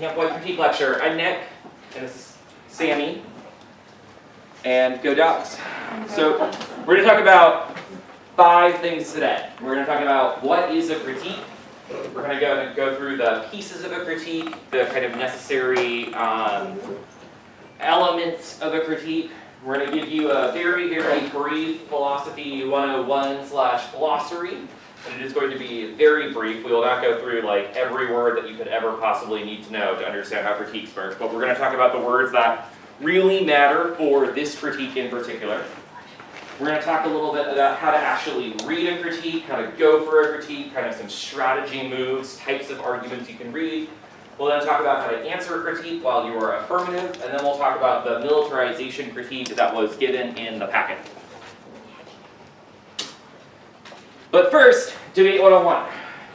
Camp White Critique Lecture. I'm Nick, and this is Sammy, and go Dogs. So we're going to talk about 5 things today. We're going to talk about what is a critique. We're going to go through the pieces of a critique, the kind of necessary elements of a critique. We're going to give you a very, very brief philosophy 101/glossary. And it is going to be very brief. We will not go through like every word that you could ever possibly need to know to understand how critiques work, but we're going to talk about the words that really matter for this critique in particular. We're going to talk a little bit about how to actually read a critique, how to go for a critique, kind of some strategy moves, types of arguments you can read. We'll then talk about how to answer a critique while you are affirmative, and then we'll talk about the militarization critique that was given in the packet. But first, Debate 101.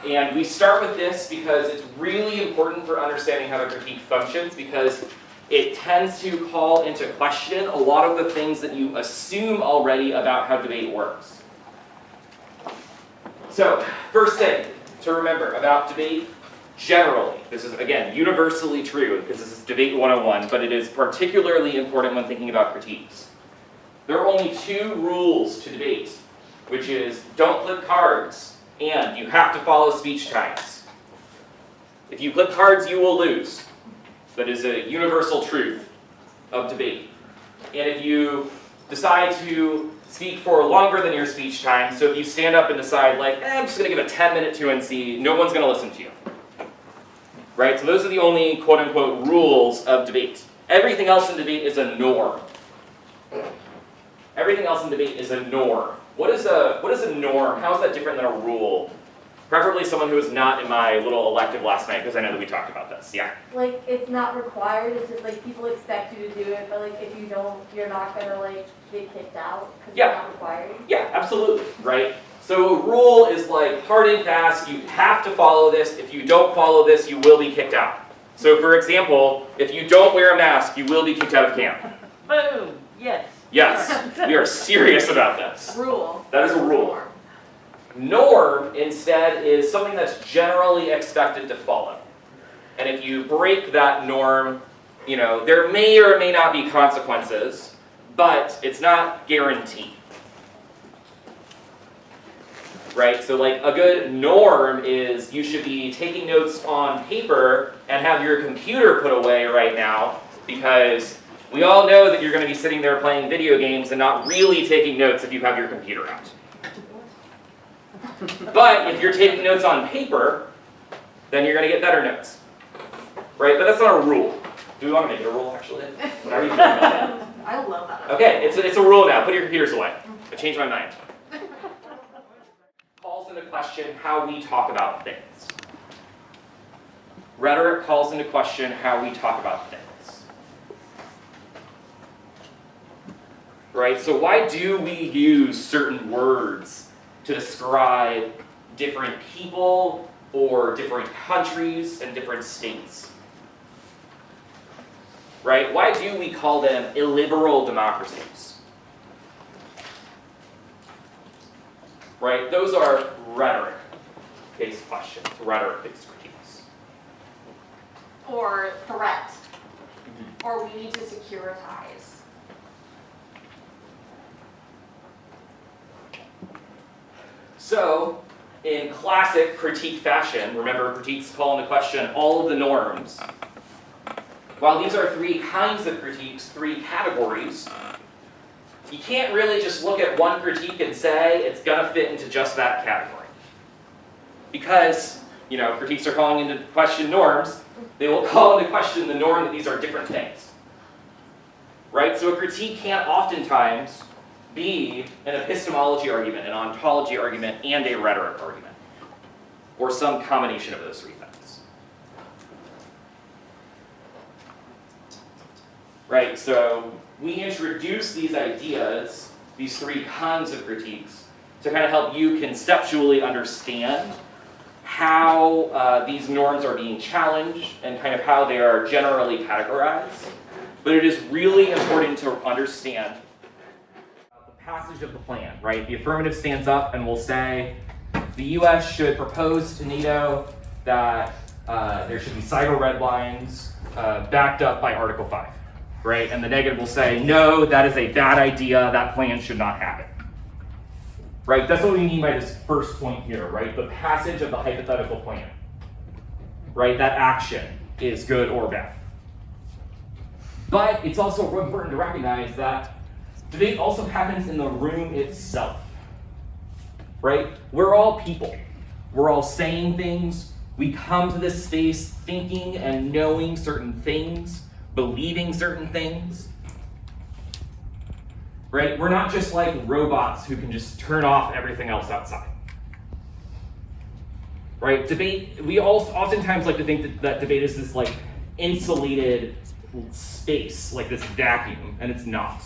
And we start with this because it's really important for understanding how a critique functions, because it tends to call into question a lot of the things that you assume already about how debate works. So, first thing to remember about debate generally, this is again universally true because this is Debate 101, but it is particularly important when thinking about critiques. There are only 2 rules to debate, which is don't flip cards, and you have to follow speech times. If you flip cards, you will lose. That is a universal truth of debate. And if you decide to speak for longer than your speech time, so if you stand up and decide, like, I'm just going to give a 10-minute 2NC, no one's going to listen to you. Right? So those are the only quote-unquote rules of debate. Everything else in debate is a norm. Everything else in debate is a norm. What is a norm? How is that different than a rule? Preferably someone who was not in my little elective last night, because I know that we talked about this. Yeah? Like, it's not required, it's just like people expect you to do it, but like if you don't, you're not going to like get kicked out because it's not required. Yeah, absolutely, right? So a rule is like hard and fast, you have to follow this. If you don't follow this, you will be kicked out. So for example, if you don't wear a mask, you will be kicked out of camp. Boom! Yes. Yes, we are serious about this. Rule. That is a rule. Norm, instead, is something that's generally expected to follow. And if you break that norm, you know, there may or may not be consequences, but it's not guaranteed. Right? So like a good norm is you should be taking notes on paper and have your computer put away right now, because we all know that you're going to be sitting there playing video games and not really taking notes if you have your computer out. But if you're taking notes on paper, then you're going to get better notes. Right? But that's not a rule. Do we want to make it a rule, actually? What are you feeling about that? I love that. Okay, it's a rule now. Put your computers away. I changed my mind. Calls into question how we talk about things. Rhetoric calls into question how we talk about things. Right? So why do we use certain words to describe different people or different countries and different states? Right? Why do we call them illiberal democracies? Right? Those are rhetoric-based questions, rhetoric-based critiques. Or threat. Or we need to securitize. So, in classic critique fashion, remember critiques call into question all of the norms. While these are 3 kinds of critiques, 3 categories, you can't really just look at one critique and say it's going to fit into just that category. Because, you know, critiques are calling into question norms, they will call into question the norm that these are different things. Right? So a critique can't oftentimes be an epistemology argument, an ontology argument, and a rhetoric argument. Or some combination of those 3 things. Right, so we introduce these ideas, these 3 kinds of critiques, to kind of help you conceptually understand how these norms are being challenged and kind of how they are generally categorized. But it is really important to understand passage of the plan, right? The affirmative stands up and will say the U.S. should propose to NATO that there should be cyber red lines backed up by Article 5, right? And the negative will say, no, that is a bad idea, that plan should not happen. Right, that's what we mean by this first point here, right? The passage of the hypothetical plan, right? That action is good or bad. But it's also important to recognize that debate also happens in the room itself, right? We're all people. We're all saying things. We come to this space thinking and knowing certain things, believing certain things. Right? We're not just like robots who can just turn off everything else outside. Right? Debate, we all oftentimes like to think that debate is this like insulated space, like this vacuum, and it's not.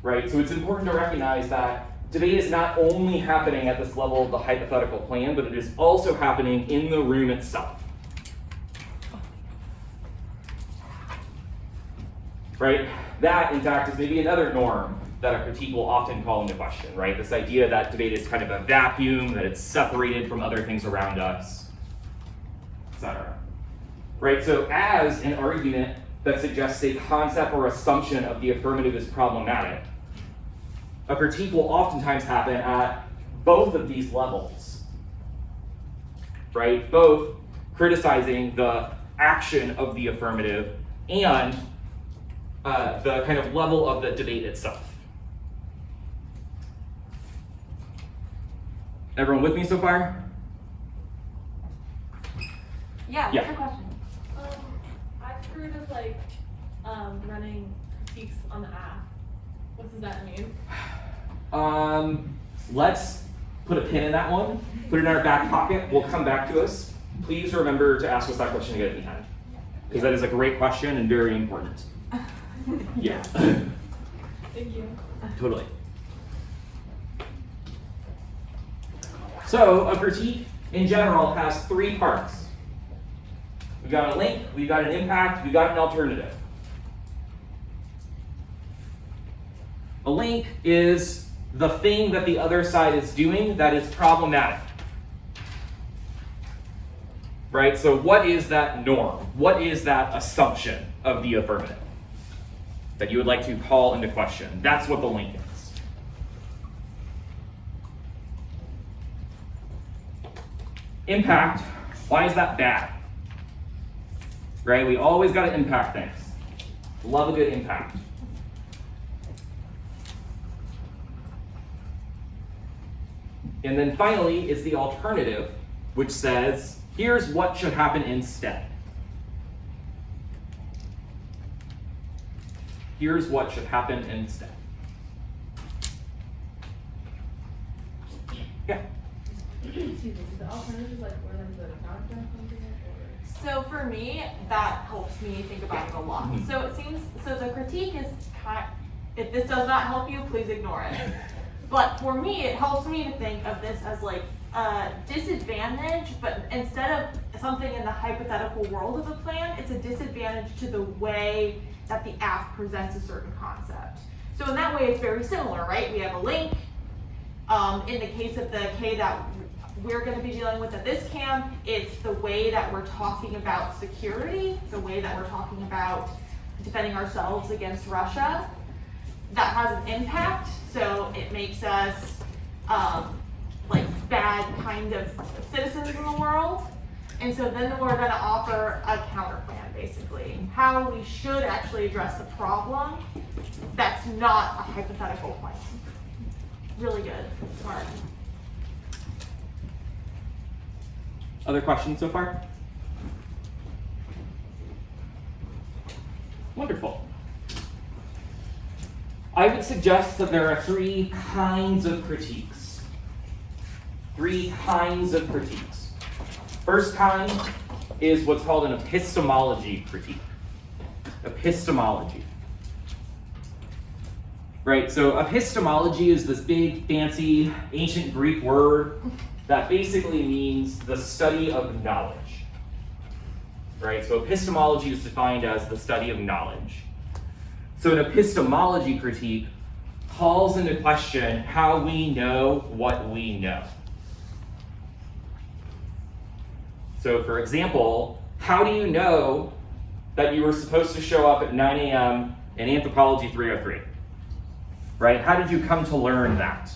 Right? So it's important to recognize that debate is not only happening at this level of the hypothetical plan, but it is also happening in the room itself. Right? That, in fact, is maybe another norm that a critique will often call into question, right? This idea that debate is kind of a vacuum, that it's separated from other things around us, etc. Right? So as an argument that suggests a concept or assumption of the affirmative is problematic, a critique will oftentimes happen at both of these levels, right? Both criticizing the action of the affirmative and the kind of level of the debate itself. Everyone with me so far? Yeah, Yeah. what's your question? I've heard of like running critiques on the app. What does that mean? Let's put a pin in that one, put it in our back pocket, we'll come back to us. Please remember to ask us that question again at the end, because that is a great question and very important. Yeah. Thank you. Totally. So, a critique in general has three parts. We've got a link, we've got an impact, we've got an alternative. A link is the thing that the other side is doing that is problematic. Right? So what is that norm? What is that assumption of the affirmative that you would like to call into question? That's what the link is. Impact, why is that bad? Right? We always got to impact things. Love a good impact. And then finally is the alternative, which says, here's what should happen instead. Here's what should happen instead. Yeah. Excuse me, is the alternative like where there's a counterpoint something or? So for me, that helps me think about it a lot. Mhm. So it seems, so the critique is, if this does not help you, please ignore it. But for me, it helps me to think of this as like a disadvantage, but instead of something in the hypothetical world of a plan, it's a disadvantage to the way that the app presents a certain concept. So in that way, it's very similar, right? We have a link. In the case of the K that we're going to be dealing with at this camp, it's the way that we're talking about security, the way that we're talking about defending ourselves against Russia. That has an impact, so it makes us like bad kind of citizens in the world. And so then we're going to offer a counter plan, basically, how we should actually address the problem that's not a hypothetical plan. Really good, smart. Other questions so far? Wonderful. I would suggest that there are three kinds of critiques. Three kinds of critiques. First kind is what's called an epistemology critique. Epistemology. Right, so epistemology is this big, fancy, ancient Greek word that basically means the study of knowledge. Right, so epistemology is defined as the study of knowledge. So an epistemology critique calls into question how we know what we know. So for example, how do you know that you were supposed to show up at 9 a.m. in Anthropology 303? Right? How did you come to learn that?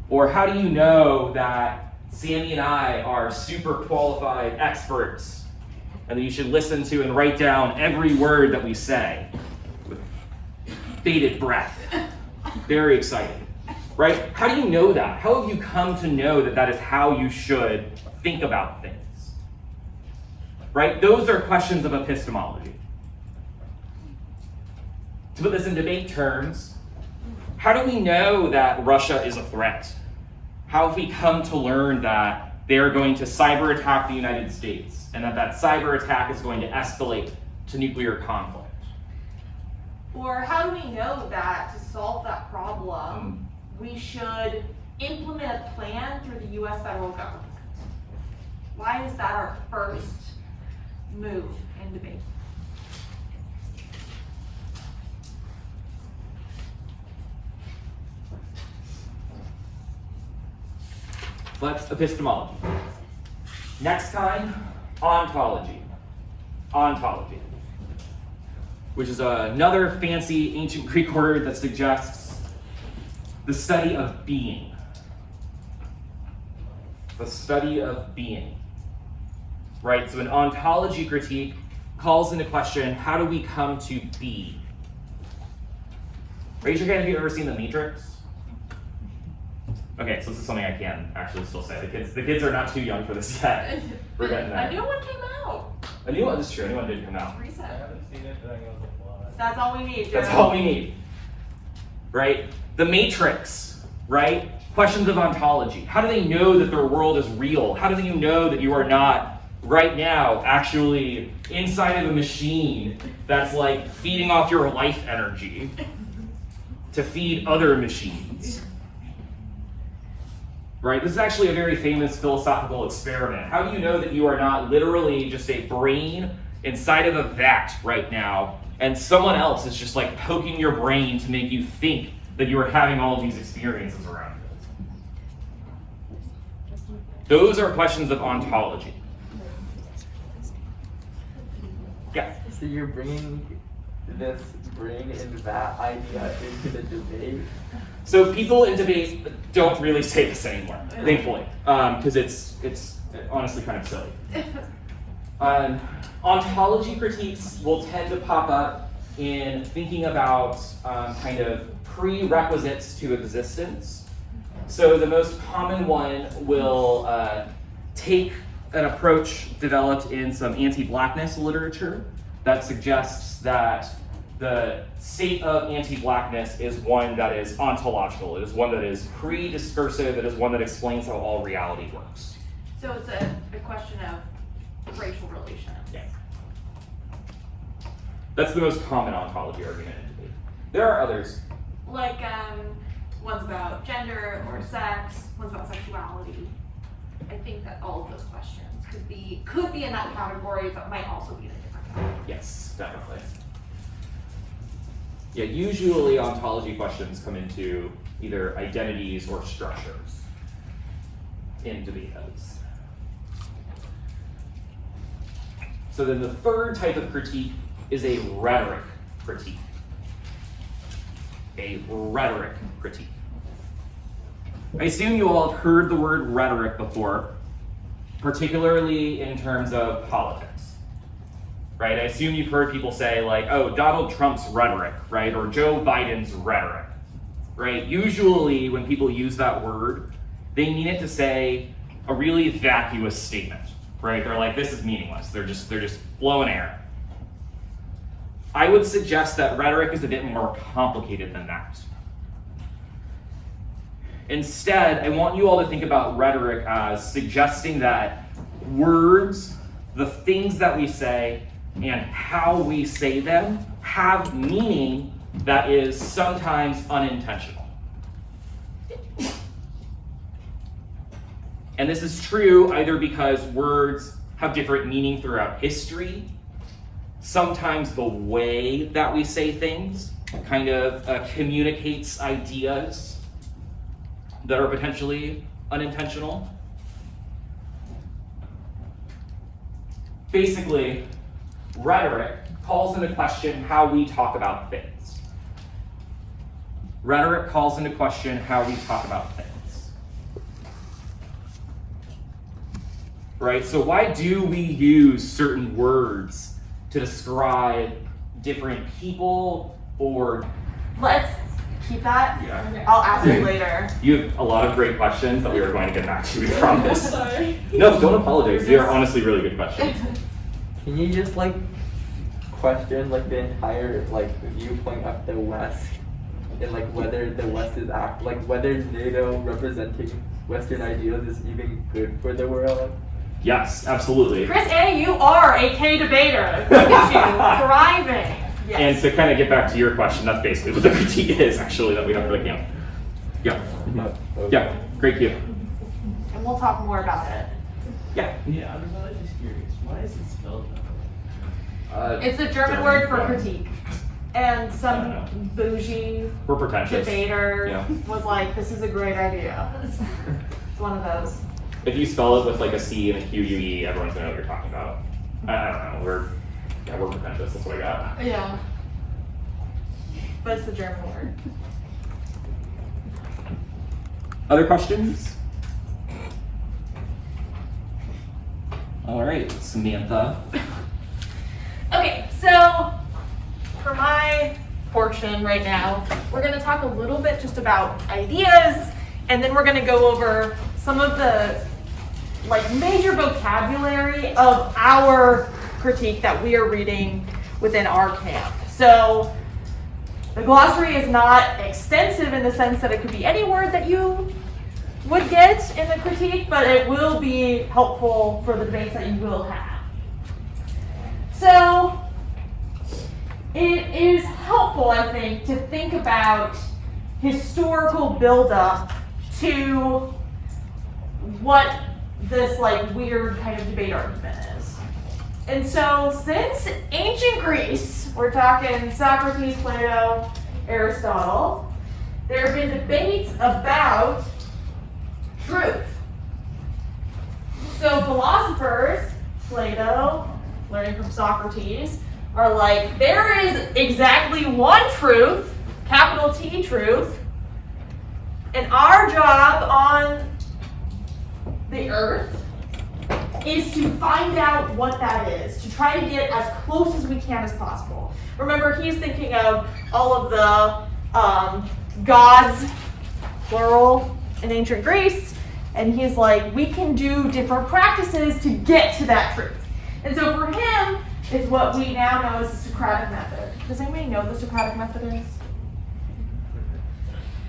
Or how do you know that Sammi and I are super qualified experts and that you should listen to and write down every word that we say with bated breath? Very exciting, right? How do you know that? How have you come to know that that is how you should think about things? Right? Those are questions of epistemology. To put this in debate terms, how do we know that Russia is a threat? How have we come to learn that they are going to cyber attack the United States and that that cyber attack is going to escalate to nuclear conflict? Or how do we know that to solve that problem, we should implement a plan through the US federal government? Why is that our first move in debate? That's epistemology. Next kind, ontology. Ontology, which is another fancy ancient Greek word that suggests the study of being. The study of being. Right? So an ontology critique calls into question, how do we come to be? Raise your hand if you've ever seen The Matrix. Okay, so this is something I can actually still say. The kids are not too young for this yet. We're getting there. A new one came out. A new one, this is true, a new one did come out. Recent. I haven't seen it, but I know it's a lot. That's all we need, That's Joe. all we need. Right? The Matrix, right? Questions of ontology. How do they know that their world is real? How do you know that you are not right now actually inside of a machine that's like feeding off your life energy to feed other machines? Right? This is actually a very famous philosophical experiment. How do you know that you are not literally just a brain inside of a vat right now, and someone else is just like poking your brain to make you think that you are having all of these experiences around you? Those are questions of ontology. Yeah. So you're bringing this brain and that idea into the debate? So people in debate don't really say this anymore, thankfully, because it's honestly kind of silly. Ontology critiques will tend to pop up in thinking about kind of prerequisites to existence. So the most common one will take an approach developed in some anti-blackness literature that suggests that the state of anti-blackness is one that is ontological. It is one that is pre-discursive. It is one that explains how all reality works. So it's a question of racial relations. Yeah. That's the most common ontology argument in debate. There are others. Like one's about gender or sex, one's about sexuality. I think that all of those questions could be in that category, but might also be in a different category. Yes, definitely. Yeah, usually ontology questions come into either identities or structures in debates. So then the third type of critique is a rhetoric critique. A rhetoric critique. I assume you all have heard the word rhetoric before, particularly in terms of politics. Right? I assume you've heard people say like, oh, Donald Trump's rhetoric, right? Or Joe Biden's rhetoric, right? Usually when people use that word, they mean it to say a really vacuous statement, right? They're like, this is meaningless. They're just blowing air. I would suggest that rhetoric is a bit more complicated than that. Instead, I want you all to think about rhetoric as suggesting that words, the things that we say, and how we say them have meaning that is sometimes unintentional. And this is true either because words have different meaning throughout history. Sometimes the way that we say things kind of communicates ideas that are potentially unintentional. basically, rhetoric calls into question how we talk about things. Rhetoric calls into question how we talk about things. Right? So why do we use certain words to describe different people or... Let's keep that. Yeah. I'll ask you later. You have a lot of great questions that we are going to get back to, we promise. Sorry. No, don't apologize. They are honestly really good questions. Can you just like question like the entire like viewpoint of the West and like whether the West is whether NATO representing Western ideals is even good for the world? Yes, absolutely. Chris A., you are a K debater. Look at you, thriving. Yes. And to kind of get back to your question, that's basically what the critique is, actually, that we have for the camp. Yeah. Yeah, great cue. And we'll talk more about it. Yeah. Yeah, I was just curious. Why is it spelled that way? It's a German word for critique. And some bougie We're pretentious. debater Yeah. was like, this is a great idea. It's one of those. If you spell it with like a C and a Q-U-E, everyone's gonna know what you're talking about. I don't know, we're pretentious, that's what I got. Yeah. But it's the German word. Other questions? All right, Samantha. Okay, so for my portion right now, we're going to talk a little bit just about ideas, and then we're going to go over some of the like major vocabulary of our critique that we are reading within our camp. So the glossary is not extensive in the sense that it could be any word that you would get in the critique, but it will be helpful for the debates that you will have. So it is helpful, I think, to think about historical buildup to what this like weird kind of debate argument is. And so since ancient Greece, we're talking Socrates, Plato, Aristotle, there have been debates about truth. So philosophers, Plato, learning from Socrates, are like, there is exactly one truth, capital T truth, and our job on the earth is to find out what that is, to try to get as close as we can as possible. Remember, he's thinking of all of the gods, plural, in ancient Greece, and he's like, we can do different practices to get to that truth. And so for him, it's what we now know as the Socratic Method. Does anybody know what the Socratic Method is?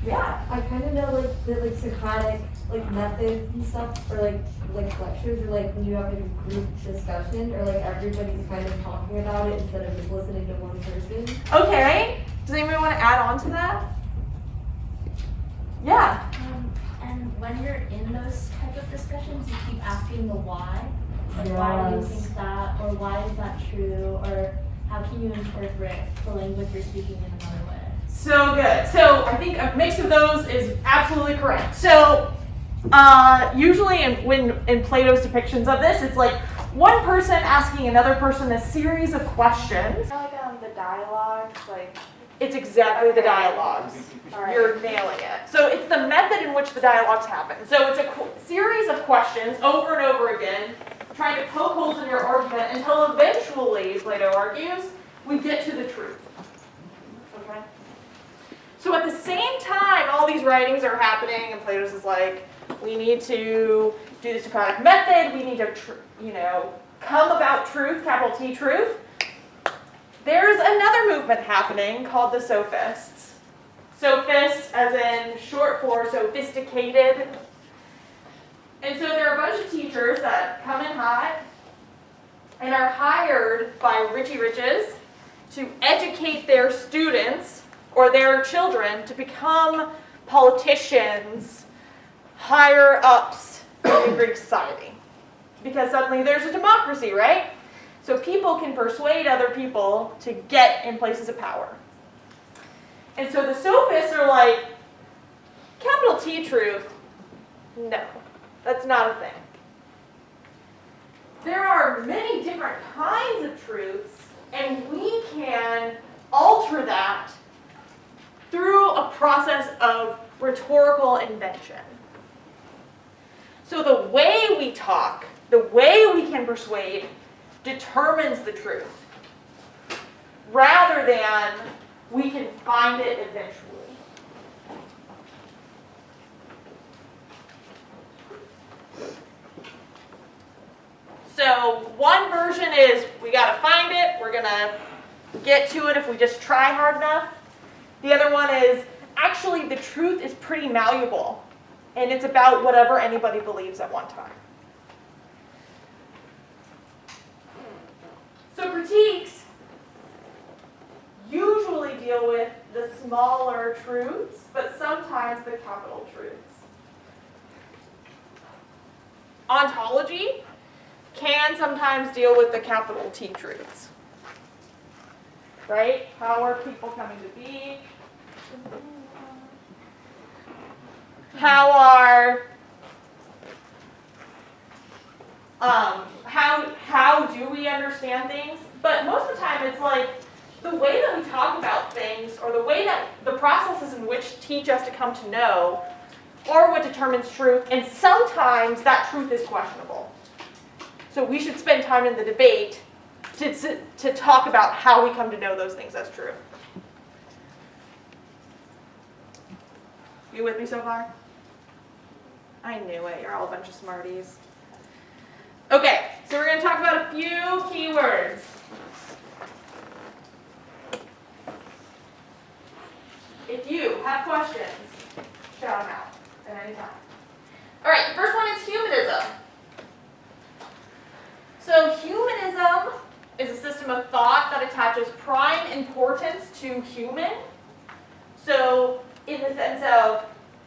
Yeah. I kind of know like the like Socratic like methods and stuff, or like lectures, or like when you have like a group discussion, or like everybody's kind of talking about it instead of just listening to one person. Okay. Does anybody want to add on to that? Yeah. And when you're in those type of discussions, you keep asking the why. Like, why do you think that? Or why is that true? Or how can you interpret the language you're speaking in another way? So good. So I think a mix of those is absolutely correct. So usually in Plato's depictions of this, it's like one person asking another person a series of questions. Like the dialogues, like It's exactly the dialogues. Alright. You're nailing it. So it's the method in which the dialogues happen. So it's a series of questions over and over again, trying to poke holes in your argument until eventually, Plato argues, we get to the truth. Okay? So at the same time, all these writings are happening, and Plato's is like, we need to do the Socratic method, we need to, come about truth, capital T truth. There's another movement happening called the sophists. Sophists as in short for sophisticated. And so there are a bunch of teachers that come in hot and are hired by Richie Riches to educate their students or their children to become politicians, higher ups in Greek society. Because suddenly there's a democracy, right? So people can persuade other people to get in places of power. And so the sophists are like, capital T truth, no, that's not a thing. there are many different kinds of truths, and we can alter that through a process of rhetorical invention. So the way we talk, the way we can persuade, determines the truth, rather than we can find it eventually. So one version is we gotta find it, we're gonna get to it if we just try hard enough. The other one is actually the truth is pretty malleable, and it's about whatever anybody believes at one time. So critiques usually deal with the smaller truths, but sometimes the capital truths. Ontology can sometimes deal with the capital T truths. Right? How are people coming to be? How do we understand things? But most of the time it's like the way that we talk about things, or the way that the processes in which teach us to come to know, are what determines truth, and sometimes that truth is questionable. So we should spend time in the debate to talk about how we come to know those things as true. You with me so far? I knew it. You're all a bunch of smarties. Okay, so we're going to talk about a few keywords. If you have questions, shout them out at any time. All right, the first one is humanism. So humanism is a system of thought that attaches prime importance to human. So in the sense of,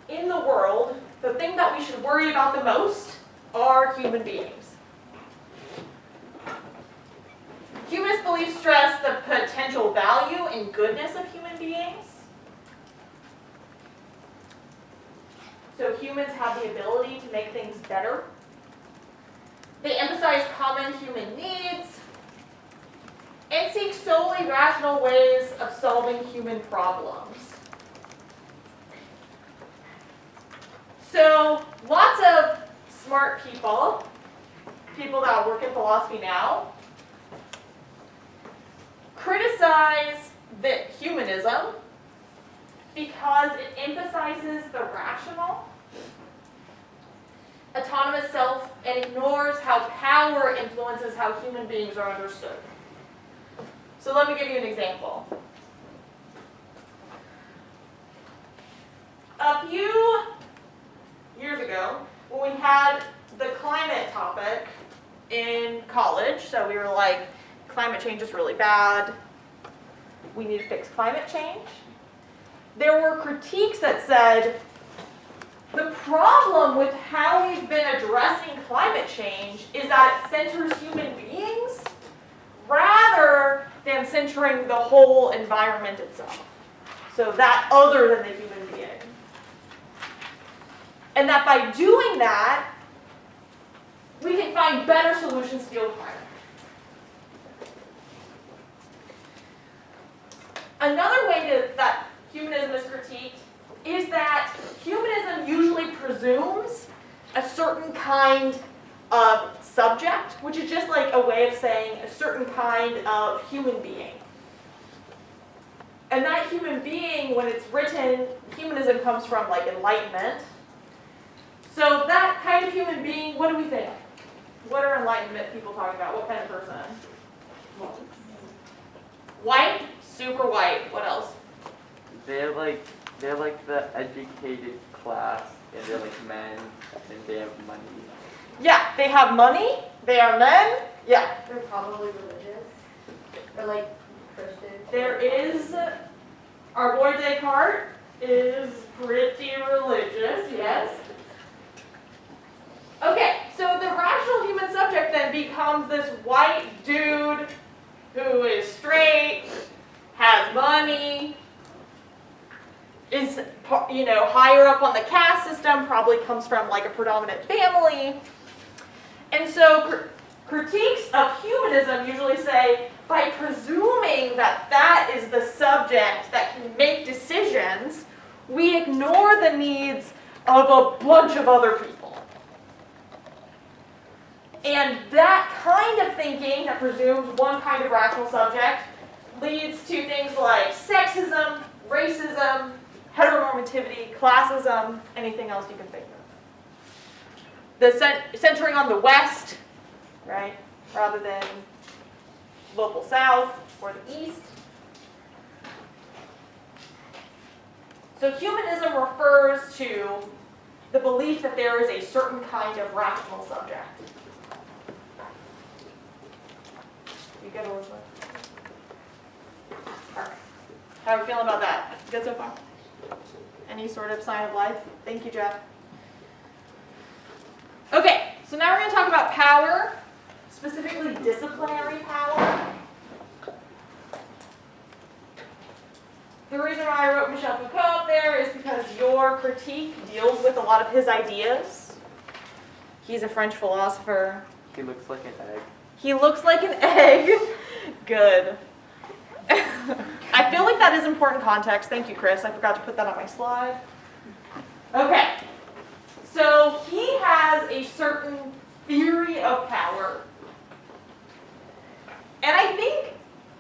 in the world, the thing that we should worry about the most are human beings. Humanist beliefs stress the potential value and goodness of human beings. So humans have the ability to make things better. They emphasize common human needs and seek solely rational ways of solving human problems. So lots of smart people that work in philosophy now, criticize the humanism because it emphasizes the rational, autonomous self, and ignores how power influences how human beings are understood. So let me give you an example. A few years ago, when we had the climate topic in college, so we were like, climate change is really bad, we need to fix climate change. There were critiques that said, the problem with how we've been addressing climate change is that it centers human beings rather than centering the whole environment itself. So that other than the human being. And that by doing that, we can find better solutions to deal with climate. Another way that humanism is critiqued is that humanism usually presumes a certain kind of subject, which is just like a way of saying a certain kind of human being. And that human being, when it's written, humanism comes from like enlightenment. So that kind of human being, what do we think? What are enlightenment people talking about? What kind of person? White? Super white. What else? They're like the educated class, and they're like men, and they have money. Yeah, they have money, they are men, yeah. They're probably religious. Or like Christian. There is, our boy Descartes is pretty religious, yes. Okay, so the rational human subject then becomes this white dude who is straight, has money, is, you know, higher up on the caste system, probably comes from like a predominant family. And so Critiques of humanism usually say, by presuming that that is the subject that can make decisions, we ignore the needs of a bunch of other people. And that kind of thinking that presumes one kind of rational subject leads to things like sexism, racism, heteronormativity, classism, anything else you can think of. The centering on the West, right, rather than local South or the East. So humanism refers to the belief that there is a certain kind of rational subject. You get Elizabeth? All right. How are we feeling about that? Good so far? Any sort of sign of life? Thank you, Jeff. Okay, so now we're going to talk about power, specifically disciplinary power. The reason why I wrote Michel Foucault up there is because your critique deals with a lot of his ideas. He's a French philosopher. He looks like an egg. He looks like an egg. Good. I feel like that is important context. Thank you, Chris. I forgot to put that on my slide. Okay. So he has a certain theory of power. And I think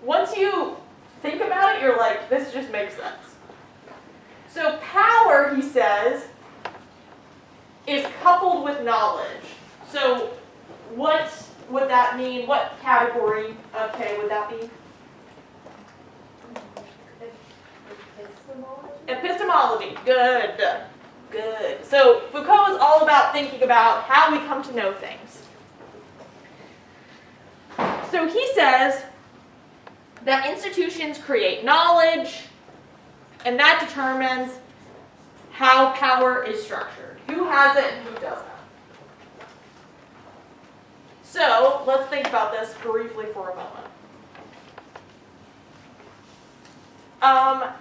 once you think about it, you're like, this just makes sense. So power, he says, is coupled with knowledge. So what would that mean? What category of K would that be? Epistemology. Good. Good. So Foucault is all about thinking about how we come to know things. So he says that institutions create knowledge, and that determines how power is structured. Who has it and who doesn't. So let's think about this briefly for a moment.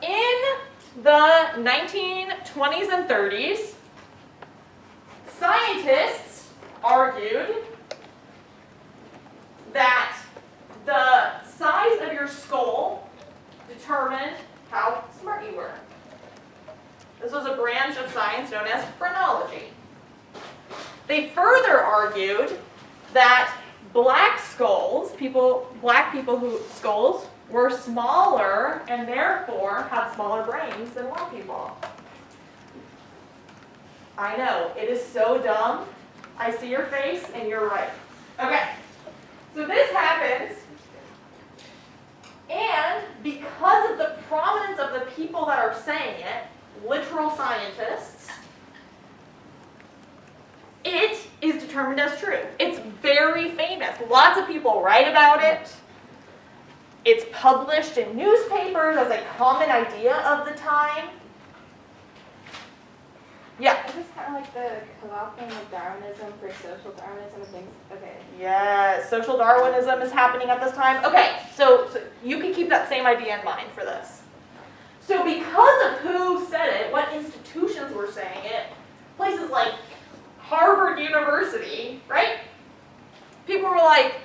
In the 1920s and 30s, scientists argued that the size of your skull determined how smart you were. This was a branch of science known as phrenology. They further argued that black skulls, black people whose skulls were smaller and therefore had smaller brains than white people. I know, it is so dumb. I see your face and you're right. Okay, so this happens, and because of the prominence of the people that are saying it, literal scientists, it is determined as true. It's very famous. Lots of people write about it. It's published in newspapers as a common idea of the time. Yeah? Is this kind of like the co-opting of Darwinism for social Darwinism and things? Okay. Yes, social Darwinism is happening at this time. Okay, so you can keep that same idea in mind for this. So because of who said it, what institutions were saying it, places like Harvard University, right? People were like,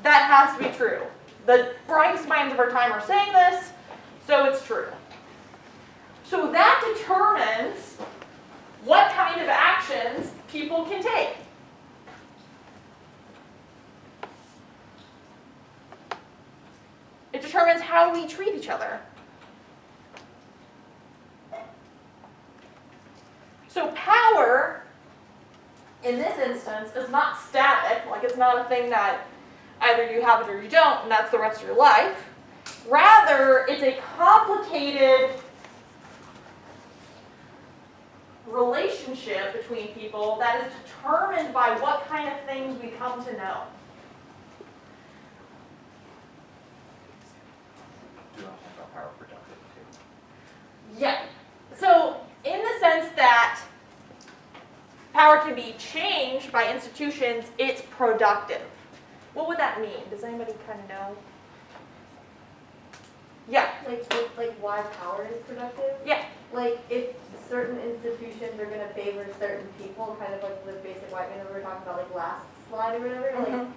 that has to be true. The brightest minds of our time are saying this, so it's true. So that determines what kind of actions people can take. It determines how we treat each other. So power, in this instance, is not static, like it's not a thing that either you have it or you don't, and that's the rest of your life. Rather, it's a complicated relationship between people that is determined by what kind of things we come to know. Do you want to talk about power productive too? Yeah. So, in the sense that power can be changed by institutions, it's productive. What would that mean? Does anybody kind of know? Yeah. Like why power is productive? Yeah. Like if certain institutions are going to favor certain people, kind of like the basic white man that we were talking about, like last slide or whatever, like,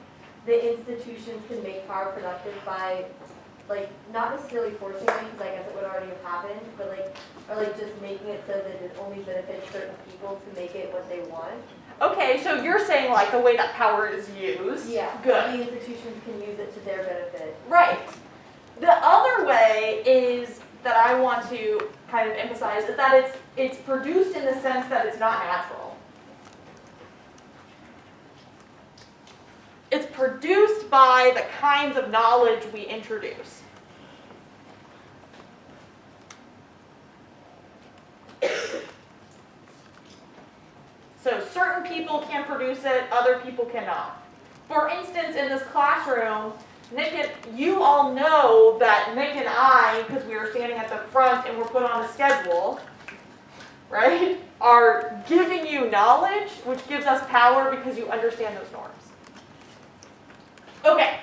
the institutions can make power productive by, like, not necessarily forcing it, because I guess it would already have happened, but like, or like just making it so that it only benefits certain people to make it what they want. Okay, so you're saying like the way that power is used? Yeah. Good. The institutions can use it to their benefit. Right. The other way is that I want to kind of emphasize is that it's produced in the sense that it's not natural. It's produced by the kinds of knowledge we introduce. So certain people can produce it, other people cannot. For instance, in this classroom, you all know that Nick and I, because we were standing at the front and we're put on a schedule, right, are giving you knowledge, which gives us power because you understand those norms. Okay,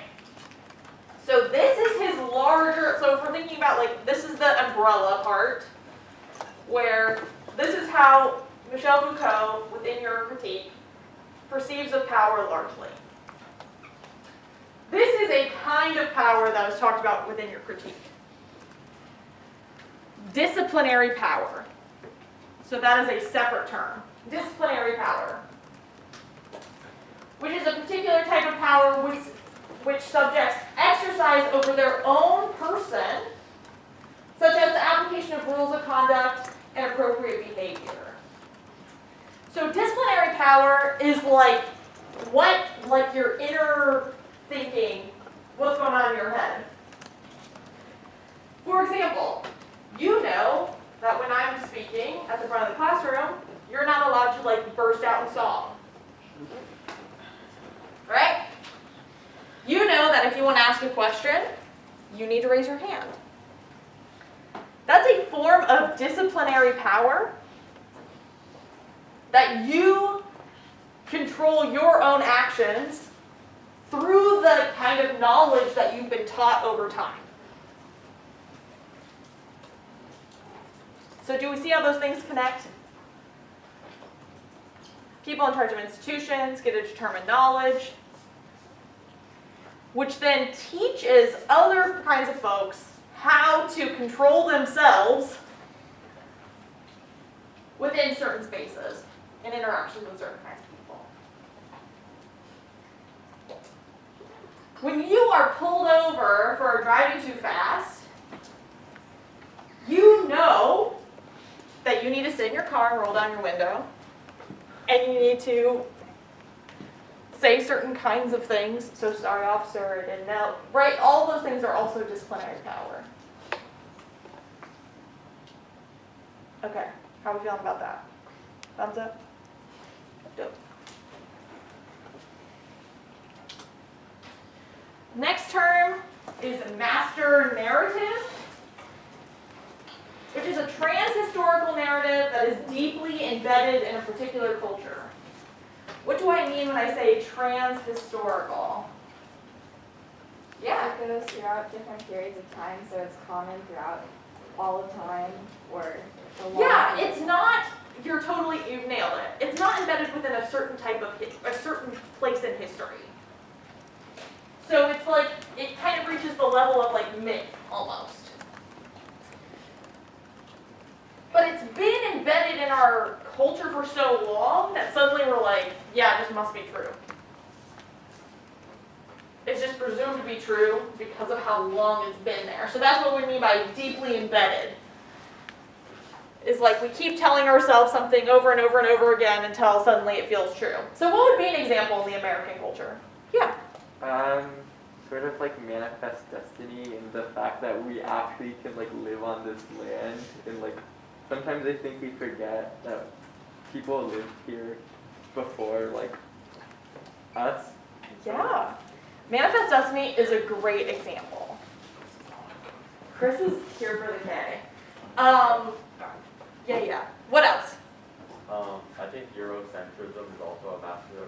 so this is his larger, so if we're thinking about like, this is the umbrella part, where this is how Michel Foucault, within your critique, perceives of power largely. This is a kind of power that is talked about within your critique. Disciplinary power. So that is a separate term. Disciplinary power. Which is a particular type of power which subjects exercise over their own person, such as the application of rules of conduct and appropriate behavior. So disciplinary power is like your inner thinking, what's going on in your head. For example, you know that when I'm speaking at the front of the classroom, you're not allowed to like burst out in song. Right? You know that if you want to ask a question, you need to raise your hand. That's a form of disciplinary power that you control your own actions through the kind of knowledge that you've been taught over time. So do we see how those things connect? People in charge of institutions get to determine knowledge, which then teaches other kinds of folks how to control themselves within certain spaces and interactions with certain kinds of people. When you are pulled over for driving too fast, you know that you need to sit in your car and roll down your window, and you need to say certain kinds of things. So sorry, officer, I didn't know. Right? All those things are also disciplinary power. Okay, how are we feeling about that? Thumbs up? Dope. Next term is master narrative, which is a trans-historical narrative that is deeply embedded in a particular culture. What do I mean when I say trans-historical? Yeah. It goes throughout different periods of time, so it's common throughout all of time, or a long Yeah, it's not, you've nailed it. It's not embedded within a certain type of, a certain place in history. So it's like, it kind of reaches the level of like myth, almost. But it's been embedded in our culture for so long that suddenly we're like, yeah, this must be true. It's just presumed to be true because of how long it's been there. So that's what we mean by deeply embedded. Is like we keep telling ourselves something over and over and over again until suddenly it feels true. So what would be an example in the American culture? Yeah. Sort of like manifest destiny and the fact that we actually can like live on this land, and like sometimes I think we forget that people lived here before like us. Yeah. Manifest destiny is a great example. Chris is here for the K. Yeah. What else? I think Eurocentrism is also a master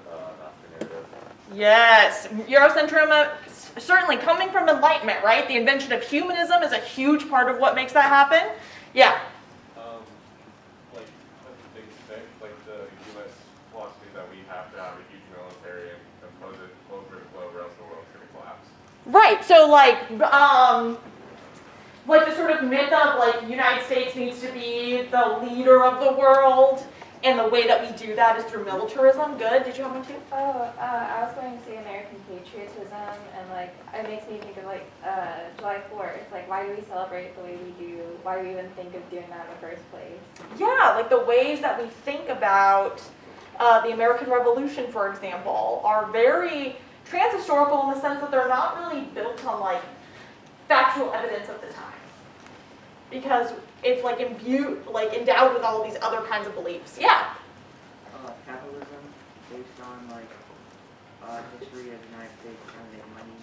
narrative. Yes, Eurocentrism, certainly coming from Enlightenment, right? The invention of humanism is a huge part of what makes that happen. Yeah. Like a big stick, like the U.S. philosophy that we have to have a huge military and Right, so like the sort of myth of like United States needs to be the leader of the world, and the way that we do that is through militarism. Good, did you have one too? I was going to say American patriotism, and like it makes me think of like July 4th. Like, why do we celebrate the way we do? Why do we even think of doing that in the first place? Yeah, like the ways that we think about the American Revolution, for example, are very transhistorical in the sense that they're not really built on like factual evidence of the time, because it's like endowed with all of these other kinds of beliefs. Yeah. Capitalism based on like history of the United States trying to make money.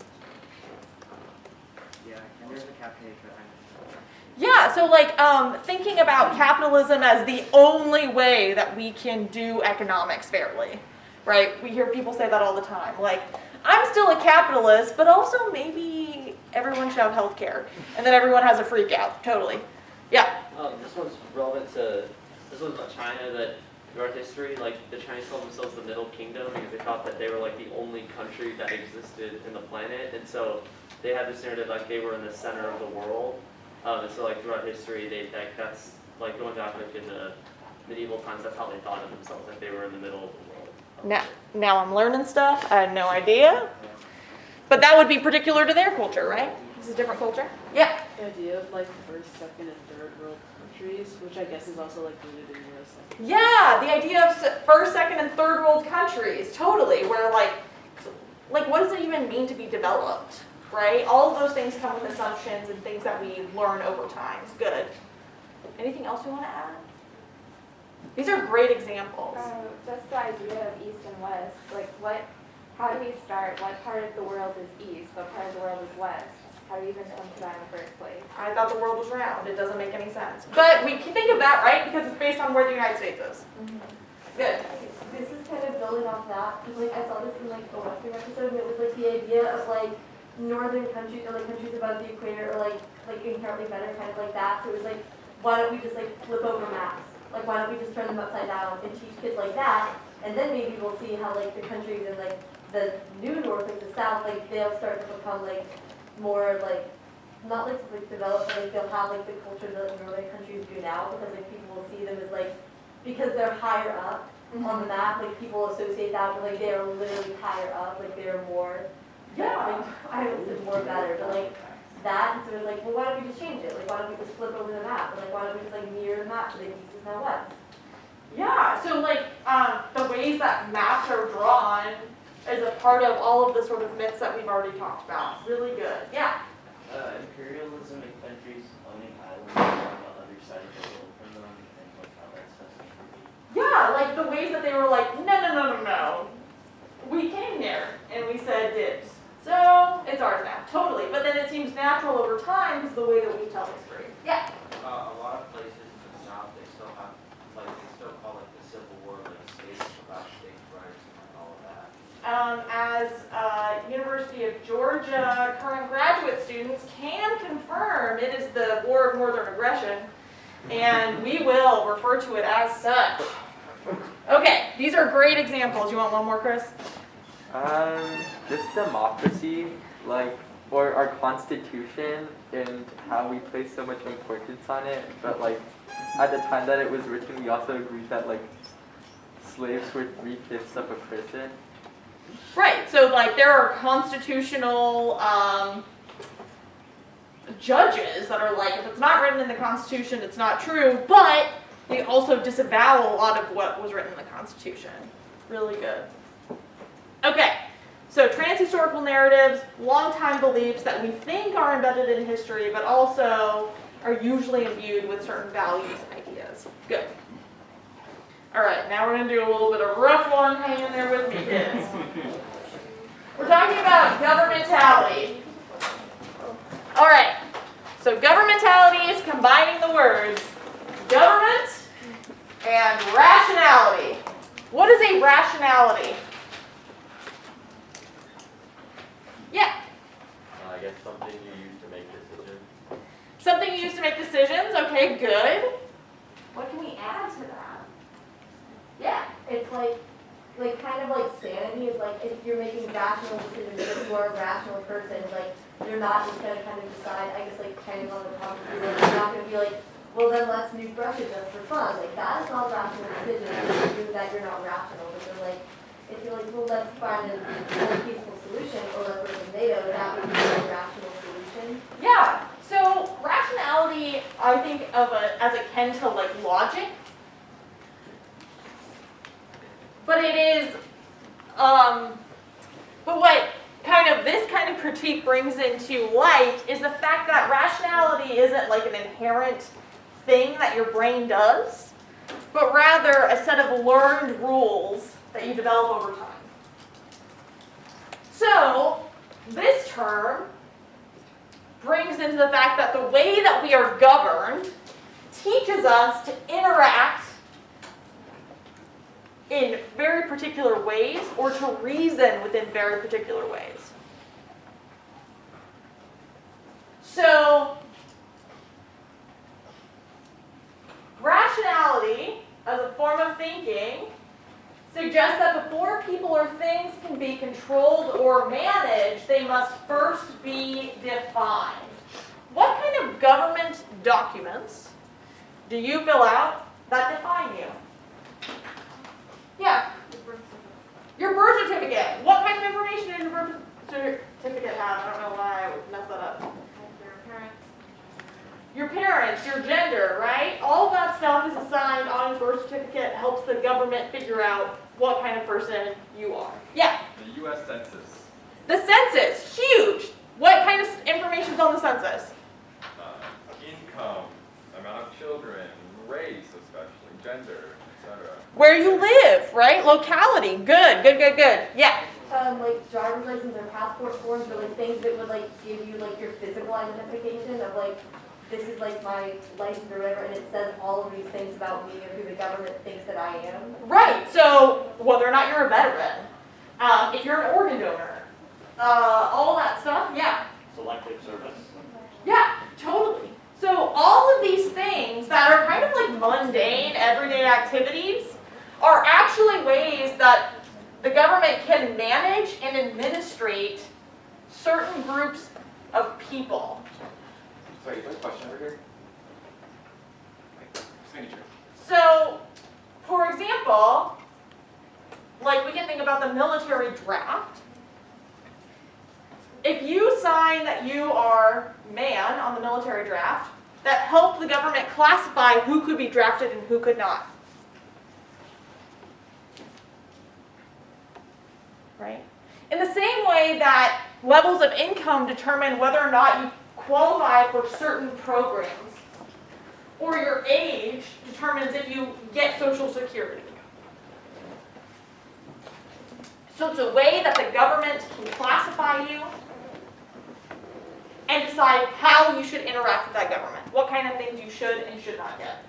Yeah, and there's a cap page for that. Yeah, so like thinking about capitalism as the only way that we can do economics fairly, right? We hear people say that all the time. Like, I'm still a capitalist, but also maybe everyone should have health care. And then everyone has a freak out, totally. Yeah. This one's relevant to, this one's about China, that throughout history, like the Chinese called themselves the Middle Kingdom because they thought that they were like the only country that existed in the planet. And so they had this narrative like they were in the center of the world. And so like throughout history, that's like going back like in the medieval times, that's how they thought of themselves, like they were in the middle of the world. Now I'm learning stuff. I had no idea. But that would be particular to their culture, right? This is a different culture. Yeah. The idea of like first, second, and third world countries, which I guess is also like rooted in neuroscience. Yeah, the idea of first, second, and third world countries, totally, where like what does it even mean to be developed, right? All of those things come with assumptions and things that we learn over time. Good. Anything else you want to add? These are great examples. Just the idea of East and West. Like, how do we start? What part of the world is East? What part of the world is West? How do we even come to that in the first place? I thought the world was round. It doesn't make any sense. But we can think of that, right? Because it's based on where the United States is. Mm-hmm. Good. This is kind of building off that, because like I saw this in like a Western episode, and it was like the idea of like northern countries or like countries above the equator or like inherently better, kind of like that. So it was like, why don't we just like flip over maps? Like, why don't we just turn them upside down and teach kids like that? And then maybe we'll see how like the countries in like the new north, like the south, like they'll start to become like more like not like developed, but like they'll have like the culture that northern countries do now, because like people will see them as like, because they're higher up on the map, like people associate that with like they're literally higher up, like they're more, like I would say more better, but like that, and so it's like, well, why don't we just change it? Like, why don't we just flip over the map? And like, why don't we just like mirror the map so that east is now west? Yeah, so like the ways that maps are drawn is a part of all of the sort of myths that we've already talked about. Really good. Yeah. Imperialism and countries owning islands on the other side of the world from them, and like how that's supposed to be. Yeah, like the ways that they were like, no. We came there and we said dibs. So it's ours now, totally. But then it seems natural over time because the way that we tell history. Yeah. A lot of places in the South, they still have, like, they still call it the Civil War, like states about states' rights and all of that. As University of Georgia current graduate students can confirm, it is the War of Northern Aggression, and we will refer to it as such. Okay, these are great examples. You want one more, Chris? Just democracy, like, or our Constitution and how we place so much importance on it, but like, at the time that it was written, we also agreed that like, slaves were 3/5 of a person. Right, so like there are constitutional judges that are like, if it's not written in the Constitution, it's not true, but they also disavow a lot of what was written in the Constitution. Really good. Okay, so transhistorical narratives, long-time beliefs that we think are embedded in history, but also are usually imbued with certain values and ideas. Good. All right, now we're going to do a little bit of rough one. Hang in there with me, kids. We're talking about governmentality. All right, so governmentality is combining the words government and rationality. What is a rationality? Yeah. I guess something you use to make decisions. Something you use to make decisions. Okay, good. What can we add to that? Yeah, it's like like kind of like sanity is like if you're making rational decisions, if you are a rational person, like you're not just gonna kind of decide, I guess like depending on the topic, you're not gonna be like, well then let's use brushes just for fun. Like that is not a rational decision. It means that you're not rational. But you're like, if you're like, well let's find a more peaceful solution, or let's work with NATO, that would be a rational solution. Yeah. So rationality, I think of as akin to like logic. But it is, but what this kind of critique brings into light is the fact that rationality isn't like an inherent thing that your brain does, but rather a set of learned rules that you develop over time. So, this term brings into the fact that the way that we are governed teaches us to interact in very particular ways, or to reason within very particular ways. So, rationality as a form of thinking suggests that before people or things can be controlled or managed, they must first be defined. What kind of government documents do you fill out that define you? Yeah. Your birth certificate. What kind of information does your birth certificate have? I don't know why I would mess that up. Your parents, your gender, right? All of that stuff is assigned on your birth certificate, helps the government figure out what kind of person you are. Yeah? The U.S. Census. The census, huge. What kind of information is on the census? Income, amount of children, race especially, gender, etc. Where you live, right? Locality. Good. Yeah. Like driver's license or passport forms, or like things that would like give you like your physical identification of like, this is like my license or whatever, and it says all of these things about me or who the government thinks that I am. Right. So whether or not you're a veteran, if you're an organ donor, all that stuff. Yeah. Selective service. Yeah. Totally. So all of these things that are kind of like mundane, everyday activities are actually ways that the government can manage and administrate certain groups of people. Sorry, is there a question over here? Just making sure. So, for example, like we can think about the military draft. If you sign that you are man on the military draft, that helped the government classify who could be drafted and who could not. Right? In the same way that levels of income determine whether or not you qualify for certain programs, or your age determines if you get Social Security. So it's a way that the government can classify you and decide how you should interact with that government, what kind of things you should and should not get.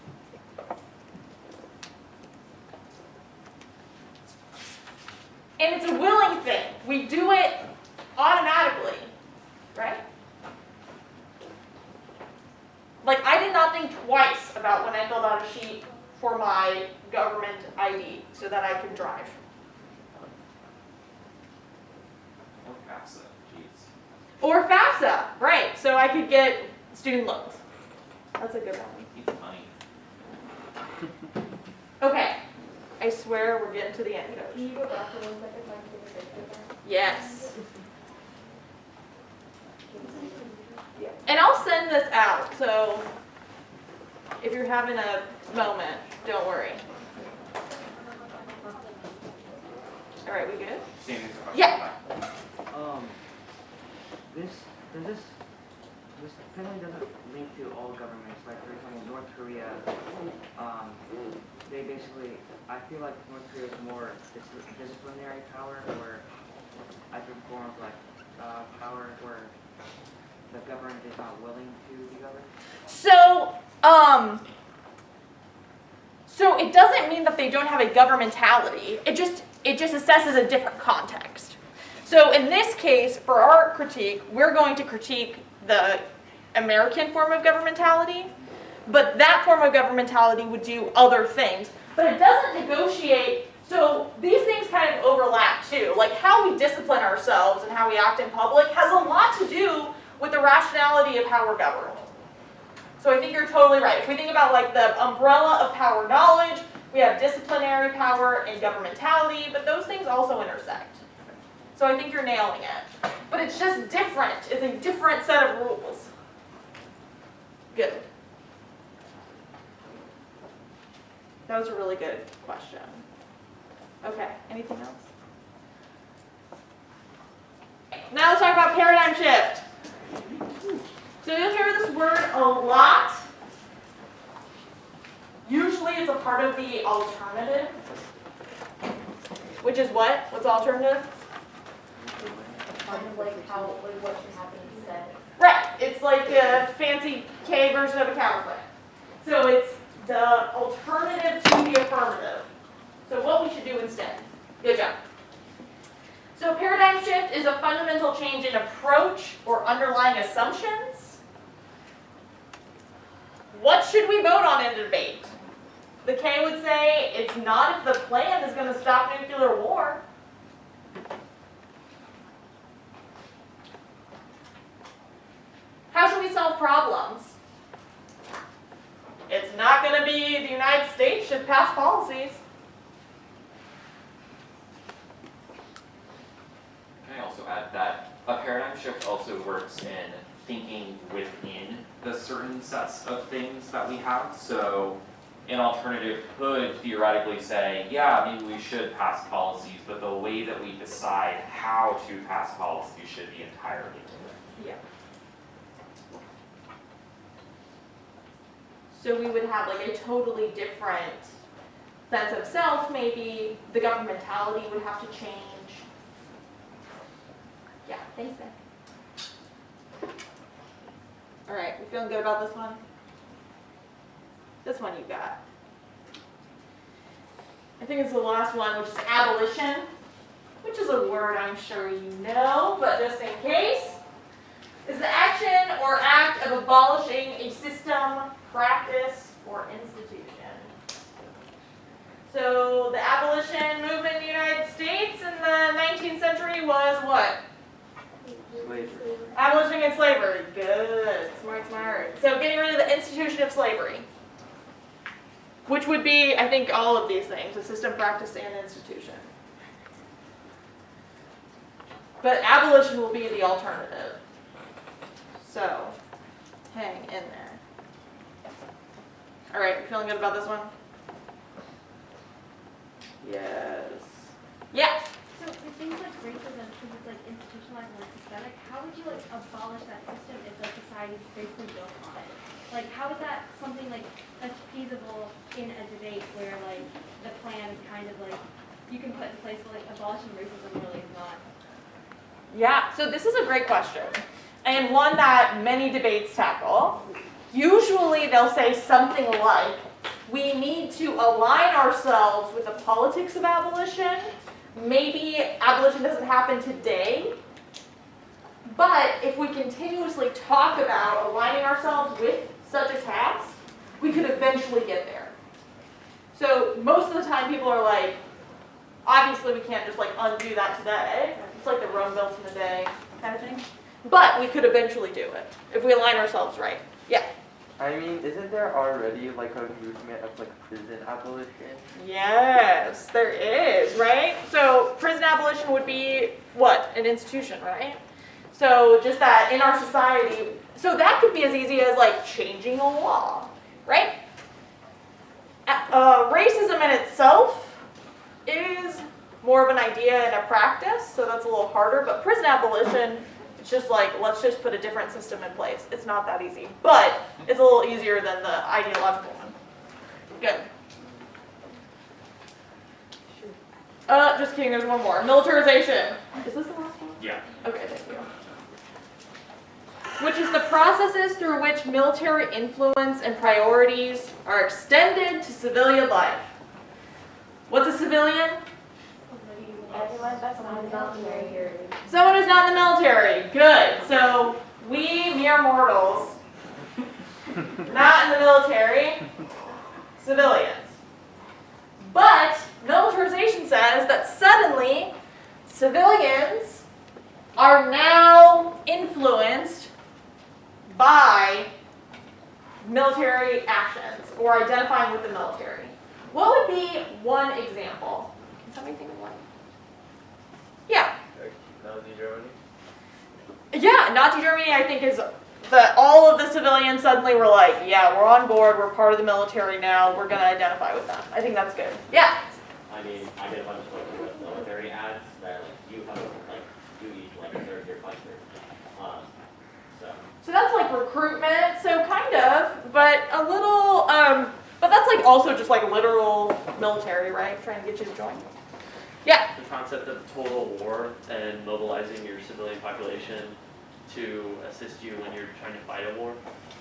And it's a willing thing. We do it automatically, right? Like, I did not think twice about when I filled out a sheet for my government ID so that I could drive. Or FAFSA, jeez. Or FAFSA, right, so I could get student loans. That's a good one. It's money. Okay, I swear we're getting to the end, Can Coach. you go back for 1 second so I can take a picture of that? Yes. And I'll send this out, so if you're having a moment, don't worry. All right, we good? Same as the question. Yeah. This apparently doesn't link to all governments. Like for example, North Korea, they basically, I feel like North Korea is more disciplinary power, or a different form of like power where the government is not willing to be governed. So it doesn't mean that they don't have a governmentality. It just assesses a different context. So in this case, for our critique, we're going to critique the American form of governmentality, but that form of governmentality would do other things. But it doesn't negotiate So these things kind of overlap too. Like how we discipline ourselves and how we act in public has a lot to do with the rationality of how we're governed. So I think you're totally right. If we think about like the umbrella of power knowledge, we have disciplinary power and governmentality, but those things also intersect. So I think you're nailing it. But it's just different. It's a different set of rules. Good. That was a really good question. Okay, anything else? Now let's talk about paradigm shift. So you'll hear this word a lot. Usually it's a part of the alternative. Which is what? What's alternative? Kind of like how, like what should happen instead. Right. It's like a fancy K version of a counterclaim. So it's the alternative to the affirmative. So what we should do instead. Good job. So paradigm shift is a fundamental change in approach or underlying assumptions. What should we vote on in a debate? The K would say it's not if the plan is going to stop nuclear war. How should we solve problems? It's not going to be the United States should pass policies. Can I also add that a paradigm shift also works in thinking within the certain sets of things that we have. So an alternative could theoretically say, yeah, maybe we should pass policies, but the way that we decide how to pass policies should be entirely different. Yeah. So we would have like a totally different sense of self, maybe. The governmentality would have to change. Yeah, thanks, Ben. All right, we feeling good about this one? This one you got. I think it's the last one, which is abolition, which is a word I'm sure you know, but just in case, is the action or act of abolishing a system, practice, or institution. So the abolition movement in the United States in the 19th century was what? Slavery. Abolishing and slavery. Good. Smart, smart. So getting rid of the institution of slavery. Which would be, I think, all of these things, a system, practice, and institution. But abolition will be the alternative. So, hang in there. All right, you feeling good about this one? Yes. Yeah. So for things like racism, because it's like institutionalized and like systemic, how would you like abolish that system if the society's basically built on it? Like how is that something like that's feasible in a debate where like the plan is kind of like you can put in place, but like abolishing racism really is not? Yeah, so this is a great question, and one that many debates tackle. Usually they'll say something like, we need to align ourselves with the politics of abolition. Maybe abolition doesn't happen today, but if we continuously talk about aligning ourselves with such a task, we could eventually get there. So most of the time people are like, obviously we can't just like undo that today. It's like the Rome built in a day kind of thing. But we could eventually do it if we align ourselves right. Yeah. I mean, isn't there already like a movement of like prison abolition? Yes, there is, right? So prison abolition would be what? An institution, right? So just that in our society, so that could be as easy as like changing a law, right? Racism in itself is more of an idea and a practice, so that's a little harder, but prison abolition, it's just like, let's just put a different system in place. It's not that easy, but it's a little easier than the ideological one. Good. Just kidding, there's one more. Militarization. Is this the last one? Yeah. Okay, thank you. Which is the processes through which military influence and priorities are extended to civilian life. What's a civilian? Someone who's not in the military. Good. So we mere mortals, not in the military, civilians. But militarization says that suddenly civilians are now influenced by military actions or identifying with the military. What would be one example? Can somebody think of one? Yeah. Nazi Germany? Yeah, Nazi Germany, I think, is that all of the civilians suddenly were like, yeah, we're on board, we're part of the military now, we're going to identify with them. I think that's good. Yeah. I mean, I get a bunch of like US military ads that like you have like you each like a third year fighter. So that's like recruitment, so kind of, but a little, but that's like also just like literal military, right? Trying to get you to join. Yeah. The concept of total war and mobilizing your civilian population to assist you when you're trying to fight a war.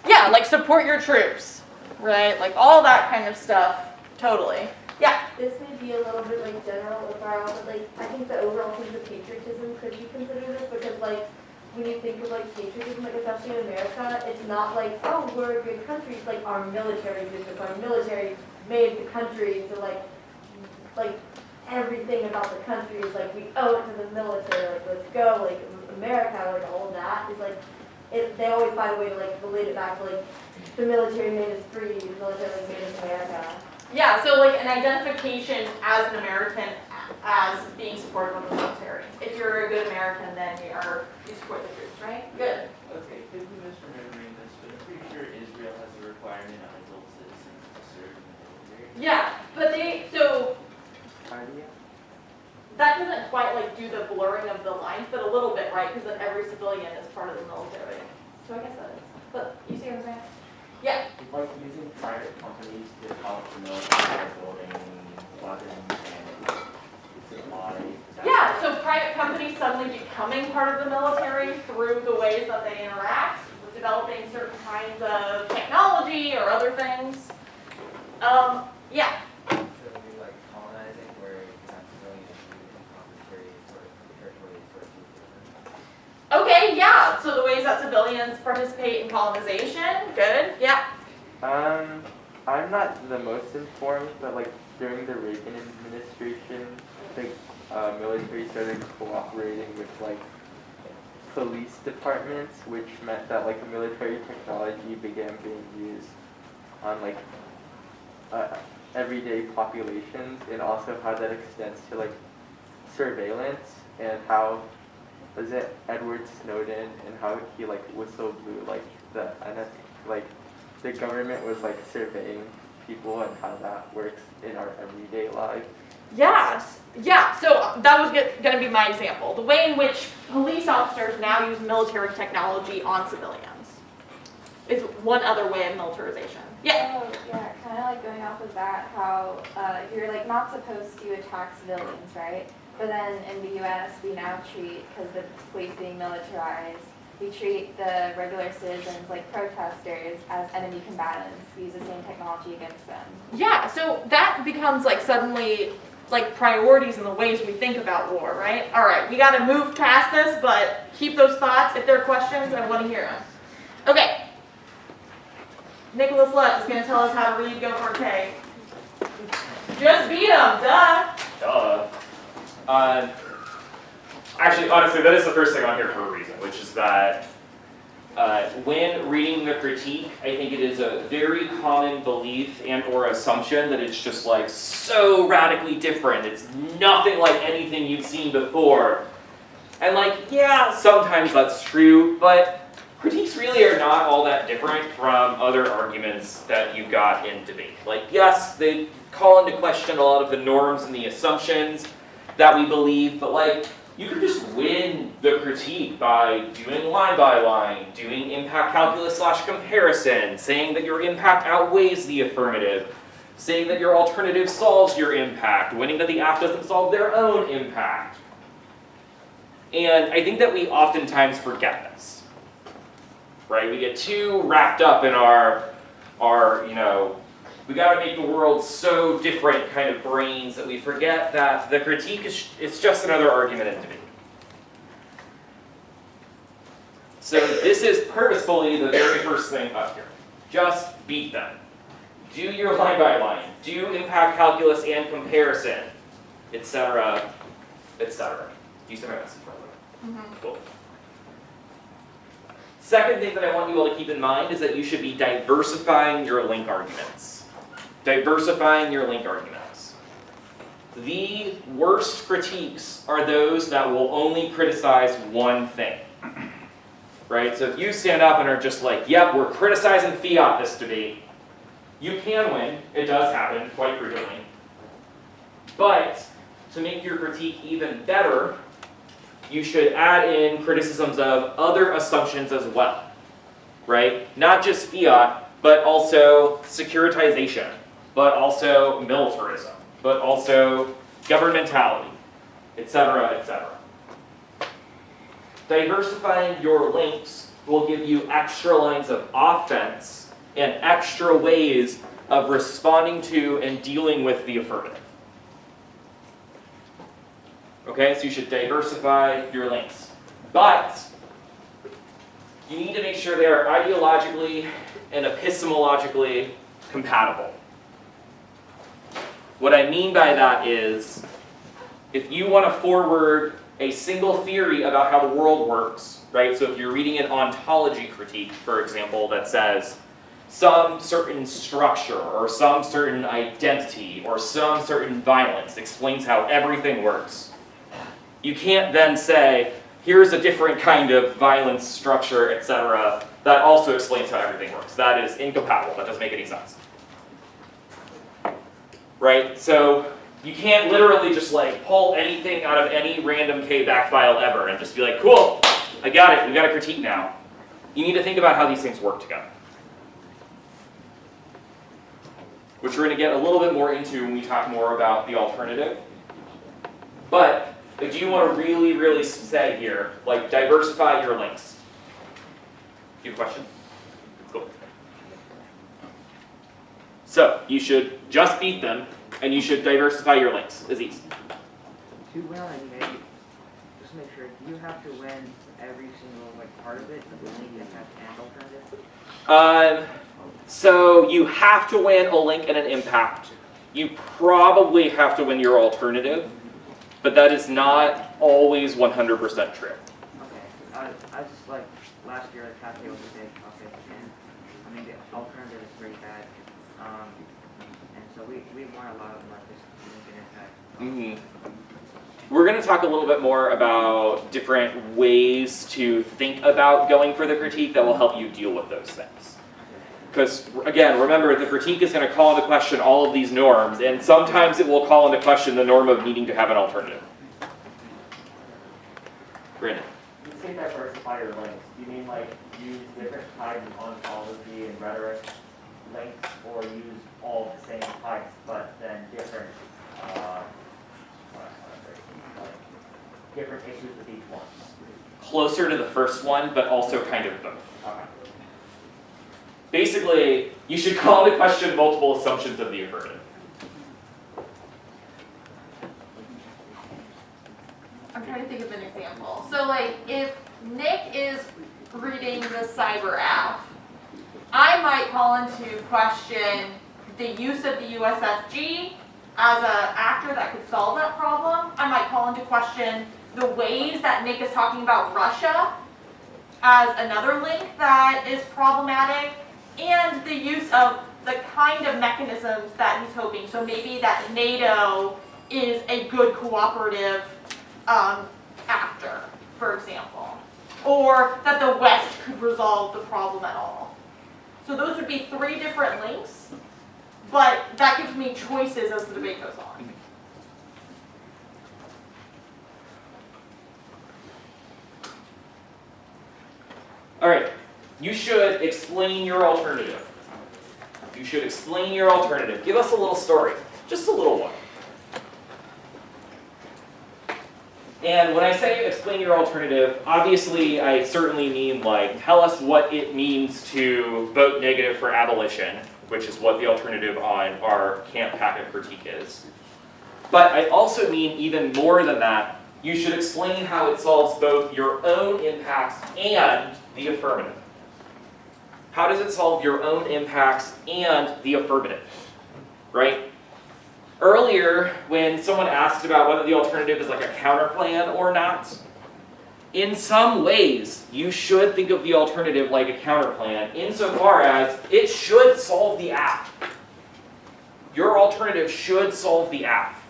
Yeah, like support your troops, right? Like all that kind of stuff, totally. Yeah. This may be a little bit like general overall, but like I think the overall sense of patriotism could be considered this because like when you think of like patriotism, like especially in America, it's not like, oh, we're a good country. It's like our military did this, our military made the country. So like everything about the country is like we owe it to the military. Like let's go. Like America, like all of that is like they always find a way to like relate it back to like the military made us free, the military made us America. Yeah, so like an identification as an American as being supportive of the military. If you're a good American, then you support the troops, right? Good. Okay, could be misremembering this, but I'm pretty sure Israel has a requirement on adult citizens to serve in the military. Yeah, but so Cardia? that doesn't quite like do the blurring of the lines, but a little bit, right? Because then every civilian is part of the military. So I guess that is. But you see what I'm saying? Yeah. Like using private companies to help the military building weapons and supplies. Yeah, so private companies suddenly becoming part of the military through the ways that they interact, with developing certain kinds of technology or other things. Yeah. So it'd be like colonizing where you have civilians in commentary sort of territory sort of. Okay, yeah. So the ways that civilians participate in colonization, good. Yeah. I'm not the most informed, but like during the Reagan administration, the military started cooperating with like police departments, which meant that like military technology began being used on like everyday populations, and also how that extends to like surveillance, and how was it Edward Snowden and how he like whistle blew like the the government was like surveying people and how that works in our everyday life. Yes. Yeah, so that was going to be my example. The way in which police officers now use military technology on civilians is one other way of militarization. Yeah. Oh, yeah, kind of like going off of that, how you're like not supposed to attack civilians, right? But then in the U.S., we now treat, because the police being militarized, we treat the regular citizens, like protesters, as enemy combatants. We use the same technology against them. Yeah, so that becomes like suddenly like priorities in the ways we think about war, right? All right, we got to move past this, but keep those thoughts. If there are questions, I want to hear them. Okay. Nicholas Lepp is going to tell us how to read Go for K. Just beat him, duh. Duh. Actually, honestly, that is the first thing on here for a reason, which is that when reading the critique, I think it is a very common belief and or assumption that it's just like so radically different. It's nothing like anything you've seen before. And like, yeah, sometimes that's true, but critiques really are not all that different from other arguments that you got in debate. Like, yes, they call into question a lot of the norms and the assumptions that we believe, but like, you can just win the critique by doing line by line, doing impact calculus / comparison, saying that your impact outweighs the affirmative, saying that your alternative solves your impact, winning that the app doesn't solve their own impact. And I think that we oftentimes forget this, right? We get too wrapped up in our we gotta make the world so different kind of brains that we forget that the critique is just another argument in debate. So this is purposefully the very first thing up here. Just beat them. Do your line by line. Do impact calculus and comparison. etc., etc. Do you see my message, by the way? Cool. Second thing that I want you all to keep in mind is that you should be diversifying your link arguments. Diversifying your link arguments. The worst critiques are those that will only criticize one thing. Right? So if you stand up and are just like, yep, we're criticizing fiat this debate, you can win. It does happen quite frequently. But to make your critique even better, you should add in criticisms of other assumptions as well, right? Not just fiat, but also securitization, but also militarism, but also governmentality, etc., etc. Diversifying your links will give you extra lines of offense and extra ways of responding to and dealing with the affirmative. Okay, so you should diversify your links. But you need to make sure they are ideologically and epistemologically compatible. What I mean by that is, if you want to forward a single theory about how the world works, right? So if you're reading an ontology critique, for example, that says some certain structure or some certain identity or some certain violence explains how everything works, you can't then say, here's a different kind of violence structure, etc., that also explains how everything works. That is incompatible. That doesn't make any sense. Right? So you can't literally just like pull anything out of any random K-back file ever and just be like, cool, I got it, we got a critique now. You need to think about how these things work together. Which we're going to get a little bit more into when we talk more about the alternative. But I do want to really, really say here, like, diversify your links. Do you have a question? Cool. So, you should just beat them, and you should diversify your links. Aziz. To win on a debate, just make sure, do you have to win every single part of it, the link, impact, and alternative? So you have to win a link and an impact. You probably have to win your alternative, but that is not always 100% true. Okay, I was just like, last year the cafe was a big topic, and I mean the alternative is pretty bad, and so we want a lot of leftists link and impact. We're going to talk a little bit more about different ways to think about going for the critique that will help you deal with those things. Because, again, remember, the critique is going to call into question all of these norms, and sometimes it will call into question the norm of needing to have an alternative. Brandon. You say diversify your links. Do you mean like use different types of ontology and rhetoric links, or use all the same types but then different different issues with each one? Closer to the first one, but also kind of both. Okay. Basically, you should call into question multiple assumptions of the affirmative. I'm trying to think of an example. So like, if Nick is reading the cyber app, I might call into question the use of the USFG as an actor that could solve that problem. I might call into question the ways that Nick is talking about Russia as another link that is problematic, and the use of the kind of mechanisms that he's hoping. So maybe that NATO is a good cooperative actor, for example, or that the West could resolve the problem at all. So those would be 3 different links, but that gives me choices as the debate goes on. All right, you should explain your alternative. You should explain your alternative. Give us a little story, just a little one. And when I say explain your alternative, obviously I certainly mean like tell us what it means to vote negative for abolition, which is what the alternative on our camp packet critique is. But I also mean even more than that. You should explain how it solves both your own impacts and the affirmative. How does it solve your own impacts and the affirmative, right? Earlier, when someone asked about whether the alternative is like a counterplan or not, in some ways, you should think of the alternative like a counterplan insofar as it should solve the app. Your alternative should solve the app.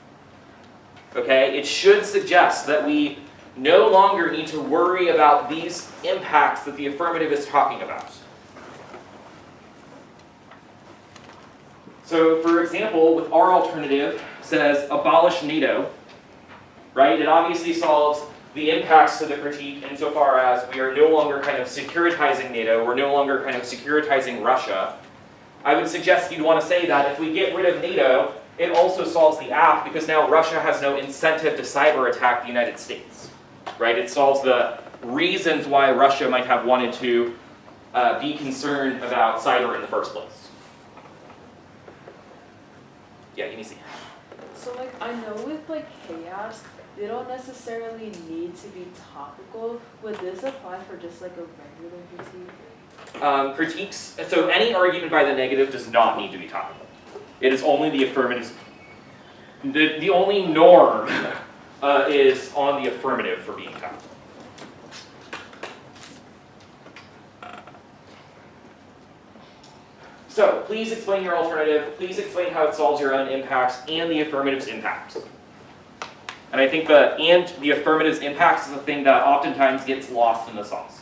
Okay? It should suggest that we no longer need to worry about these impacts that the affirmative is talking about. So, for example, with our alternative, says abolish NATO, right? It obviously solves the impacts to the critique insofar as we are no longer kind of securitizing NATO, we're no longer kind of securitizing Russia. I would suggest you'd want to say that if we get rid of NATO, it also solves the app because now Russia has no incentive to cyber attack the United States, right? It solves the reasons why Russia might have wanted to be concerned about cyber in the first place. Yeah, you need to see. So like, I know with like chaos, they don't necessarily need to be topical. Would this apply for just like a regular critique? Critiques, so any argument by the negative does not need to be topical. It is only the affirmative. The only norm is on the affirmative for being topical. So, please explain your alternative, please explain how it solves your own impacts and the affirmative's impacts. And I think the affirmative's impacts is a thing that oftentimes gets lost in the sauce.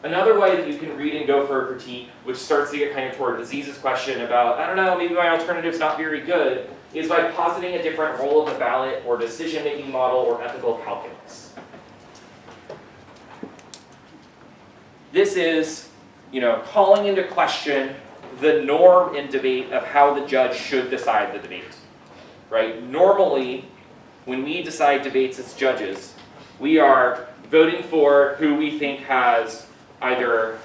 Another way that you can read and go for a critique, which starts to get kind of toward Aziz's question about, I don't know, maybe my alternative's not very good, is by positing a different role of the ballot or decision-making model or ethical calculus. This is, calling into question the norm in debate of how the judge should decide the debate, right? Normally, when we decide debates as judges, we are voting for who we think has either,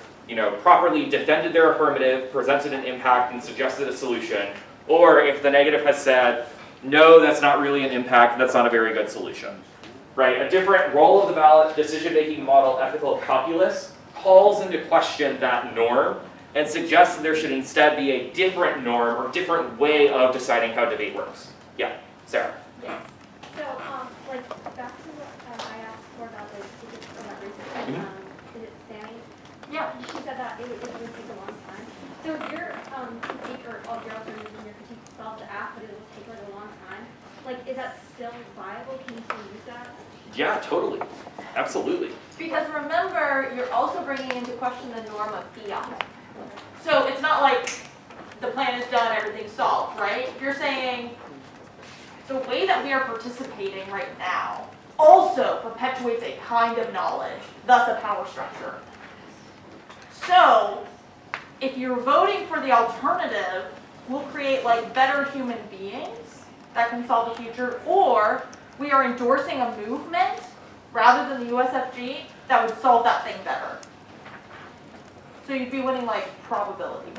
properly defended their affirmative, presented an impact, and suggested a solution, or if the negative has said, no, that's not really an impact, that's not a very good solution, right? A different role of the ballot, decision-making model, ethical calculus calls into question that norm and suggests that there should instead be a different norm or different way of deciding how debate works. Yeah, Sarah. Yes. So, back to what I asked before about research. Is it Sammi? Yeah. She said that it would take a long time. So if your critique or all your alternatives in your critique solve the app, but it will take a long time, is that still viable? Can you still use that? Yeah, totally. Absolutely. Because remember, you're also bringing into question the norm of fiat. So it's not like the plan is done, everything's solved, right? You're saying the way that we are participating right now also perpetuates a kind of knowledge, thus a power structure. So if you're voting for the alternative, we'll create better human beings that can solve the future, or we are endorsing a movement rather than the USFG that would solve that thing better. So you'd be winning probability.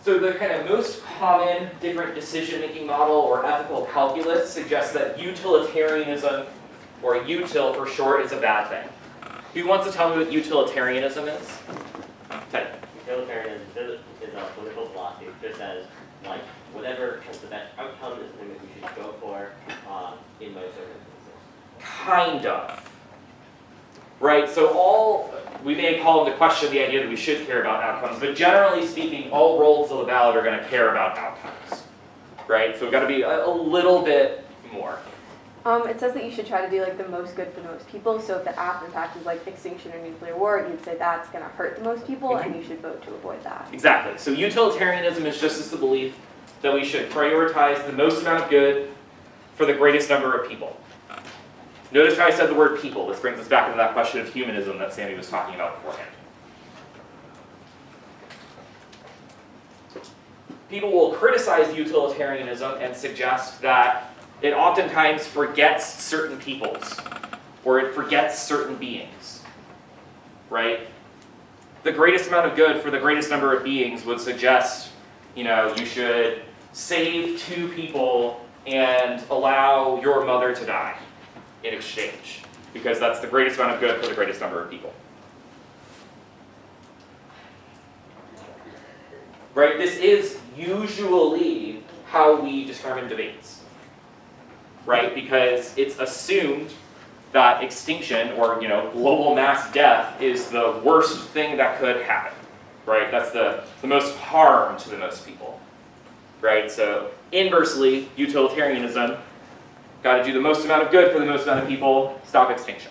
So the kind of most common different decision-making model or ethical calculus suggests that utilitarianism, or util for short, is a bad thing. Who wants to tell me what utilitarianism is? Ted. Utilitarianism is a political philosophy that says, whatever has the best outcome is the thing that we should go for in most circumstances. Kind of. Right, so we may call into question the idea that we should care about outcomes, but generally speaking, all roles of the ballot are going to care about outcomes. Right, so we've got to be a little bit more. It says that you should try to do the most good for the most people, so if the app impact is extinction or nuclear war, you'd say that's going to hurt the most people, and you should vote to avoid that. Exactly, so utilitarianism is just as the belief that we should prioritize the most amount of good for the greatest number of people. Notice how I said the word people. This brings us back into that question of humanism that Sammi was talking about beforehand. People will criticize utilitarianism and suggest that it oftentimes forgets certain peoples, or it forgets certain beings, right? The greatest amount of good for the greatest number of beings would suggest, you should save 2 people and allow your mother to die in exchange, because that's the greatest amount of good for the greatest number of people. right? This is usually how we determine debates, right? Because it's assumed that extinction or, global mass death is the worst thing that could happen, right? That's the most harm to the most people, right? So inversely, utilitarianism, got to do the most amount of good for the most amount of people, stop extinction,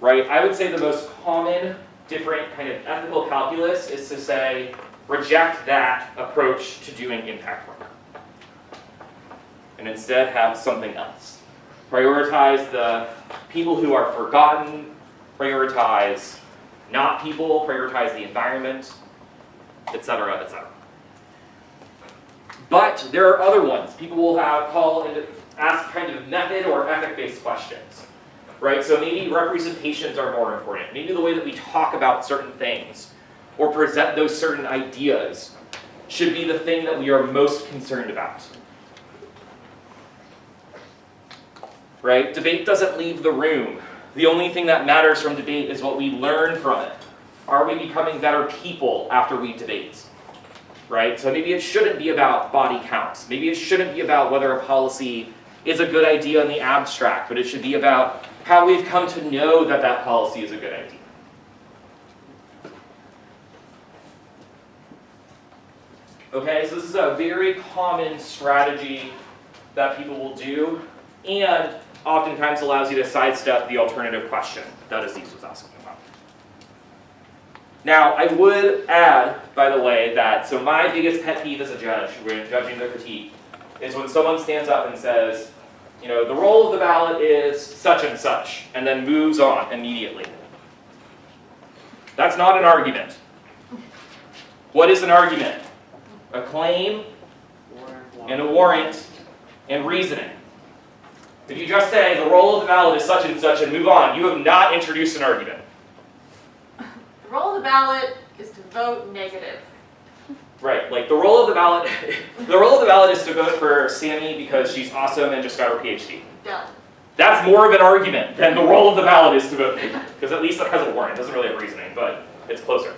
right? I would say the most common different kind of ethical calculus is to say, reject that approach to doing impact work, and instead have something else. Prioritize the people who are forgotten, prioritize not people, prioritize the environment, etc., etc. But there are other ones. People will call and ask kind of method or ethic-based questions, right? So maybe representations are more important. Maybe the way that we talk about certain things or present those certain ideas should be the thing that we are most concerned about. Right? Debate doesn't leave the room. The only thing that matters from debate is what we learn from it. Are we becoming better people after we debate? Right? So maybe it shouldn't be about body counts. Maybe it shouldn't be about whether a policy is a good idea in the abstract, but it should be about how we've come to know that that policy is a good idea. Okay, so this is a very common strategy that people will do, and oftentimes allows you to sidestep the alternative question that Aziz was asking about. Now, I would add, by the way, that so my biggest pet peeve as a judge when judging the critique is when someone stands up and says, the role of the ballot is such and then moves on immediately. That's not an argument. What is an argument? A claim and a warrant and reasoning. If you just say the role of the ballot is such and move on, you have not introduced an argument. The role of the ballot is to vote negative. Right, like the role of the ballot is to vote for Sammi because she's awesome and just got her PhD. Done. That's more of an argument than the role of the ballot is to vote negative, because at least it has a warrant. It doesn't really have reasoning, but it's closer.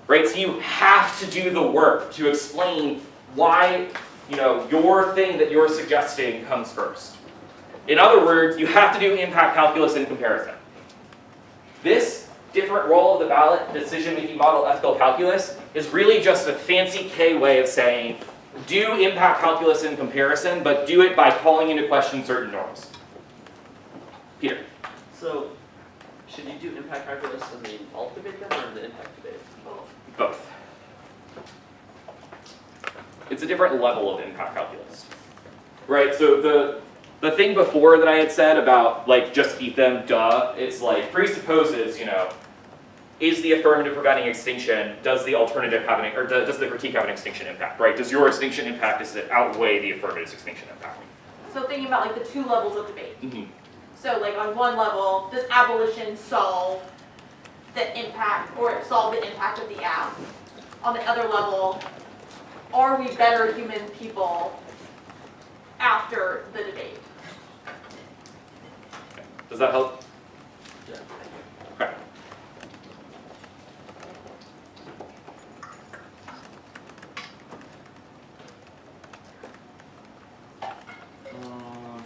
Right, so you have to do the work to explain why your thing that you're suggesting comes first. In other words, you have to do impact calculus in comparison. This different role of the ballot decision-making model ethical calculus is really just a fancy K way of saying, do impact calculus in comparison, but do it by calling into question certain norms. Peter. So, should you do impact calculus in the alt debate then, or in the impact debate? Both. It's a different level of impact calculus. Right, so the thing before that I had said about just beat them, duh, it's presupposes, is the affirmative preventing extinction, does the alternative have does the critique have an extinction impact, right? Does your extinction impact, does it outweigh the affirmative's extinction impact? So thinking about the two levels of debate. Mm-hmm. So on one level, does abolition solve the impact or solve the impact of the app? On the other level, are we better human people after the debate? Does that help? Yeah. Okay.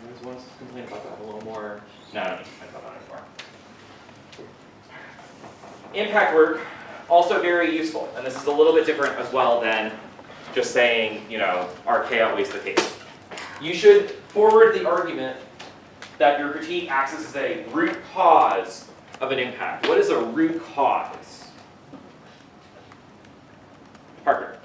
There's one complaint about that a little more. No, I don't need to complain about that anymore. Impact work, also very useful, and this is a little bit different as well than just saying, our K outweighs the case. You should forward the argument that your critique acts as a root cause of an impact. What is a root cause? Parker.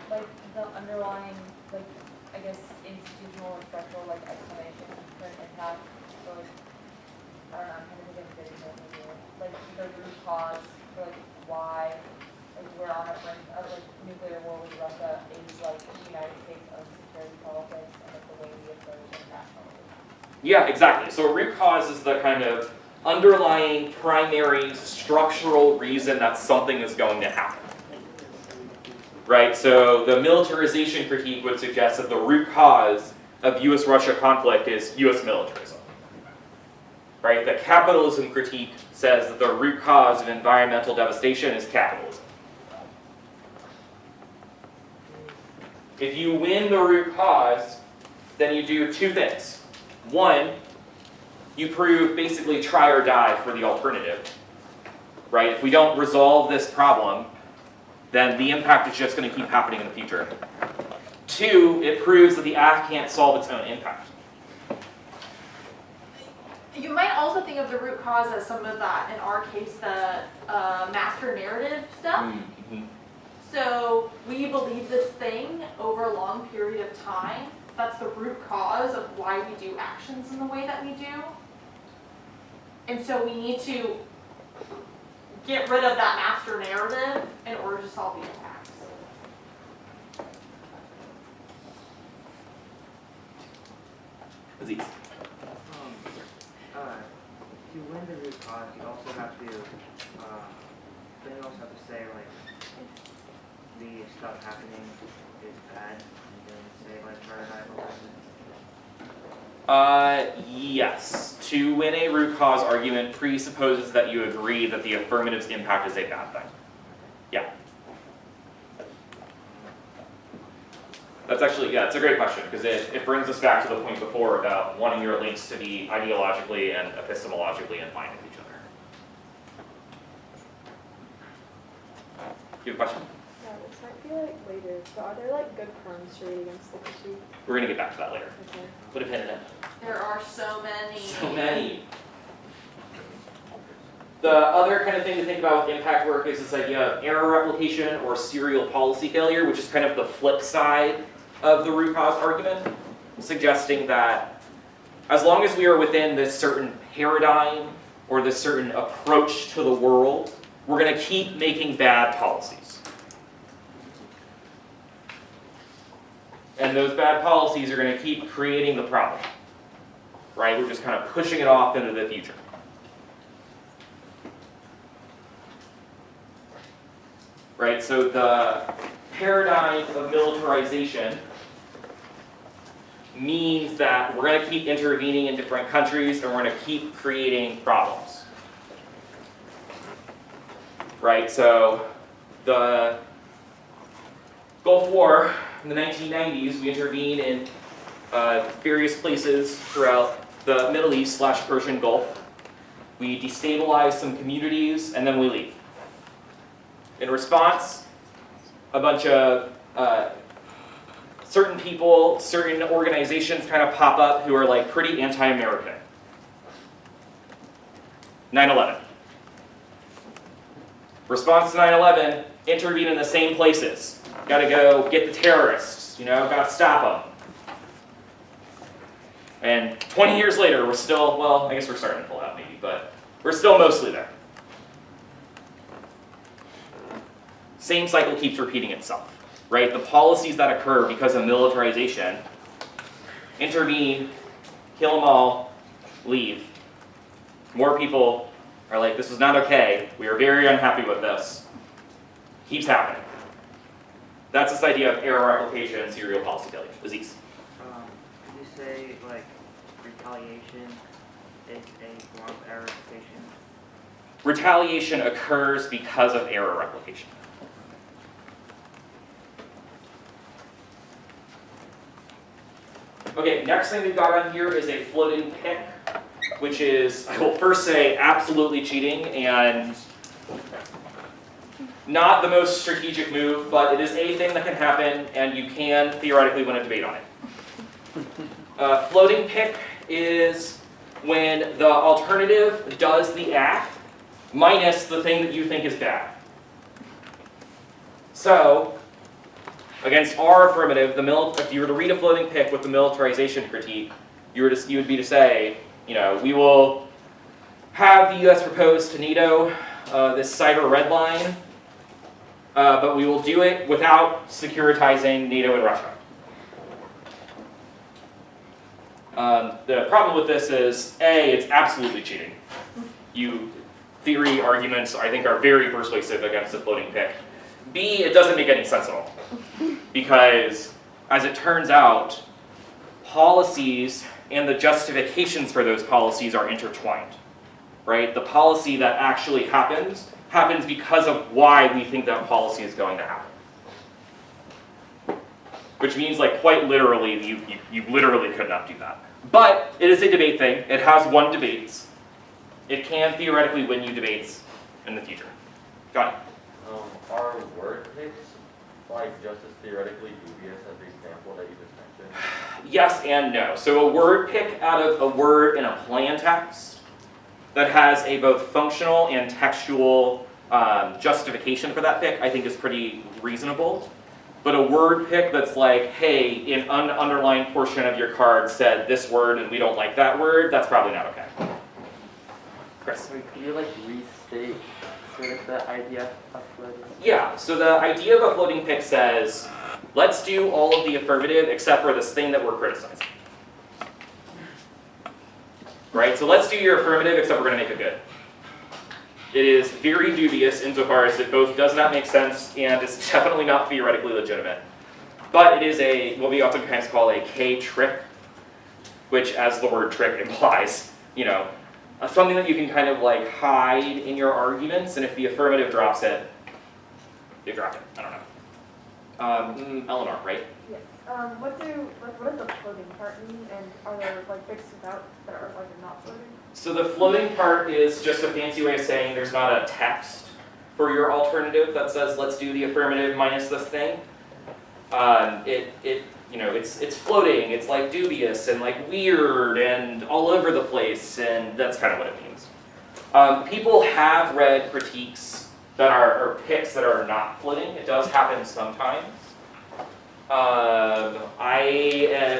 The underlying, I guess, institutional and structural, explanation for an impact. So, I don't know, I'm kind of getting good example here. The root cause for, why, we're on a brink of, nuclear war with Russia is, the United States of security politics and, the way we approach international. Yeah, exactly. So a root cause is the kind of underlying primary structural reason that something is going to happen. Right? So the militarization critique would suggest that the root cause of US-Russia conflict is US militarism. right? The capitalism critique says that the root cause of environmental devastation is capitalism. If you win the root cause, then you do two things. One, you prove basically try or die for the alternative, right? If we don't resolve this problem, then the impact is just going to keep happening in the future. Two, it proves that the act can't solve its own impact. You might also think of the root cause as some of that, in our case, the master narrative stuff. Mm-hmm. So we believe this thing over a long period of time. That's the root cause of why we do actions in the way that we do. And so we need to get rid of that master narrative in order to solve the impacts. Aziz. To win the root cause, you also have to, then you also have to say, like, the stuff happening is bad, and then say, like, Yes. To win a root cause argument presupposes that you agree that the affirmative's impact is a bad thing. Yeah. That's actually, yeah, it's a great question, because it brings us back to the point before about wanting your links to be ideologically and epistemologically in line with each other. You have a question? Yeah, this might be like later, but are there like good terms to read against the critique? We're going to get back to that later. Okay. Put a pin in it. There are so many. So many. The other kind of thing to think about with impact work is this idea of error replication or serial policy failure, which is kind of the flip side of the root cause argument, suggesting that as long as we are within this certain paradigm or this certain approach to the world, we're going to keep making bad policies. And those bad policies are going to keep creating the problem. Right? We're just kind of pushing it off into the future. Right? So the paradigm of militarization means that we're going to keep intervening in different countries and we're going to keep creating problems. Right? So the Gulf War in the 1990s, we intervened in various places throughout the Middle East / Persian Gulf. We destabilize some communities and then we leave. In response, a bunch of certain people, certain organizations kind of pop up who are like pretty anti-American. 9/11. Response to 9/11, intervene in the same places. Gotta go get the terrorists, gotta stop them. And 20 years later, we're still, well, I guess we're starting to pull out maybe, but we're still mostly there. Same cycle keeps repeating itself, right? The policies that occur because of militarization, intervene, kill them all, leave. More people are like, this is not okay, we are very unhappy with this. Keeps happening. That's this idea of error replication and serial policy failure. Aziz. Could you say, like, retaliation is a form of error replication? Retaliation occurs because of error replication. Okay, next thing we've got on here is a floating pick, which is, I will first say, absolutely cheating and not the most strategic move, but it is a thing that can happen and you can theoretically win a debate on it. Floating pick is when the alternative does the act minus the thing that you think is bad. So, against our affirmative, if you were to read a floating pick with the militarization critique, you would be to say, we will have the U.S. propose to NATO this cyber red line, but we will do it without securitizing NATO and Russia. The problem with this is, A, it's absolutely cheating. Theory arguments, I think, are very persuasive against the floating pick. B, it doesn't make any sense at all. Because, as it turns out, policies and the justifications for those policies are intertwined, right? The policy that actually happens because of why we think that policy is going to happen. Which means, like, quite literally, you literally could not do that. But it is a debate thing. It has won debates. It can theoretically win you debates in the future. Got it. Are word picks like just as theoretically dubious as the example that you just mentioned? Yes and no. So a word pick out of a word in a plain text that has a both functional and textual justification for that pick, I think is pretty reasonable. But a word pick that's like, hey, an underlying portion of your card said this word and we don't like that word, that's probably not okay. Chris? Wait, could you like restate sort of the idea of floating? Yeah, so the idea of a floating pick says, let's do all of the affirmative except for this thing that we're criticizing. Right, so let's do your affirmative except we're going to make it good. It is very dubious insofar as it both does not make sense and is definitely not theoretically legitimate. But it is a, what we oftentimes call a K-trick, which, as the word trick implies, you know, something that you can kind of like hide in your arguments, and if the affirmative drops it, you drop it. I don't know. Eleanor, right? Yes. What does the floating part mean, and are there like picks without that are like not floating? So the floating part is just a fancy way of saying there's not a text for your alternative that says let's do the affirmative minus this thing. It's floating. It's like dubious and like weird and all over the place, and that's kind of what it means. People have read critiques that are or picks that are not floating. It does happen sometimes. I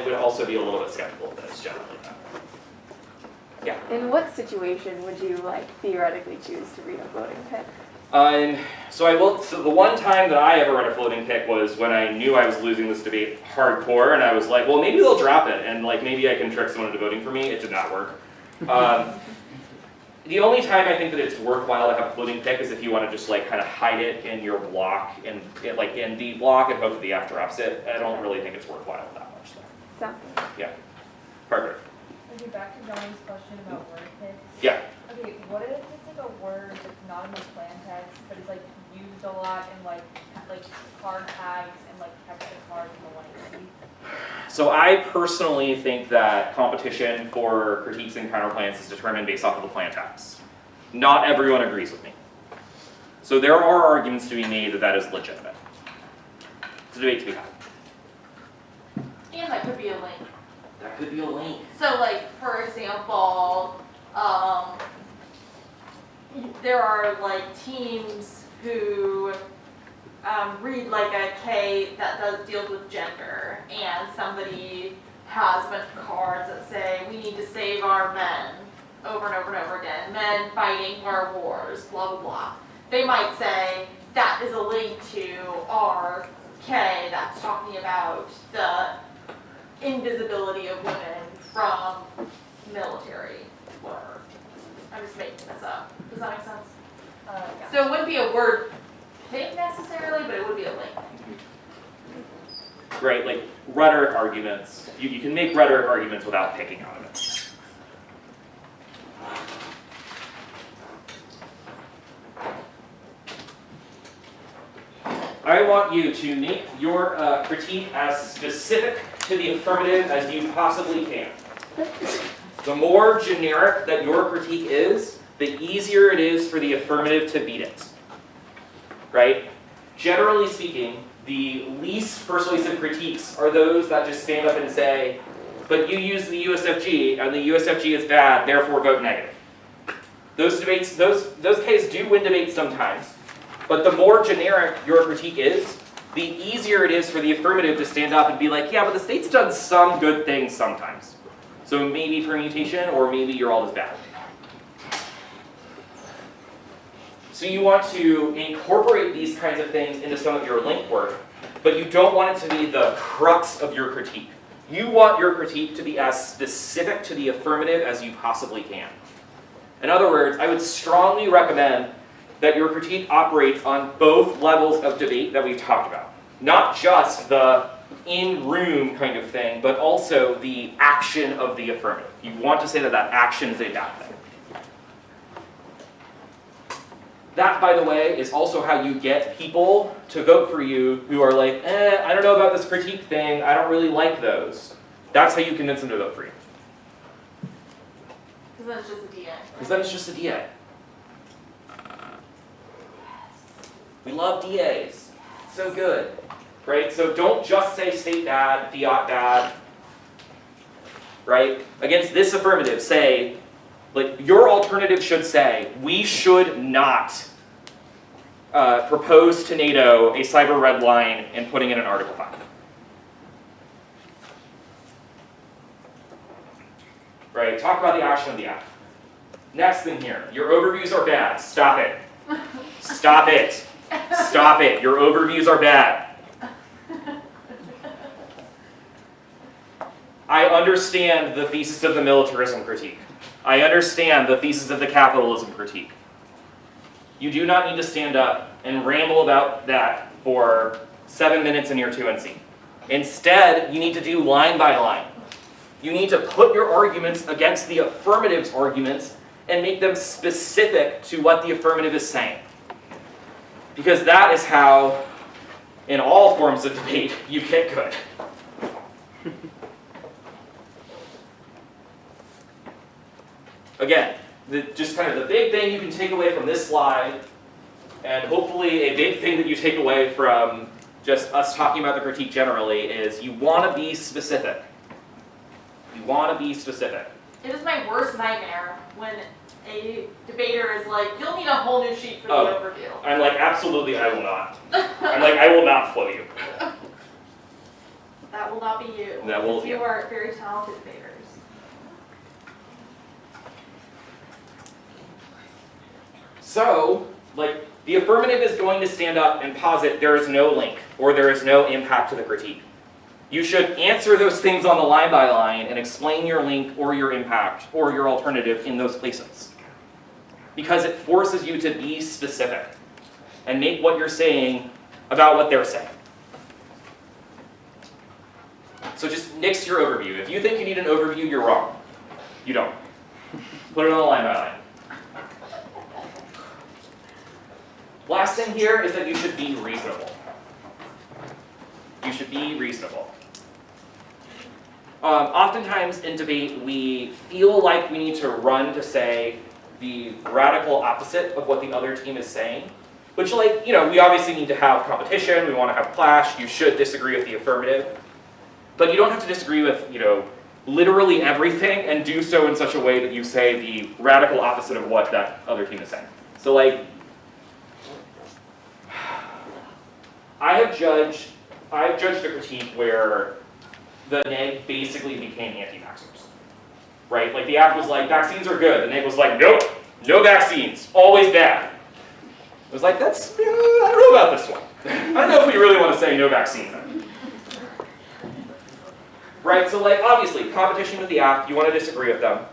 would also be a little bit skeptical of this generally. Yeah. In what situation would you like theoretically choose to read a floating pick? So the one time that I ever read a floating pick was when I knew I was losing this debate hardcore, and I was like, well, maybe they'll drop it, and like maybe I can trick someone into voting for me. It did not work. The only time I think that it's worthwhile to have a floating pick is if you want to just like kind of hide it in your block and like in the block and hope that the F drops it. I don't really think it's worthwhile that much. Though. Sounds good. Yeah. Parker. Okay, back to Johnny's question about word picks. Yeah. Okay, what if it's like a word that's not in the plain text, but it's like used a lot in like card tags and like text the cards in the one you see? So I personally think that competition for critiques and counterplans is determined based off of the plan text. Not everyone agrees with me. So there are arguments to be made that that is legitimate. It's a debate to be had. And that could be a link. That could be a link. So like, for example, there are like teams who read like a K that deals with gender, and somebody has a bunch of cards that say we need to save our men over and over and over again, men fighting our wars, blah blah blah. They might say that is a link to our K that's talking about the invisibility of women from military, whatever. I'm just making this up. Does that make sense? Yeah. So it wouldn't be a word pick necessarily, but it would be a link. Right, like rhetoric arguments. You can make rhetoric arguments without picking out of it. I want you to make your critique as specific to the affirmative as you possibly can. The more generic that your critique is, the easier it is for the affirmative to beat it. Right? Generally speaking, the least persuasive critiques are those that just stand up and say, but you use the USFG, and the USFG is bad, therefore vote negative. Those debates, those cases do win debates sometimes, but the more generic your critique is, the easier it is for the affirmative to stand up and be like, yeah, but the state's done some good things sometimes. So maybe permutation, or maybe you're all as bad. So you want to incorporate these kinds of things into some of your link work, but you don't want it to be the crux of your critique. You want your critique to be as specific to the affirmative as you possibly can. In other words, I would strongly recommend that your critique operates on both levels of debate that we've talked about. Not just the in-room kind of thing, but also the action of the affirmative. You want to say that that action is a bad thing. That, by the way, is also how you get people to vote for you who are like, I don't know about this critique thing, I don't really like those. That's how you convince them to vote for you. Because then it's just a DA. Because then it's just a DA. We love DAs. So good. Right? So don't just say state bad, fiat bad. Right? Against this affirmative, say, like, your alternative should say, we should not propose to NATO a cyber red line and putting it in Article 5. Right? Talk about the action of the act. Next thing here, your overviews are bad. Stop it. Stop it. Stop it. Your overviews are bad. I understand the thesis of the militarism critique. I understand the thesis of the capitalism critique. You do not need to stand up and ramble about that for 7 minutes in your 2NC. Instead, you need to do line by line. You need to put your arguments against the affirmative's arguments and make them specific to what the affirmative is saying. Because that is how, in all forms of debate, you get good. Again, just kind of the big thing you can take away from this slide, and hopefully a big thing that you take away from just us talking about the critique generally, is you want to be specific. You want to be specific. It is my worst nightmare when a debater is like, you'll need a whole new sheet for the overview. I'm like, absolutely, I will not. I'm like, I will not flow you. That will not be you. That will, You are very talented debaters. So, like, the affirmative is going to stand up and posit there is no link, or there is no impact to the critique. You should answer those things on the line by line and explain your link or your impact or your alternative in those places. Because it forces you to be specific and make what you're saying about what they're saying. So just nix your overview. If you think you need an overview, you're wrong. You don't. Put it on the line by line. Last thing here is that you should be reasonable. You should be reasonable. Oftentimes in debate, we feel like we need to run to say the radical opposite of what the other team is saying. Which, like, you know, we obviously need to have competition, we want to have clash, you should disagree with the affirmative. But you don't have to disagree with, you know, literally everything and do so in such a way that you say the radical opposite of what that other team is saying. So, like, I've judged a critique where the neg basically became anti-vaxxers, right? Like the app was like, vaccines are good. The neg was like, nope, no vaccines, always bad. It was like, that's, I don't know about this one. I don't know if we really want to say no vaccine then. Right, so like obviously, competition with the app, you want to disagree with them,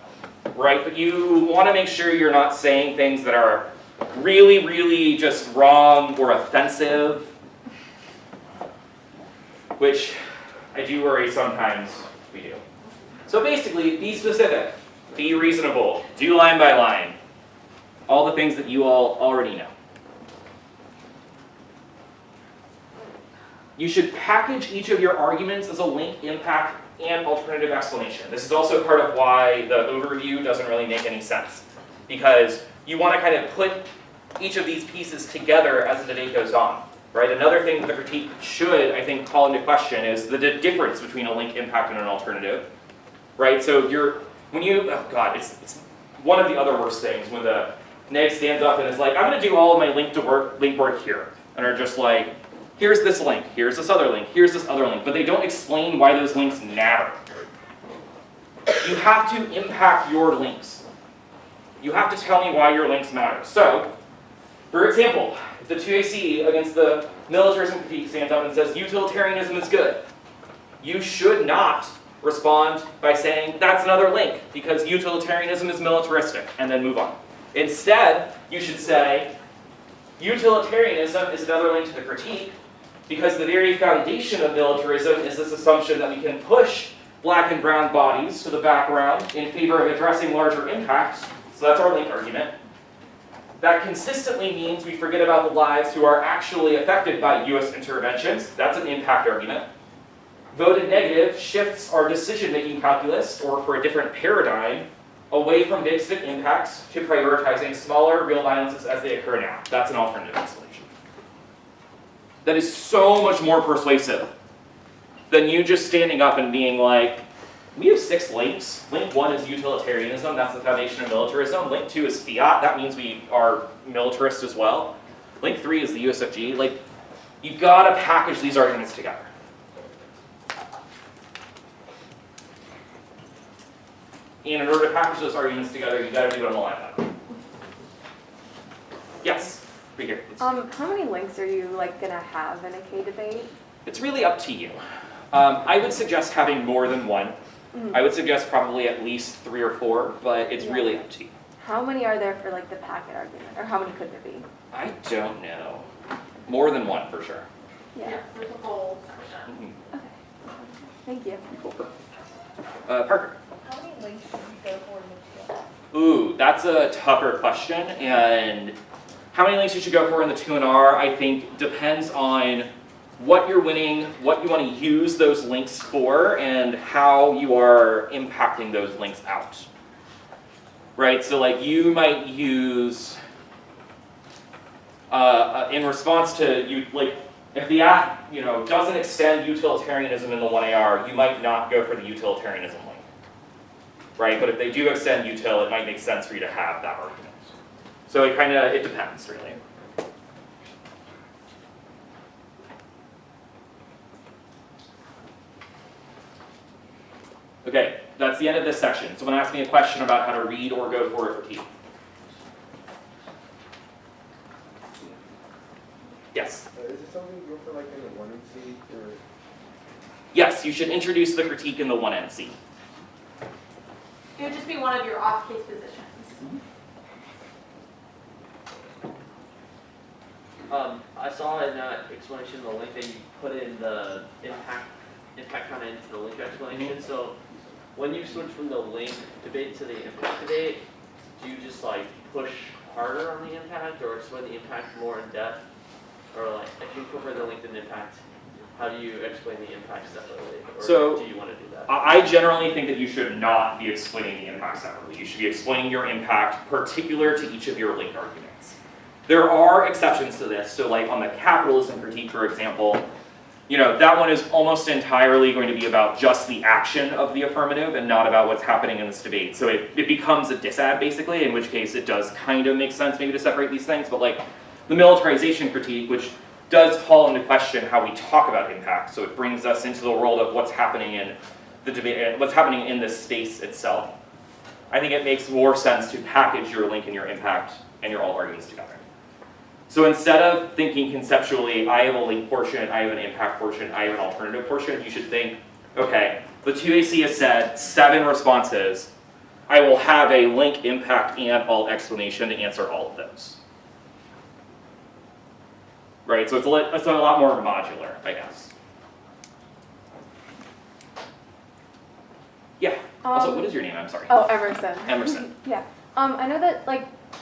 right? But you want to make sure you're not saying things that are really, really just wrong or offensive, which I do worry sometimes we do. So basically, be specific, be reasonable, do line by line, all the things that you all already know. You should package each of your arguments as a link, impact, and alternative explanation. This is also part of why the overview doesn't really make any sense, because you want to kind of put each of these pieces together as the debate goes on. Right? Another thing that the critique should, I think, call into question is the difference between a link, impact, and an alternative. Right? So oh God, it's one of the other worst things when the neg stands up and is like, I'm going to do all of my link work here, and are just like, here's this link, here's this other link, here's this other link, but they don't explain why those links matter. You have to impact your links. You have to tell me why your links matter. So, for example, if the 2AC against the militarism critique stands up and says utilitarianism is good, you should not respond by saying that's another link because utilitarianism is militaristic and then move on. Instead, you should say utilitarianism is another link to the critique Because the very foundation of militarism is this assumption that we can push black and brown bodies to the background in favor of addressing larger impacts. So that's our link argument. That consistently means we forget about the lives who are actually affected by US interventions. That's an impact argument. Voted negative shifts our decision-making calculus, or for a different paradigm, away from basic impacts to prioritizing smaller real violences as they occur now. That's an alternative explanation. That is so much more persuasive than you just standing up and being like, we have 6 links. Link 1 is utilitarianism, that's the foundation of militarism. Link 2 is fiat, that means we are militarist as well. Link 3 is the USFG. Like, you've got to package these arguments together. And in order to package those arguments together, you've got to do it on the line level. Yes, right here. How many links are you gonna have in a K debate? It's really up to you. I would suggest having more than one. Mm-hmm. I would suggest probably at least 3 or 4, but it's really up to you. How many are there for the packet argument, or how many could there be? I don't know. More than one for sure. Yeah. There's a whole section. Okay. Thank you. Parker. How many links should you go for in the 2? Ooh, that's a tougher question, and how many links you should go for in the 2 and R, I think depends on what you're winning, what you want to use those links for, and how you are impacting those links out. Right, so you might use, in response to, if the act, doesn't extend utilitarianism in the 1AR, you might not go for the utilitarianism link. Right, but if they do extend util, it might make sense for you to have that argument. So it depends, really. Okay, that's the end of this section. Someone asked me a question about how to read or go for a critique. Yes? Is it something you go for in the 1NC? Or? Yes, you should introduce the critique in the 1NC. It would just be one of your off-case positions. I saw in that explanation in the link that you put in the impact kind of into the link explanation. So when you switch from the link debate to the impact debate, do you just push harder on the impact, or explain the impact more in depth? Or if you incorporate the link and impact, how do you explain the impact separately? Or So, do you want to do that? I generally think that you should not be explaining the impact separately. You should be explaining your impact particular to each of your link arguments. There are exceptions to this. So on the capitalism critique, for example, that one is almost entirely going to be about just the action of the affirmative and not about what's happening in this debate. So it becomes a disad, basically, in which case it does kind of make sense maybe to separate these things. But the militarization critique, which does call into question how we talk about impact, so it brings us into the world of what's happening in the debate, what's happening in this space itself. I think it makes more sense to package your link and your impact and your all arguments together. So instead of thinking conceptually, I have a link portion, I have an impact portion, I have an alternative portion, you should think, okay, the 2AC has said 7 responses. I will have a link, impact, and all explanation to answer all of those. Right, so it's a lot more modular, I guess. Yeah, also, what is your name? I'm sorry. Oh, Emerson. Emerson. Yeah. I know that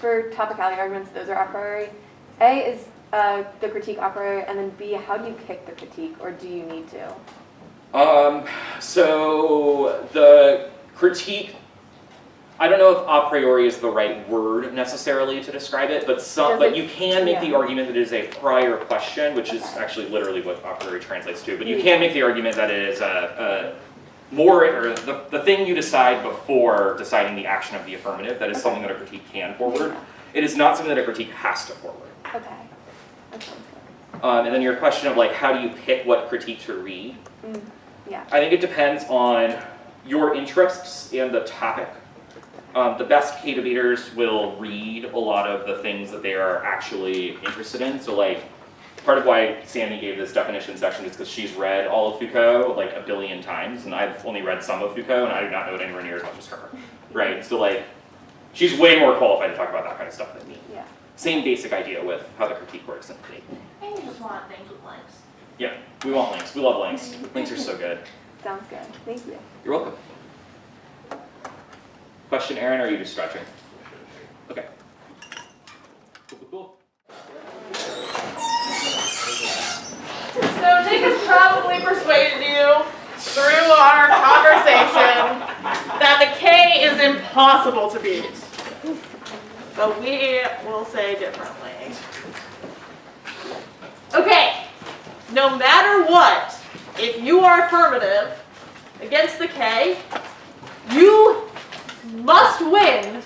for topicality arguments, those are a priori. A is the critique a priori, and then B, how do you kick the critique, or do you need to? So the critique, I don't know if a priori is the right word necessarily to describe it, but you can make the argument that it is a prior question, which is actually literally what a priori translates to, but you can make the argument that it is the thing you decide before deciding the action of the affirmative, that is something that a critique can forward. It is not something that a critique has to forward. Okay. That sounds good. And then your question of how do you pick what critique to read? Yeah. I think it depends on your interests and the topic. The best K debaters will read a lot of the things that they are actually interested in. So part of why Sammi gave this definition section is because she's read all of Foucault a billion times, and I've only read some of Foucault, and I do not know it anywhere near as much as her. Right? So she's way more qualified to talk about that kind of stuff than me. Yeah. Same basic idea with how the critique works in debate. And you just want things with links. Yeah, we want links. We love links. Links are so good. Sounds good. Thank you. You're welcome. Question, Aaron, or are you just stretching? Okay. Cool. So Nick has probably persuaded you through our conversation that the K is impossible to beat. But we will say differently. Okay, no matter what, if you are affirmative against the K, you must win.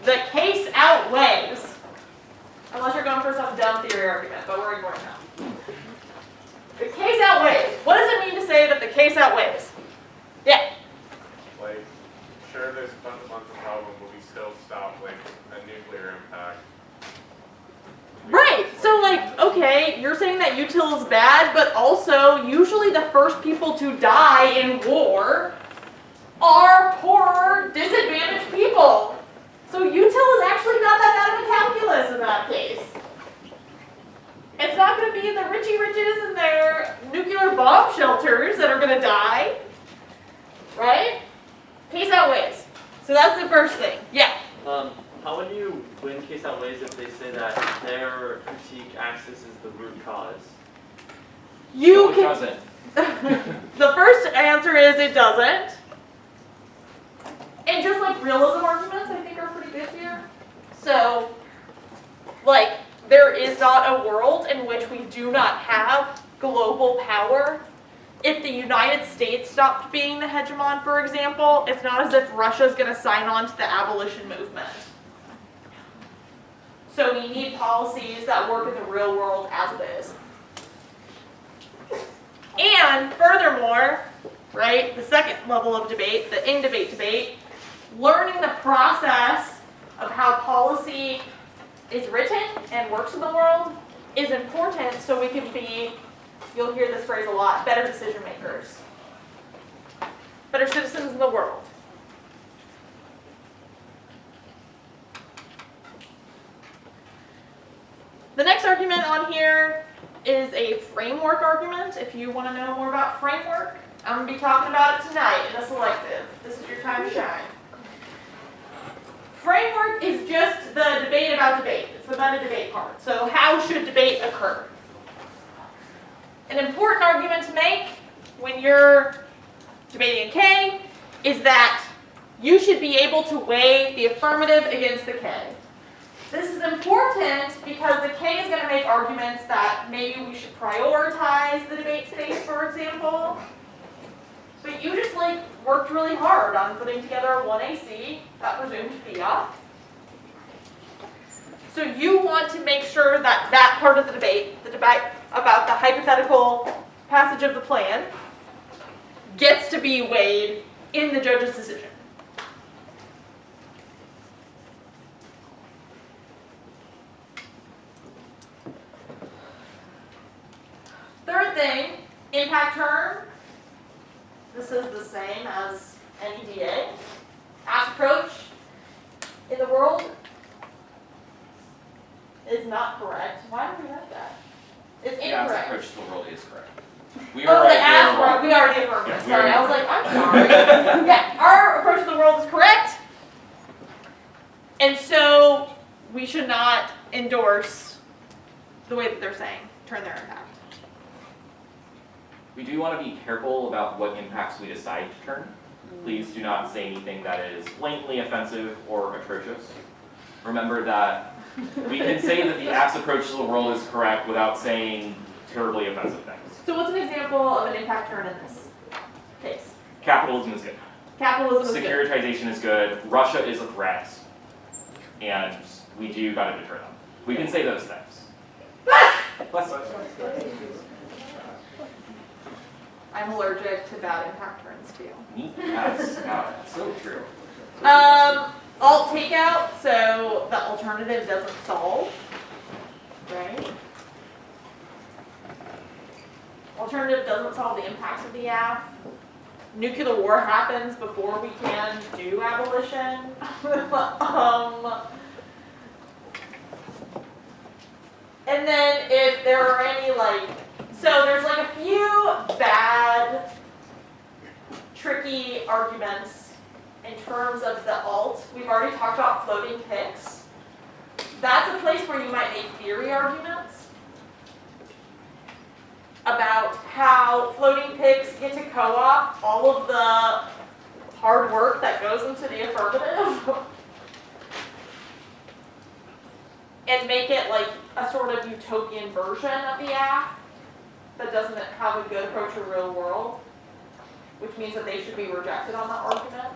The case outweighs. Unless you're going for some dumb theory argument, but we're ignoring that. The case outweighs. What does it mean to say that the case outweighs? Yeah. Like, sure, there's a fundamental problem, but we still stop, like, a nuclear impact. Right. So, like, okay, you're saying that util is bad, but also, usually the first people to die in war are poorer, disadvantaged people. So util is actually not that bad of a calculus in that case. It's not going to be the richy riches and their nuclear bomb shelters that are going to die. Right? Case outweighs. So that's the first thing. Yeah. How would you win case outweighs if they say that their critique axis is the root cause? You It doesn't. The first answer is it doesn't. And just like realism arguments, I think are pretty good here. So, like, there is not a world in which we do not have global power. If the United States stopped being the hegemon, for example, it's not as if Russia's going to sign on to the abolition movement. So we need policies that work in the real world as it is. And furthermore, right, the second level of debate, the in-debate debate, learning the process of how policy is written and works in the world is important so we can be, you'll hear this phrase a lot, better decision makers. Better citizens in the world. The next argument on here is a framework argument. If you want to know more about framework, I'm going to be talking about it tonight in a selective. This is your time to shine. Framework is just the debate about debate. It's the meta-debate part. So how should debate occur? An important argument to make when you're debating a K is that you should be able to weigh the affirmative against the K. This is important because the K is going to make arguments that maybe we should prioritize the debate space, for example. But you just like worked really hard on putting together a 1AC that presumed fiat. So you want to make sure that that part of the debate about the hypothetical passage of the plan, gets to be weighed in the judge's decision. Third thing, impact term. This is the same as ENDI. As approach in the world is not correct. Why did we write that? It's incorrect. The approach to the world is correct. We Oh, are the right, as we are word, we already affirmed Yeah, it. we Sorry, already I was like, I'm sorry. Yeah, our approach to the world is correct. And so we should not endorse the way that they're saying, turn their impact. We do want to be careful about what impacts we decide to turn. Please do not say anything that is blatantly offensive or atrocious. Remember that we can say that the axe approach to the world is correct without saying terribly offensive things. So what's an example of an impact turn in this case? Capitalism is good. Capitalism is good. Securitization is good. Russia is a threat. And we do got to deter them. We can say those things. I'm allergic to bad impact turns too. Neat. That's so true. Alt takeout, so the alternative doesn't solve, right? Alternative doesn't solve the impacts of the app. Nuclear war happens before we can do abolition. And then if there are any like So there's like a few bad, tricky arguments in terms of the alt. We've already talked about floating picks. That's a place where you might make theory arguments about how floating picks get to co-opt all of the hard work that goes into the affirmative and make it like a sort of utopian version of the act that doesn't have a good approach to the real world, which means that they should be rejected on that argument.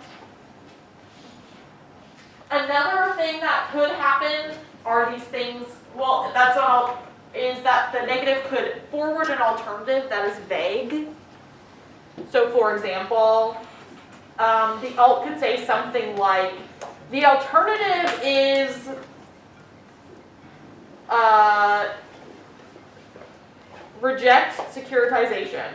Another thing that could happen are these things, well, that's all, is that the negative could forward an alternative that is vague. So for example, the alt could say something like, the alternative is reject securitization.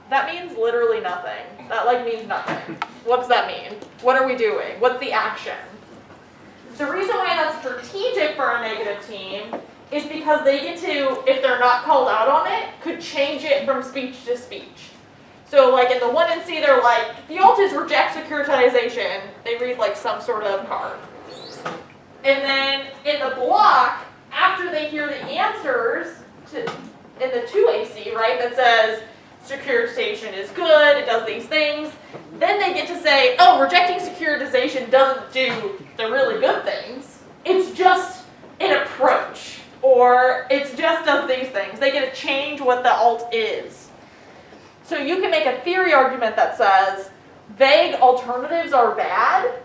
That means literally nothing. That like means nothing. What does that mean? What are we doing? What's the action? The reason why that's strategic for a negative team is because they get to, if they're not called out on it, could change it from speech to speech. So like in the 1 and C, they're like, the alt is reject securitization. They read like some sort of card. And then in the block, after they hear the answers to, in the 2AC, right, that says securitization is good, it does these things, then they get to say, oh, rejecting securitization doesn't do the really good things. It's just an approach, or it just does these things. They get to change what the alt is. So you can make a theory argument that says vague alternatives are bad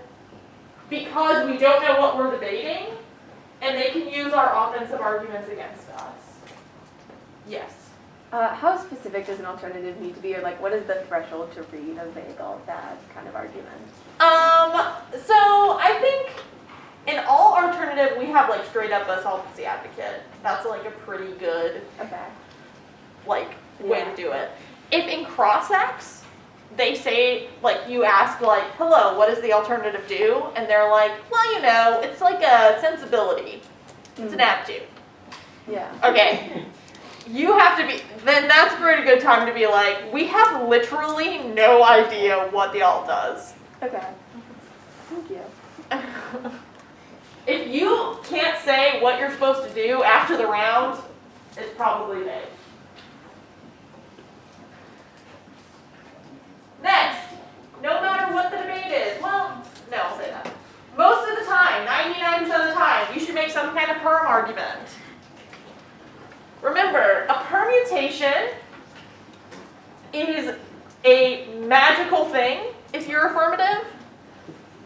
because we don't know what we're debating, and they can use our offensive arguments against us. Yes? How specific does an alternative need to be, or like what is the threshold to read a vague alt bad kind of argument? So I think in all alternative we have like straight up a solvency advocate. That's like a pretty good like way to do it. If in cross-ex they say, like you ask like, hello, what does the alternative do? And they're like, well, you know, it's like a sensibility. It's an aptitude. Yeah. Okay. You have to be, then that's a pretty good time to be like, we have literally no idea what the alt does. Okay. Thank you. If you can't say what you're supposed to do after the round, it's probably vague. Next, no matter what the debate is, well, no, I'll say that. Most of the time, 99% of the time, you should make some kind of perm argument. Remember, a permutation is a magical thing if you're affirmative,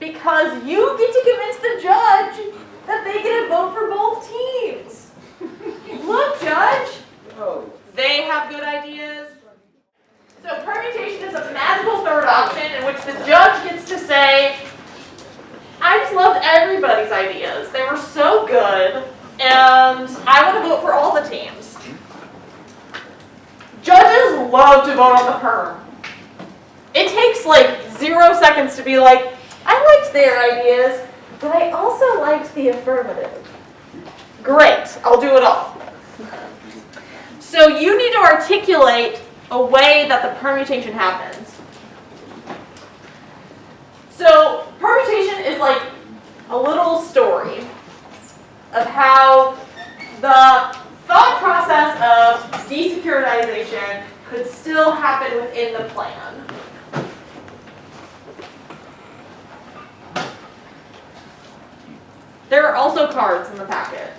because you get to convince the judge that they get a vote for both teams. Look, judge, they have good ideas. So permutation is a magical third option in which the judge gets to say, I just loved everybody's ideas. They were so good, and I want to vote for all the teams. Judges love to vote on the perm. It takes like 0 seconds to be like, I liked their ideas, but I also liked the affirmative. Great, I'll do it all. So you need to articulate a way that the permutation happens. So permutation is like a little story of how the thought process of desecuritization could still happen within the plan. There are also cards in the packet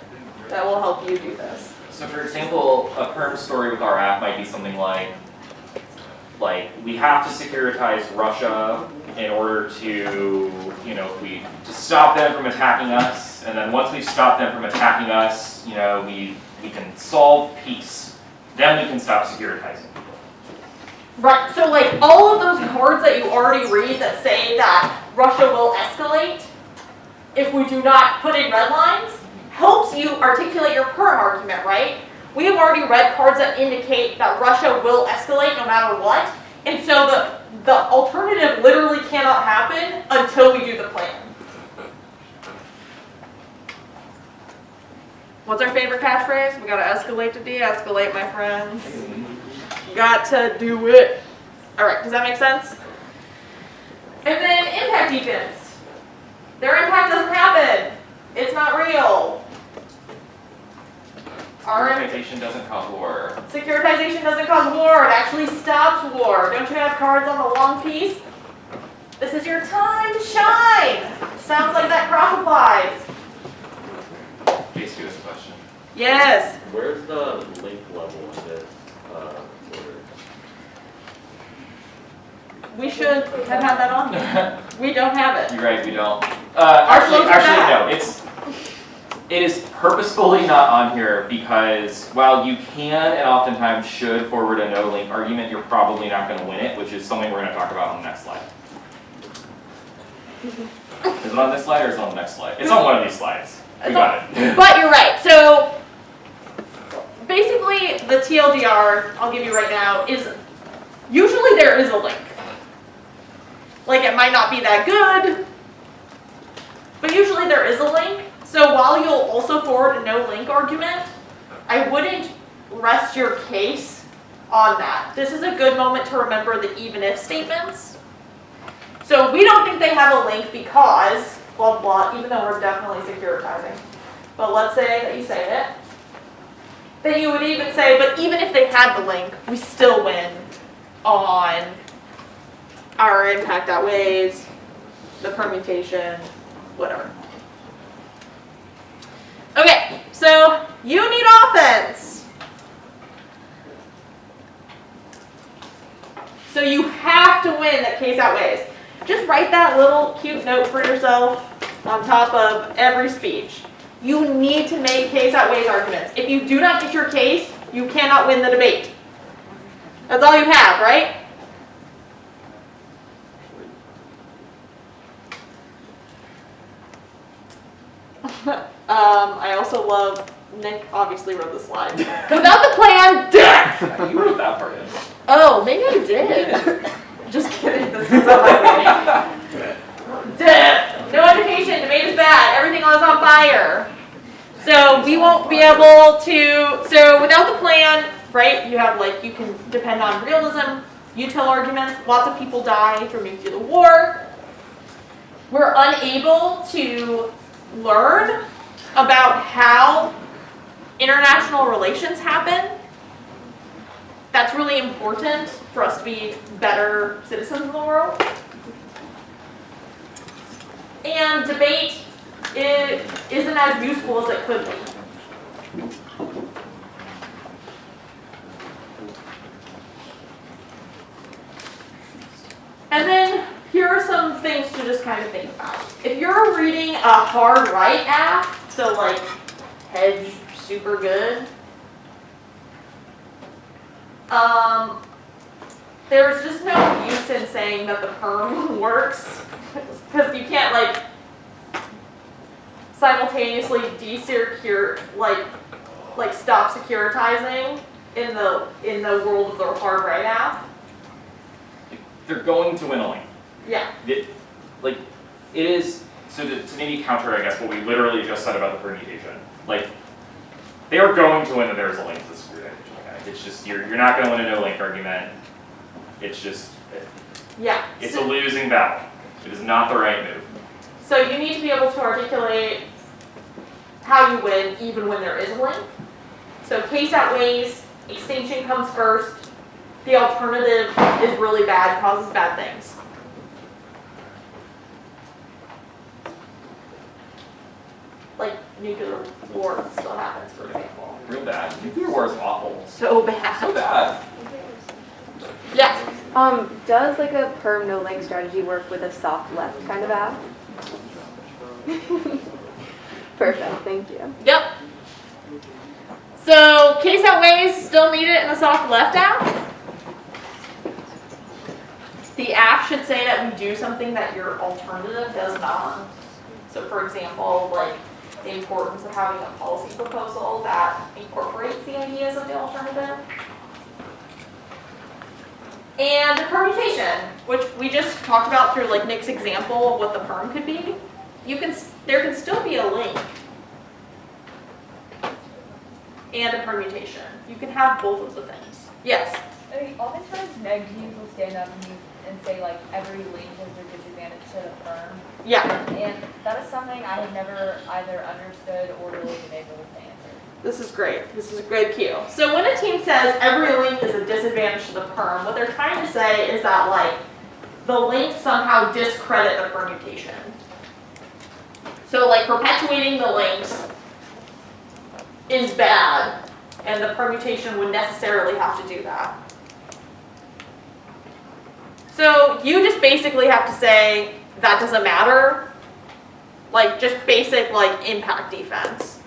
that will help you do this. So for example, a perm story with our app might be something like we have to securitize Russia in order to, to stop them from attacking us, and then once we've stopped them from attacking us, we can solve peace. Then we can stop securitizing. Right, so like all of those cards that you already read that say that Russia will escalate if we do not put in red lines, helps you articulate your perm argument, right? We have already read cards that indicate that Russia will escalate no matter what, and so the alternative literally cannot happen until we do the plan. What's our favorite catchphrase? We gotta escalate to de-escalate, my friends. Got to do it. All right, does that make sense? And then impact defense. Their impact doesn't happen. It's not real. Securitization doesn't cause war. Securitization doesn't cause war. It actually stops war. Don't you have cards on the long piece? This is your time to shine. Sounds like that cross applies. Jace, give us a question. Yes. Where's the link level in this order? We should have had that on there. We don't have it. You're right, we don't. Our flows are bad. No. It is purposefully not on here because while you can and oftentimes should forward a no link argument, you're probably not going to win it, which is something we're going to talk about on the next slide. Is it on this slide or is it on the next slide? It's on one of these slides. We got it. But you're right. So basically, the TLDR, I'll give you right now, is usually there is a link. Like it might not be that good, but usually there is a link. So while you'll also forward a no link argument, I wouldn't rest your case on that. This is a good moment to remember the even if statements. So we don't think they have a link because, blah, blah, even though we're definitely securitizing. But let's say that you say it. Then you would even say, but even if they had the link, we still win on our impact outweighs, the permutation, whatever. Okay, so you need offense. So you have to win that case outweighs. Just write that little cute note for yourself on top of every speech. You need to make case outweighs arguments. If you do not get your case, you cannot win the debate. That's all you have, right? I also love, Nick obviously wrote the slide. Without the plan, death! You wrote that part in. Oh, maybe I did. Just kidding, this is on my page. Death! No education, debate is bad, everything is on fire. So we won't be able to, so without the plan, right, you have like, you can depend on realism, util arguments, lots of people die from nuclear war. We're unable to learn about how international relations happen. That's really important for us to be better citizens of the world. And debate isn't as useful as it could be. And then here are some things to just kind of think about. If you're reading a hard right app, so like hedge super good, there's just no use in saying that the perm works because you can't like simultaneously like stop securitizing in the world of the hard right app. They're going to win a link. Yeah. It is, so to maybe counter, I guess, what we literally just said about the permutation. Like, they are going to win that there's a link to the securitization mechanic. It's just, you're not going to win a no link argument. It's just, yeah. It's a losing battle. It is not the right move. So you need to be able to articulate how you win even when there is a link. So case outweighs, extinction comes first. The alternative is really bad, causes bad things. Like nuclear war still happens, for example. Real bad. Nuclear war is awful. So bad. So bad. Yes. Does like a perm no link strategy work with a soft left kind of app? Perfect, thank you. Yep. So case outweighs still need it in the soft left app. The app should say that we do something that your alternative does not. So for example, like the importance of having a policy proposal that incorporates the ideas of the alternative. And the permutation, which we just talked about through like Nick's example of what the perm could be. There can still be a link. and a permutation. You can have both of the things. Yes? I mean, oftentimes neg teams will stand up and say like every link is a disadvantage to the firm. Yeah. And that is something I have never either understood or really been able to answer. This is great. This is a good cue. So when a team says every link is a disadvantage to the perm, what they're trying to say is that like the links somehow discredit the permutation. So like perpetuating the links is bad, and the permutation would necessarily have to do that. So you just basically have to say that doesn't matter, like just basic like impact defense.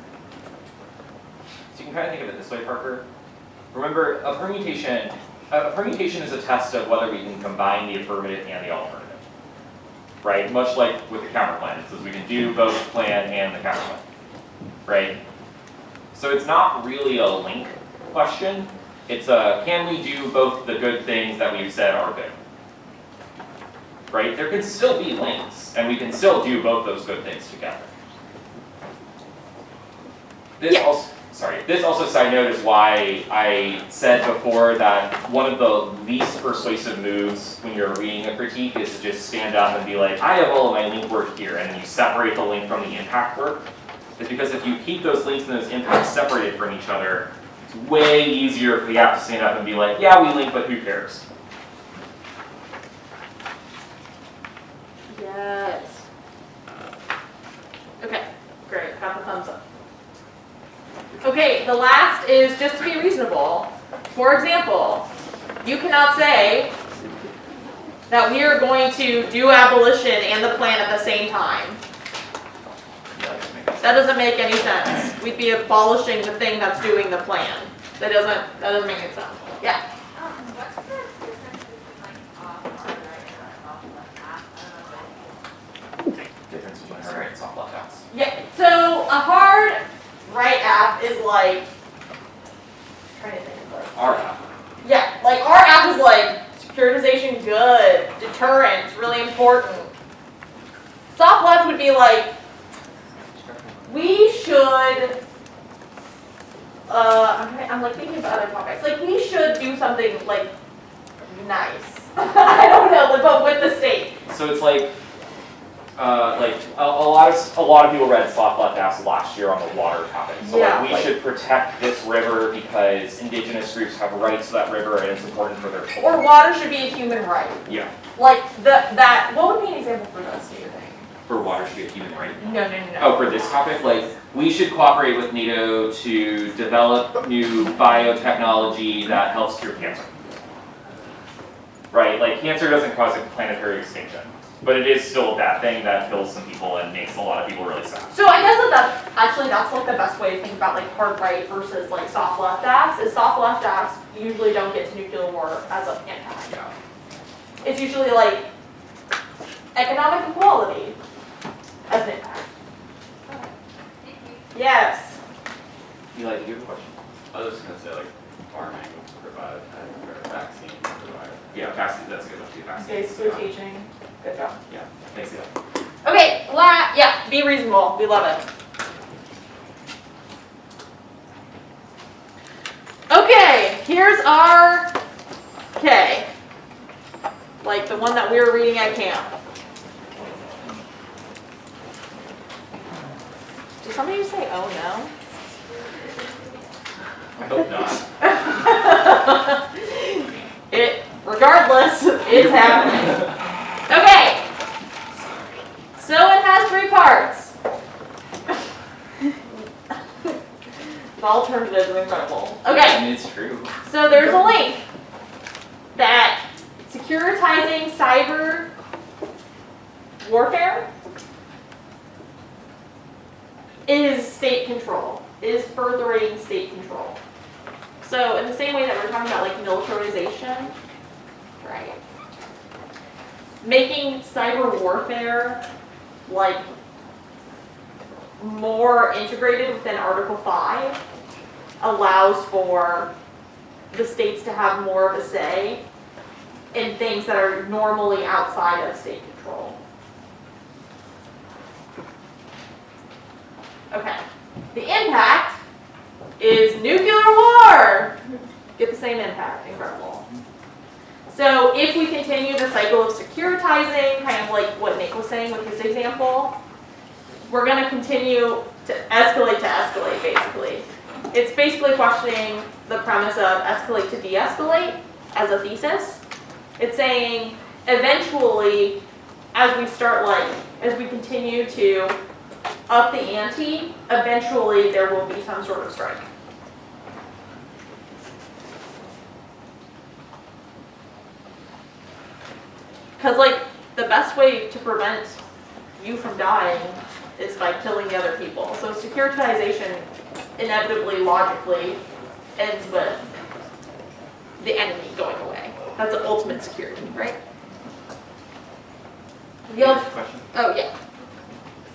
So you can kind of think of it this way, Parker. Remember, a permutation is a test of whether we can combine the affirmative and the alternative. Right? Much like with the counterplan, it says we can do both plan and the counterplan. Right? So it's not really a link question. It's a, can we do both the good things that we've said are good? Right? There can still be links, and we can still do both those good things together. This also, side note, is why I said before that one of the least persuasive moves when you're reading a critique is to just stand up and be like, I have all of my link work here, and then you separate the link from the impact work. It's because if you keep those links and those impacts separated from each other, it's way easier if we have to stand up and be like, yeah, we link, but who cares? Yes. Okay, great. Got the thumbs up. Okay, the last is just to be reasonable. For example, you cannot say that we are going to do abolition and the plan at the same time. That doesn't make any sense. We'd be abolishing the thing that's doing the plan. That doesn't make any sense. Yeah. What's the difference between like off hard right and off left half? I don't know. Difference between hard right and soft left halves. Yeah. So a hard right app is like, I'm trying to think of like. R app. Yeah, like our app is like securitization good, deterrence really important. Soft left would be like, we should. I'm like thinking about other topics. Like we should do something like nice. I don't know, but with the state. So it's like a lot of people read soft left apps last year on the water topic. So Yeah, we should protect this river because indigenous groups have rights to that river and it's important for their culture. Or water should be a human right. Yeah. Like that. What would be an example for this? Do you think? For water should be a human right. No. Oh, for this topic, like we should cooperate with NATO to develop new biotechnology that helps cure cancer. Right? Like cancer doesn't cause a planetary extinction, but it is still a bad thing that kills some people and makes a lot of people really sad. So I guess that's like the best way to think about like hard right versus like soft left apps. Is soft left apps usually don't get to nuclear war as an impact. Yeah. It's usually like economic equality as an impact. Yes. Eli, do you have a question? I was just gonna say like farming for biotech or vaccine for biotech. Yeah, vaccine, that's a good one too. Vaccine. Basically teaching. Good job. Yeah, thanks, Eli. Okay, yeah, be reasonable. We love it. Okay, here's our K. Like the one that we were reading at camp. Did somebody just say, oh no? I hope not. Regardless, it's happening. Okay. So it has 3 parts. The alternatives are incredible. Okay. I mean, it's true. So there's a link that securitizing cyber warfare is state control, is furthering state control. So in the same way that we're talking about like militarization, right? Making cyber warfare like more integrated within Article 5 allows for the states to have more of a say in things that are normally outside of state control. Okay. The impact is nuclear war. Get the same impact. Incredible. So if we continue the cycle of securitizing, kind of like what Nick was saying with his example, we're going to continue to escalate, basically. It's basically questioning the premise of escalate to de-escalate as a thesis. It's saying eventually, as we continue to up the ante, eventually there will be some sort of strike. Because the best way to prevent you from dying is by killing the other people. So securitization inevitably, logically, ends with the enemy going away. That's the ultimate security, right? Question? Oh, yeah.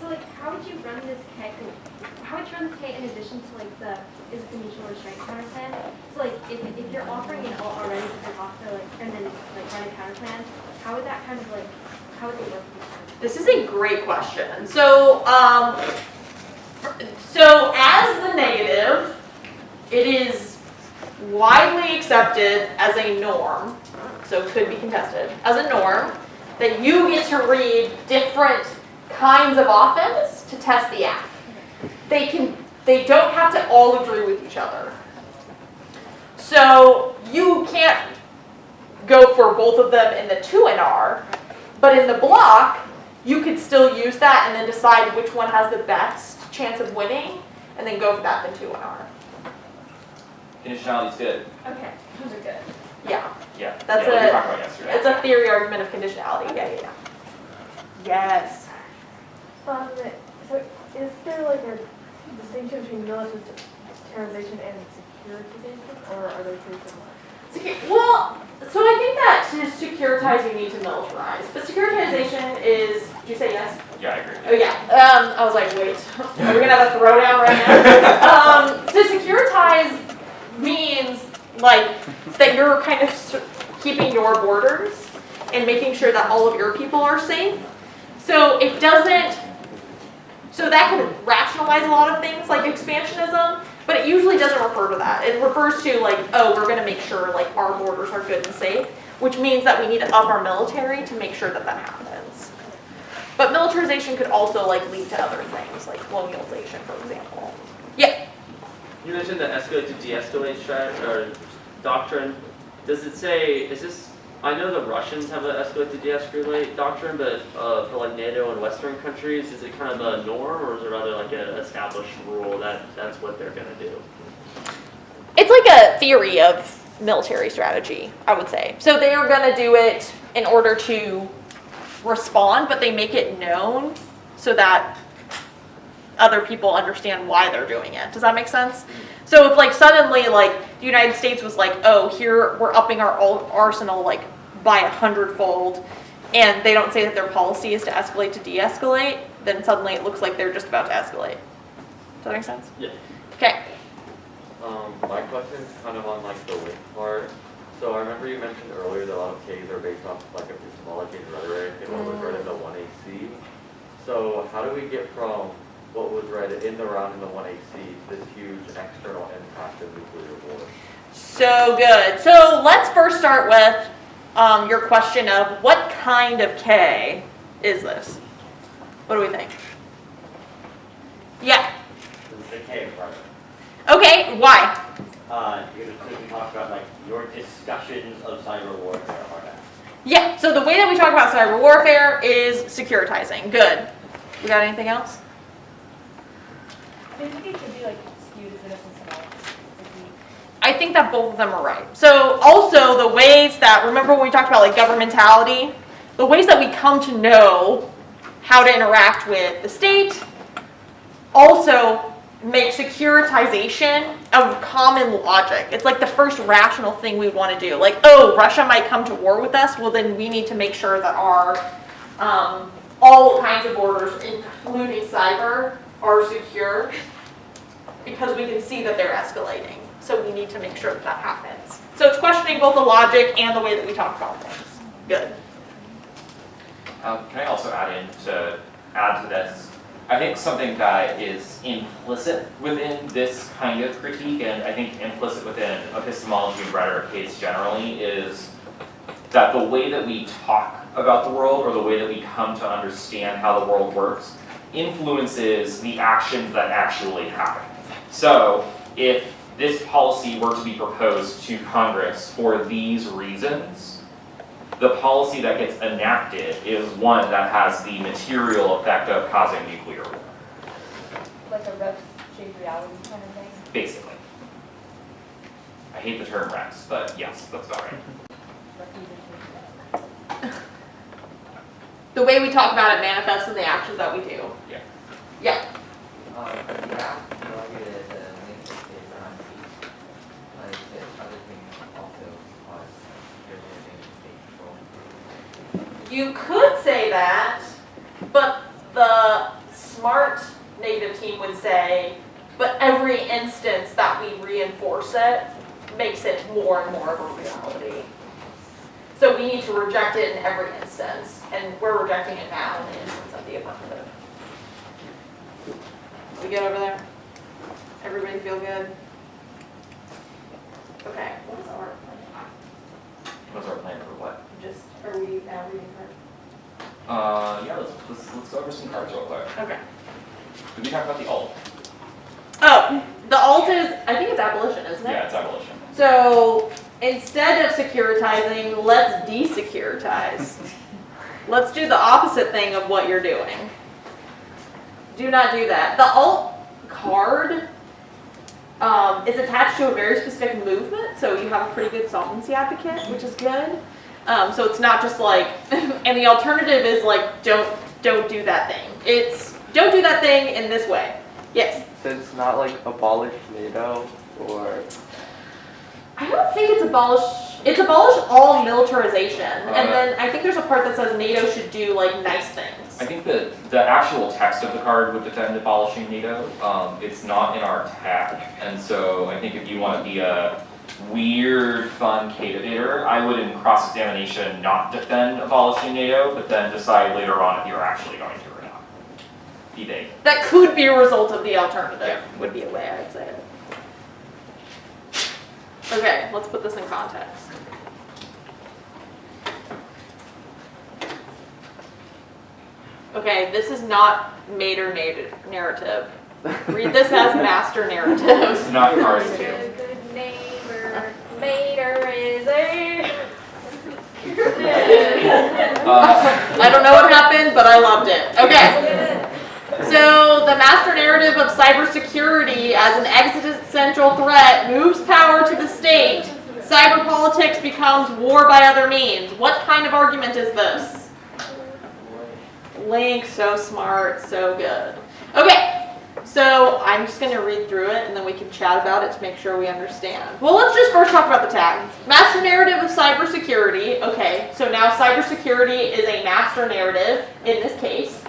So how would you run this K? How would you run this K in addition to the mutual restraint counter plan? So if you're offering it already to the offer and then run a counter plan, how would that kind of how would they work? This is a great question. So as the negative, it is widely accepted as a norm, so it could be contested, as a norm, that you get to read different kinds of offense to test the act. They don't have to all agree with each other. So you can't go for both of them in the 2NR, but in the block, you could still use that and then decide which one has the best chance of winning, and then go for that in 2NR. Conditionality's good. Okay, those are good. Yeah. Yeah. That's we talked about yesterday. it's a theory argument of conditionality. Yeah. Yes. So is there a distinction between militarization and securitization, or are they pretty similar? Well, so I think that to securitize you need to militarize, but securitization is. Did you say yes? Yeah, I agree. Oh yeah. I was like, wait, are we gonna have a throwdown right now? So securitize means that you're kind of keeping your borders and making sure that all of your people are safe. So it doesn't. So that could rationalize a lot of things like expansionism, but it usually doesn't refer to that. It refers to oh, we're going to make sure our borders are good and safe, which means that we need to up our military to make sure that that happens. But militarization could also lead to other things, like colonialization, for example. Yeah. You mentioned the escalate to de-escalate strategy or doctrine. Does it say, is this, I know the Russians have an escalate to de-escalate doctrine, but for NATO and Western countries, is it kind of a norm, or is it rather an established rule that that's what they're going to do? It's a theory of military strategy, I would say. So they are going to do it in order to respond, but they make it known so that other people understand why they're doing it. Does that make sense? So if suddenly the United States was oh, here we're upping our arsenal by 100-fold, and they don't say that their policy is to escalate to de-escalate, then suddenly it looks like they're just about to escalate. Does that make sense? Yeah. Okay. My question is kind of on the link part. So I remember you mentioned earlier that a lot of Ks are based off epistemology and rhetoric, and what was read in the 1AC. So how do we get from what was read in the round in the 1AC to this huge external impact of nuclear war? So good. So let's first start with your question of what kind of K is this? What do we think? Yeah. This is the K part. Okay, why? Because we can talk about your discussions of cyber warfare are that. Yeah, so the way that we talk about cyber warfare is securitizing. Good. You got anything else? I think it could be skewed as innocence analysis. I think that both of them are right. So also the ways that, remember when we talked about governmentality? The ways that we come to know how to interact with the state also make securitization of common logic. It's the first rational thing we would want to do. Oh, Russia might come to war with us, well then we need to make sure that our all kinds of borders, including cyber, are secure, because we can see that they're escalating. So we need to make sure that that happens. So it's questioning both the logic and the way that we talk about things. Good. Can I also add to this? I think something that is implicit within this kind of critique, and I think implicit within epistemology and rhetoric case generally, is that the way that we talk about the world, or the way that we come to understand how the world works, influences the actions that actually happen. So, if this policy were to be proposed to Congress for these reasons, the policy that gets enacted is one that has the material effect of causing nuclear war. Like a rep-shaped reality kind of thing? Basically. I hate the term reps, but yes, that's about right. The way we talk about it manifests in the actions that we do. Yeah. Yeah. You could say that, but the smart native team would say, but every instance that we reinforce it makes it more and more of a reality. So we need to reject it in every instance, and we're rejecting it now in the instance of the affirmative. We get over there? Everybody feel good? Okay, what is our plan? What's our plan for what? Just, are we now reading her? Yeah, let's go over some cards real quick. Okay. Did we talk about the alt? Oh, the alt is, I think it's abolition, isn't it? Yeah, it's abolition. So instead of securitizing, let's desecuritize. Let's do the opposite thing of what you're doing. Do not do that. The alt card is attached to a very specific movement, so you have a pretty good solvency advocate, which is good. So it's not just like, and the alternative is like, don't do that thing. It's, don't do that thing in this way. Yes? So it's not like abolish NATO, or? I don't think it's abolish all militarization. And then I think there's a part that says NATO should do like nice things. I think that the actual text of the card would defend abolishing NATO. It's not in our tag, and so I think if you want to be a weird, fun cativator, I would in cross-examination not defend abolishing NATO, but then decide later on if you're actually going to or not. Be vague. That could be a result of the alternative, would be a way I'd say it. Okay, let's put this in context. Okay, this is not Mater narrative. Read this as master narrative. This is not cards too. Good neighbor, Mater is a... I don't know what happened, but I loved it. Okay. So the master narrative of cybersecurity as an existential threat moves power to the state. Cyber politics becomes war by other means. What kind of argument is this? Link, so smart, so good. Okay, so I'm just going to read through it and then we can chat about it to make sure we understand. Well, let's just first talk about the tag. Master narrative of cybersecurity. Okay, so now cybersecurity is a master narrative in this case.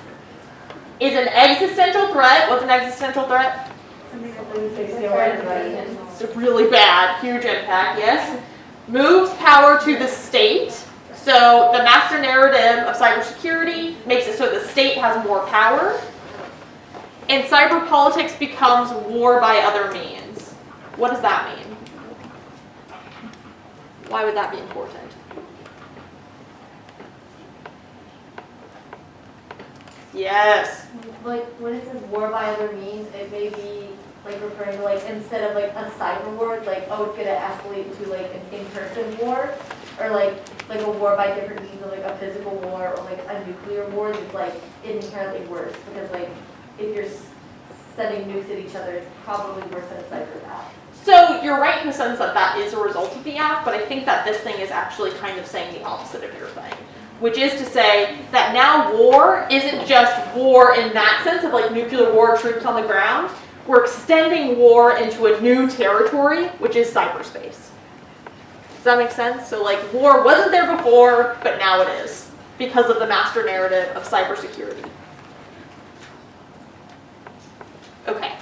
Is an existential threat. What's an existential threat? It's really bad, huge impact, yes. Moves power to the state. So the master narrative of cybersecurity makes it so the state has more power. And cyber politics becomes war by other means. What does that mean? Why would that be important? Yes. Like, when it says war by other means, it may be, like, referring to, like, instead of, like, a cyber war, it's like, oh, it's gonna escalate to, like, an in-person war, or, like a war by different means, or, like, a physical war, or, like, a nuclear war, it's, like, inherently worse, because, like, if you're sending nukes at each other, it's probably worse than a cyber attack. So you're right in the sense that that is a result of the act, but I think that this thing is actually kind of saying the opposite of your thing. Which is to say that now war isn't just war in that sense of like nuclear war, troops on the ground. We're extending war into a new territory, which is cyberspace. Does that make sense? So like war wasn't there before, but now it is because of the master narrative of cybersecurity. Okay,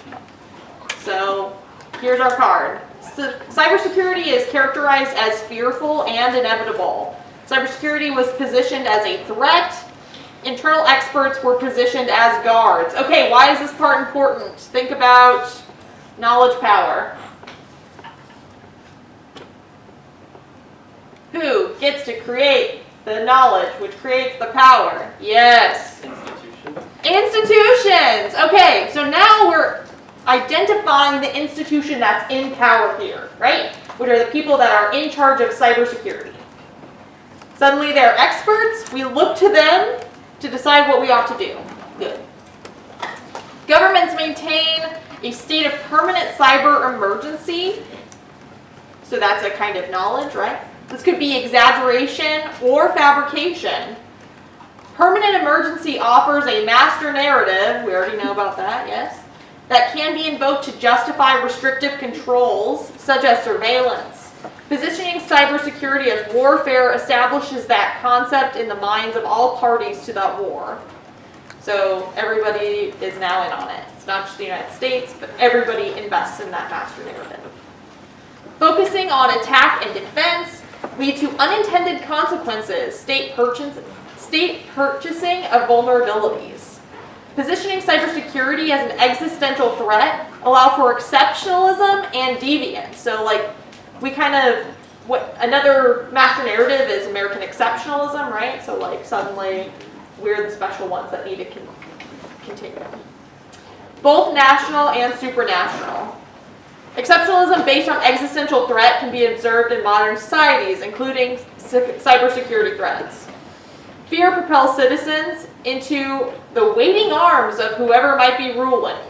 so here's our card. So, cybersecurity is characterized as fearful and inevitable. Cybersecurity was positioned as a threat internal experts were positioned as guards. Okay, why is this part important? Think about knowledge power. Who gets to create the knowledge which creates the power? Yes. Institutions. Okay, so now we're identifying the institution that's in power here, right? Which are the people that are in charge of cybersecurity. Suddenly they're experts. We look to them to decide what we ought to do. Good. Governments maintain a state of permanent cyber emergency. So that's a kind of knowledge, right? This could be exaggeration or fabrication. Permanent emergency offers a master narrative, we already know about that, yes, that can be invoked to justify restrictive controls, such as surveillance. Positioning cybersecurity as warfare establishes that concept in the minds of all parties to that war. So everybody is now in on it. It's not just the United States, but everybody invests in that master narrative. Focusing on attack and defense lead to unintended consequences, state purchasing of vulnerabilities. Positioning cybersecurity as an existential threat allow for exceptionalism and deviance. So like we kind of, another master narrative is American exceptionalism, right? So like suddenly we're the special ones that need to continue. Both national and supranational. Exceptionalism based on existential threat can be observed in modern societies, including cybersecurity threats. Fear propels citizens into the waiting arms of whoever might be ruling.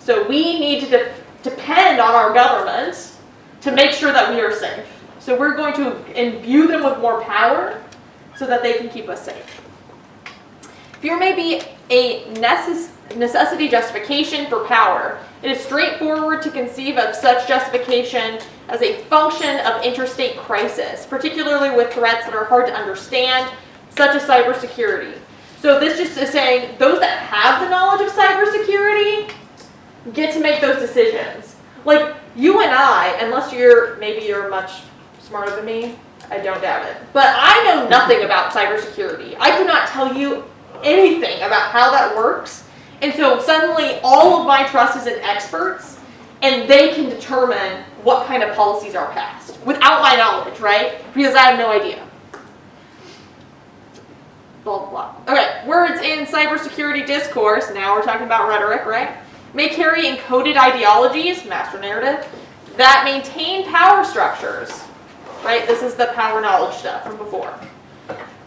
So we need to depend on our government to make sure that we are safe. So we're going to imbue them with more power so that they can keep us safe. Fear may be a necessity justification for power. It is straightforward to conceive of such justification as a function of interstate crisis, particularly with threats that are hard to understand, such as cybersecurity. So this just is saying those that have the knowledge of cybersecurity get to make those decisions. Like you and I, unless maybe you're much smarter than me, I don't doubt it. But I know nothing about cybersecurity. I could not tell you anything about how that works. And so suddenly all of my trust is in experts and they can determine what kind of policies are passed without my knowledge, right? Because I have no idea. Blah, blah, blah. Okay, words in cybersecurity discourse, now we're talking about rhetoric, right? May carry encoded ideologies, master narrative, that maintain power structures, right? This is the power knowledge stuff from before.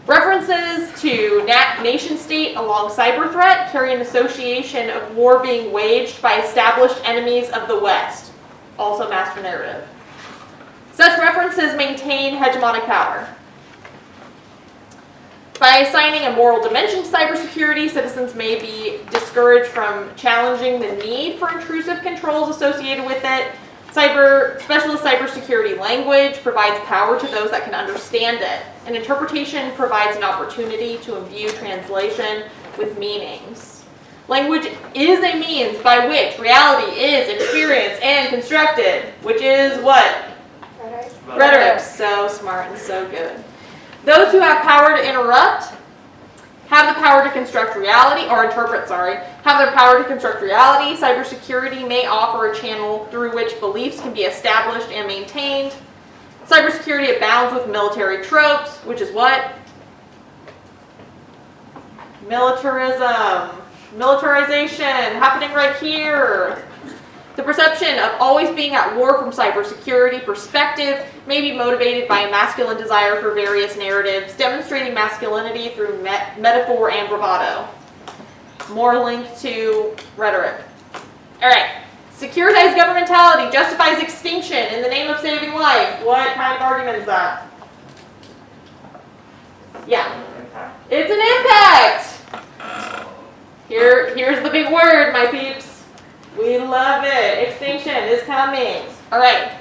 References to nation state along cyber threat carry an association of war being waged by established enemies of the West, also master narrative. Such references maintain hegemonic power. By assigning a moral dimension to cybersecurity, citizens may be discouraged from challenging the need for intrusive controls associated with it. Specialist cybersecurity language provides power to those that can understand it. And interpretation provides an opportunity to imbue translation with meanings. Language is a means by which reality is experienced and constructed, which is what? Rhetoric. So smart and so good. Those who have power to interrupt have the power to construct reality, or interpret, have the power to construct reality. Cybersecurity may offer a channel through which beliefs can be established and maintained. Cybersecurity abounds with military tropes, which is what? Militarism. Militarization, happening right here. The perception of always being at war from cybersecurity perspective may be motivated by a masculine desire for various narratives, demonstrating masculinity through metaphor and bravado. More linked to rhetoric. All right. Securitized governmentality justifies extinction in the name of saving life. What kind of argument is that? Yeah. It's an impact. Here's the big word, my peeps. We love it. Extinction is coming. All right.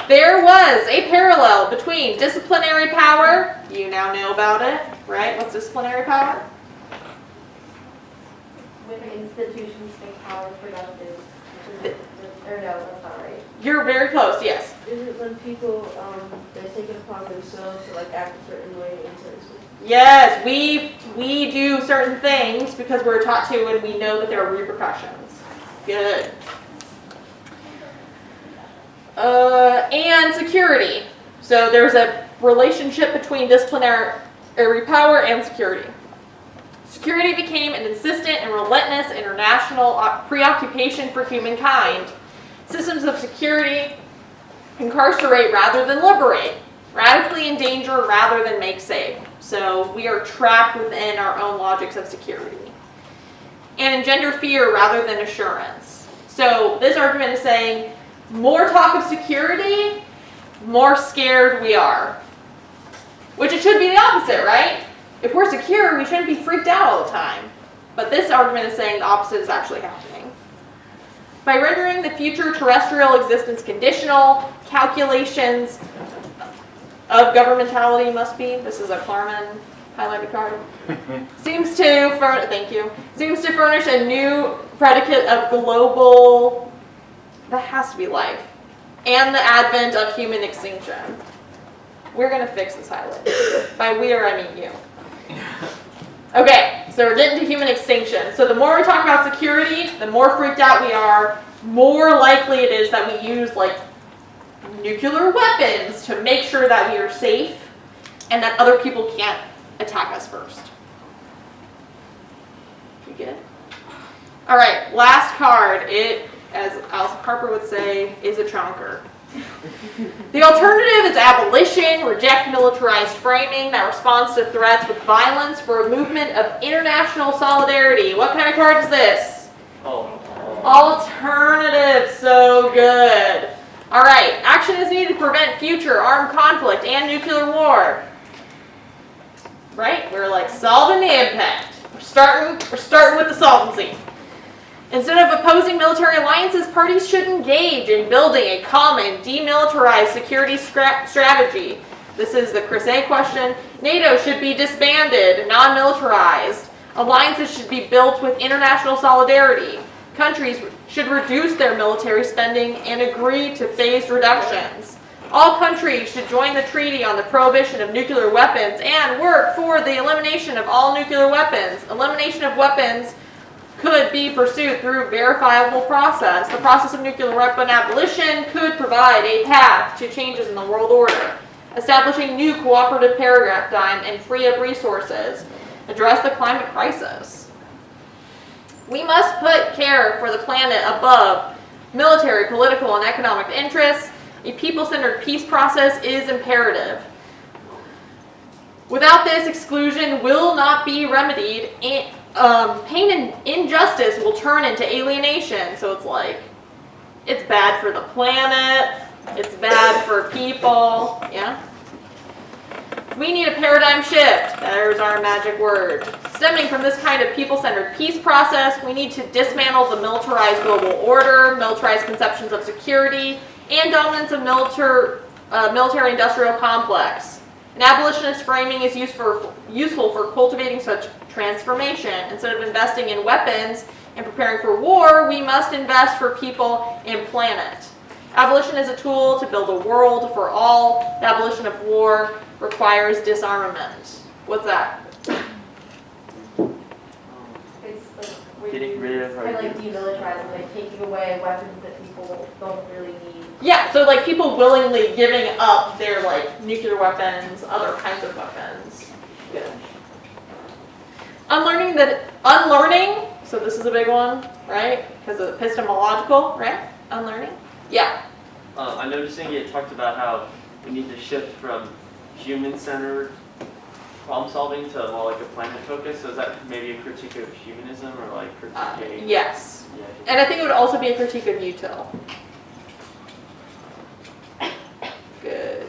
There was a parallel between disciplinary power. You now know about it, right? What's disciplinary power? With institutions make power productive. Or no, that's not right. You're very close, yes. Is it when people, they take it upon themselves to like act a certain way in certain situations? Yes, we do certain things because we're taught to and we know that there are repercussions. Good. And security. So there's a relationship between disciplinary power and security. Security became an insistent and relentless international preoccupation for humankind. Systems of security incarcerate rather than liberate, radically endanger rather than make safe. So we are trapped within our own logics of security. And engender fear rather than assurance. So this argument is saying more talk of security, more scared we are. Which it should be the opposite, right? If we're secure, we shouldn't be freaked out all the time. But this argument is saying the opposite is actually happening. By rendering the future terrestrial existence conditional, calculations of governmentality must be, this is a Klarman highlighted card, seems to furnish a new predicate of global, that has to be life, and the advent of human extinction. We're going to fix this highlight. By we, or I mean you. Okay, so we're getting to human extinction. So the more we talk about security, the more freaked out we are, more likely it is that we use like nuclear weapons to make sure that we are safe and that other people can't attack us first. You get it? All right, last card. It, as Alice Harper would say, is a chonker. The alternative is abolition, reject militarized framing that responds to threats with violence for a movement of international solidarity. What kind of card is this? Oh. Alternative, so good. All right, action is needed to prevent future armed conflict and nuclear war. Right? We're like solving the impact. We're starting with the solvency. Instead of opposing military alliances, parties should engage in building a common demilitarized security strategy. This is the Chris A question. NATO should be disbanded, non-militarized. Alliances should be built with international solidarity. Countries should reduce their military spending and agree to phased reductions. All countries should join the treaty on the prohibition of nuclear weapons and work for the elimination of all nuclear weapons. Elimination of weapons could be pursued through verifiable process. The process of nuclear weapon abolition could provide a path to changes in the world order. Establishing new cooperative paradigm and free up resources. Address the climate crisis. We must put care for the planet above military, political, and economic interests. A people-centered peace process is imperative. Without this, exclusion will not be remedied. Pain and injustice will turn into alienation. So it's like, it's bad for the planet, it's bad for people, yeah? We need a paradigm shift. There's our magic word. Stemming from this kind of people-centered peace process, we need to dismantle the militarized global order, militarized conceptions of security, and dominance of military-industrial complex. An abolitionist framing is useful for cultivating such transformation. Instead of investing in weapons and preparing for war, we must invest for people and planet. Abolition is a tool to build a world for all. The abolition of war requires disarmament. What's that? It's like Getting rid of kind of like demilitarizing, like taking away weapons that people don't really need. Yeah, so like people willingly giving up their like nuclear weapons, other kinds of weapons. Good. Unlearning, so this is a big one, right? Because of epistemological, right? Unlearning. Yeah. I'm noticing it talked about how we need to shift from human-centered problem solving to more like a planet focus. So is that maybe a critique of humanism or like critiquing? Yes. Yeah. And I think it would also be a critique of util. Good.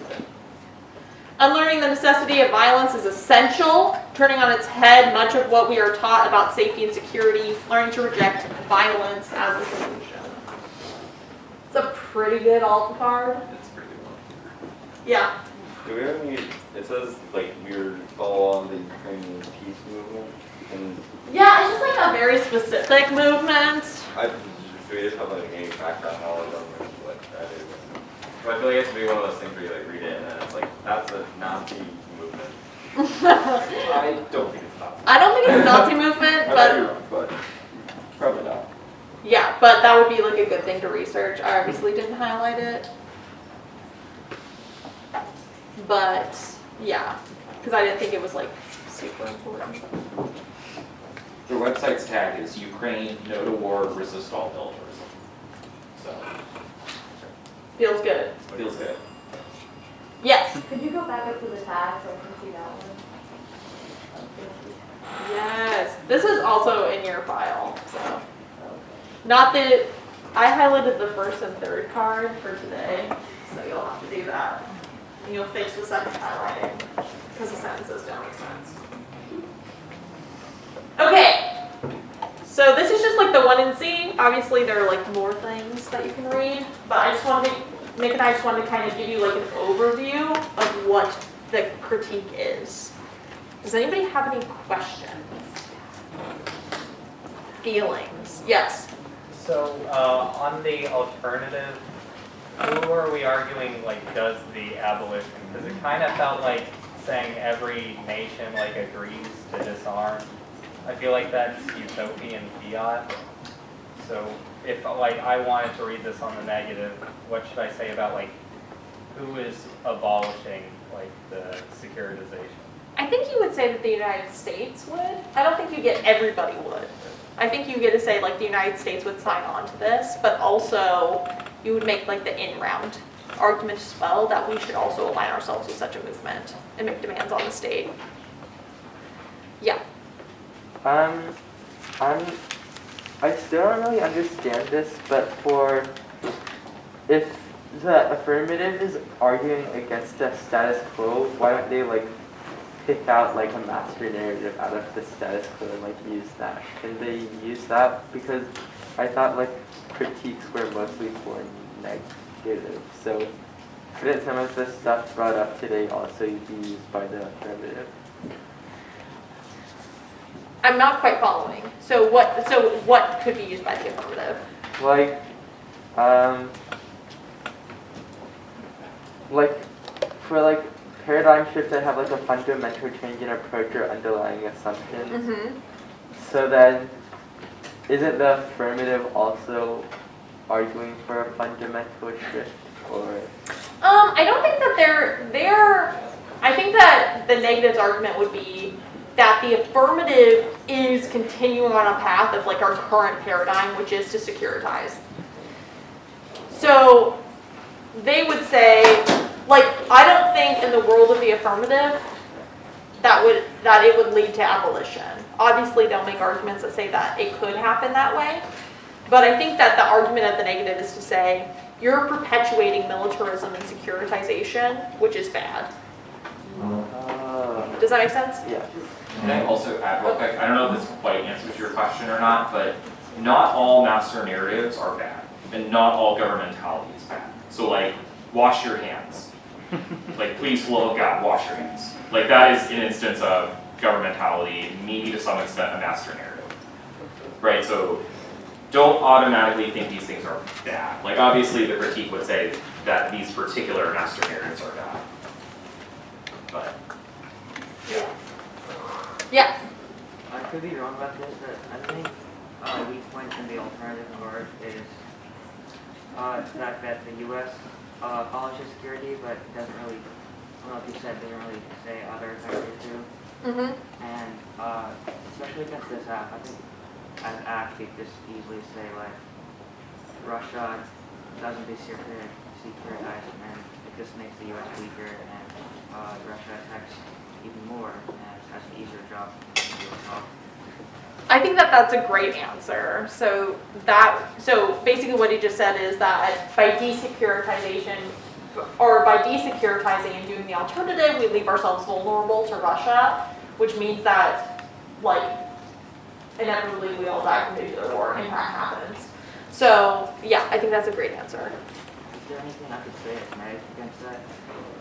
Unlearning the necessity of violence is essential, turning on its head much of what we are taught about safety and security, learning to reject violence as a solution. It's a pretty good alt card. It's pretty good. Yeah. Do we have any, it says like we're all on the Ukrainian peace movement, and Yeah, it's just like a very specific movement. do we just have like any background knowledge on what that is? Well, I feel like it has to be one of those things where you like read it and then it's like, that's a Nazi movement. I don't think it's Nazi. I don't think it's a Nazi movement, but probably not. yeah, but that would be like a good thing to research. I obviously didn't highlight it. But yeah, because I didn't think it was like super important. Their website's tag is Ukraine, no to war, resist all militarism. So, Feels good. feels good. Yes. Could you go back up to the tag so I can see that one? Yes. This is also in your file. So, not that I highlighted the first and third card for today, so you'll have to do that. And you'll fix the second highlighting because the sentences don't make sense. Okay. So this is just like the 1 in C. Obviously there are like more things that you can read, but I just wanted to, Nick and I just wanted to kind of give you like an overview of what the critique is. Does anybody have any questions? Feelings? Yes. So on the alternative, who are we arguing like does the abolition? Because it kind of felt like saying every nation like agrees to disarm. I feel like that's utopian fiat. So if like I wanted to read this on the negative, what should I say about like who is abolishing like the securitization? I think you would say that the United States would. I don't think you get everybody would. I think you get to say like the United States would sign on to this, but also you would make like the in-round argument as well that we should also align ourselves with such a movement and make demands on the state. Yeah. I still don't really understand this, but if the affirmative is arguing against the status quo, why don't they like pick out like a master narrative out of the status quo and like use that? Can they use that? Because I thought like critiques were mostly for negative. So couldn't some of the stuff brought up today also be used by the affirmative? I'm not quite following. So what could be used by the affirmative? Like for like paradigm shift, I have like a fundamental change in approach or underlying assumptions. Mm-hmm. So then, isn't the affirmative also arguing for a fundamental shift, or? I don't think that they're. I think that the negative's argument would be that the affirmative is continuing on a path of like our current paradigm, which is to securitize. So they would say, like, I don't think in the world of the affirmative that it would lead to abolition. Obviously, they'll make arguments that say that it could happen that way. But I think that the argument of the negative is to say, you're perpetuating militarism and securitization, which is bad. Does that make sense? Yeah. Can I also add real quick? I don't know if this quite answers your question or not, but not all master narratives are bad, and not all governmentality is bad. So like, wash your hands. Like, please, flow of God, wash your hands. Like, that is an instance of governmentality, maybe to some extent a master narrative. Right, so don't automatically think these things are bad. Like, obviously the critique would say that these particular master narratives are bad. But, yeah. Yeah. I could be wrong about this, but I think a weak point in the alternative part is the fact that the U.S. abolishes security, but doesn't really, I don't know if you said, doesn't really say other countries do. Mm-hmm. And especially against this act, I think as an act, you could just easily say like Russia doesn't desecuritized, and it just makes the U.S. weaker, and Russia attacks even more and has an easier job than the U.S. I think that that's a great answer. So basically what he just said is that by desecuritization, or by desecuritizing and doing the alternative, we leave ourselves vulnerable to Russia, which means that, like, inevitably we all die from nuclear war and that happens. So, yeah, I think that's a great answer. Is there anything I could say at night against that?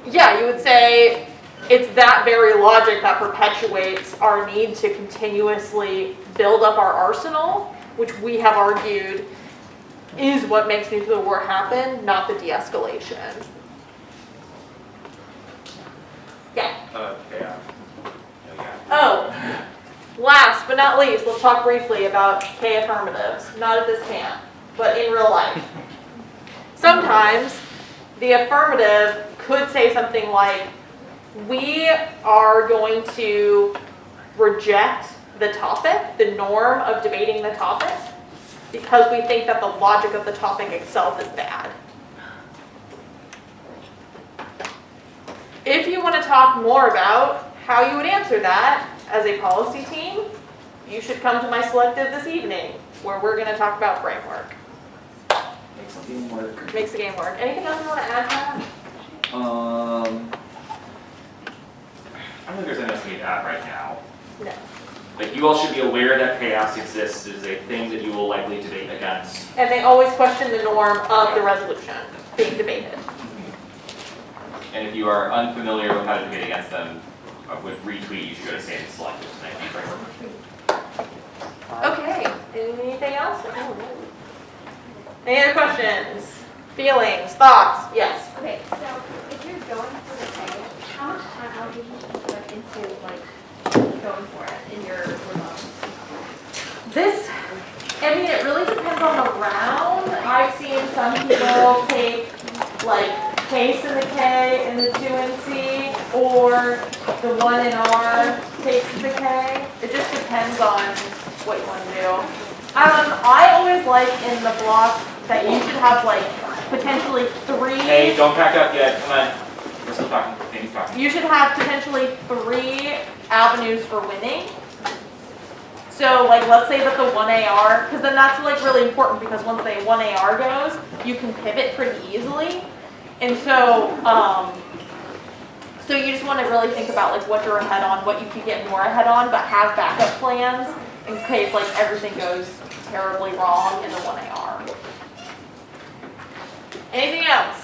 Yeah, you would say it's that very logic that perpetuates our need to continuously build up our arsenal, which we have argued is what makes nuclear war happen, not the de-escalation. Yeah. Chaos. Oh, last but not least, let's talk briefly about K affirmatives. Not at this camp, but in real life. Sometimes the affirmative could say something like, we are going to reject the topic, the norm of debating the topic, because we think that the logic of the topic itself is bad. If you want to talk more about how you would answer that as a policy team, you should come to my selective this evening, where we're going to talk about framework. Makes the game work. Makes the game work. Anything else you want to add to that? I don't think there's anything to add right now. No. Like, you all should be aware that chaos exists is a thing that you will likely debate against. And they always question the norm of the resolution being debated. And if you are unfamiliar with how to debate against them, I would retweet, you should go to Standing Selective tonight. Okay, anything else? Any other questions? Feelings? Thoughts? Yes. Okay, so if you're going for the pay, how much time allocation should you put into like going for it in your remote? This, I mean, it really depends on the round. I've seen some people take like case in the K and the 2 in C, or the 1 in R takes the K. It just depends on what you want to do. I always like in the block that you should have like potentially 3. Hey, don't pack up yet. Come on. We're still talking. Amy's talking. You should have potentially 3 avenues for winning. So like let's say that the 1AR, because then that's like really important, because once the 1AR goes, you can pivot pretty easily. And so so you just want to really think about like what you're ahead on, what you could get more ahead on, but have backup plans in case like everything goes terribly wrong in the 1AR. Anything else?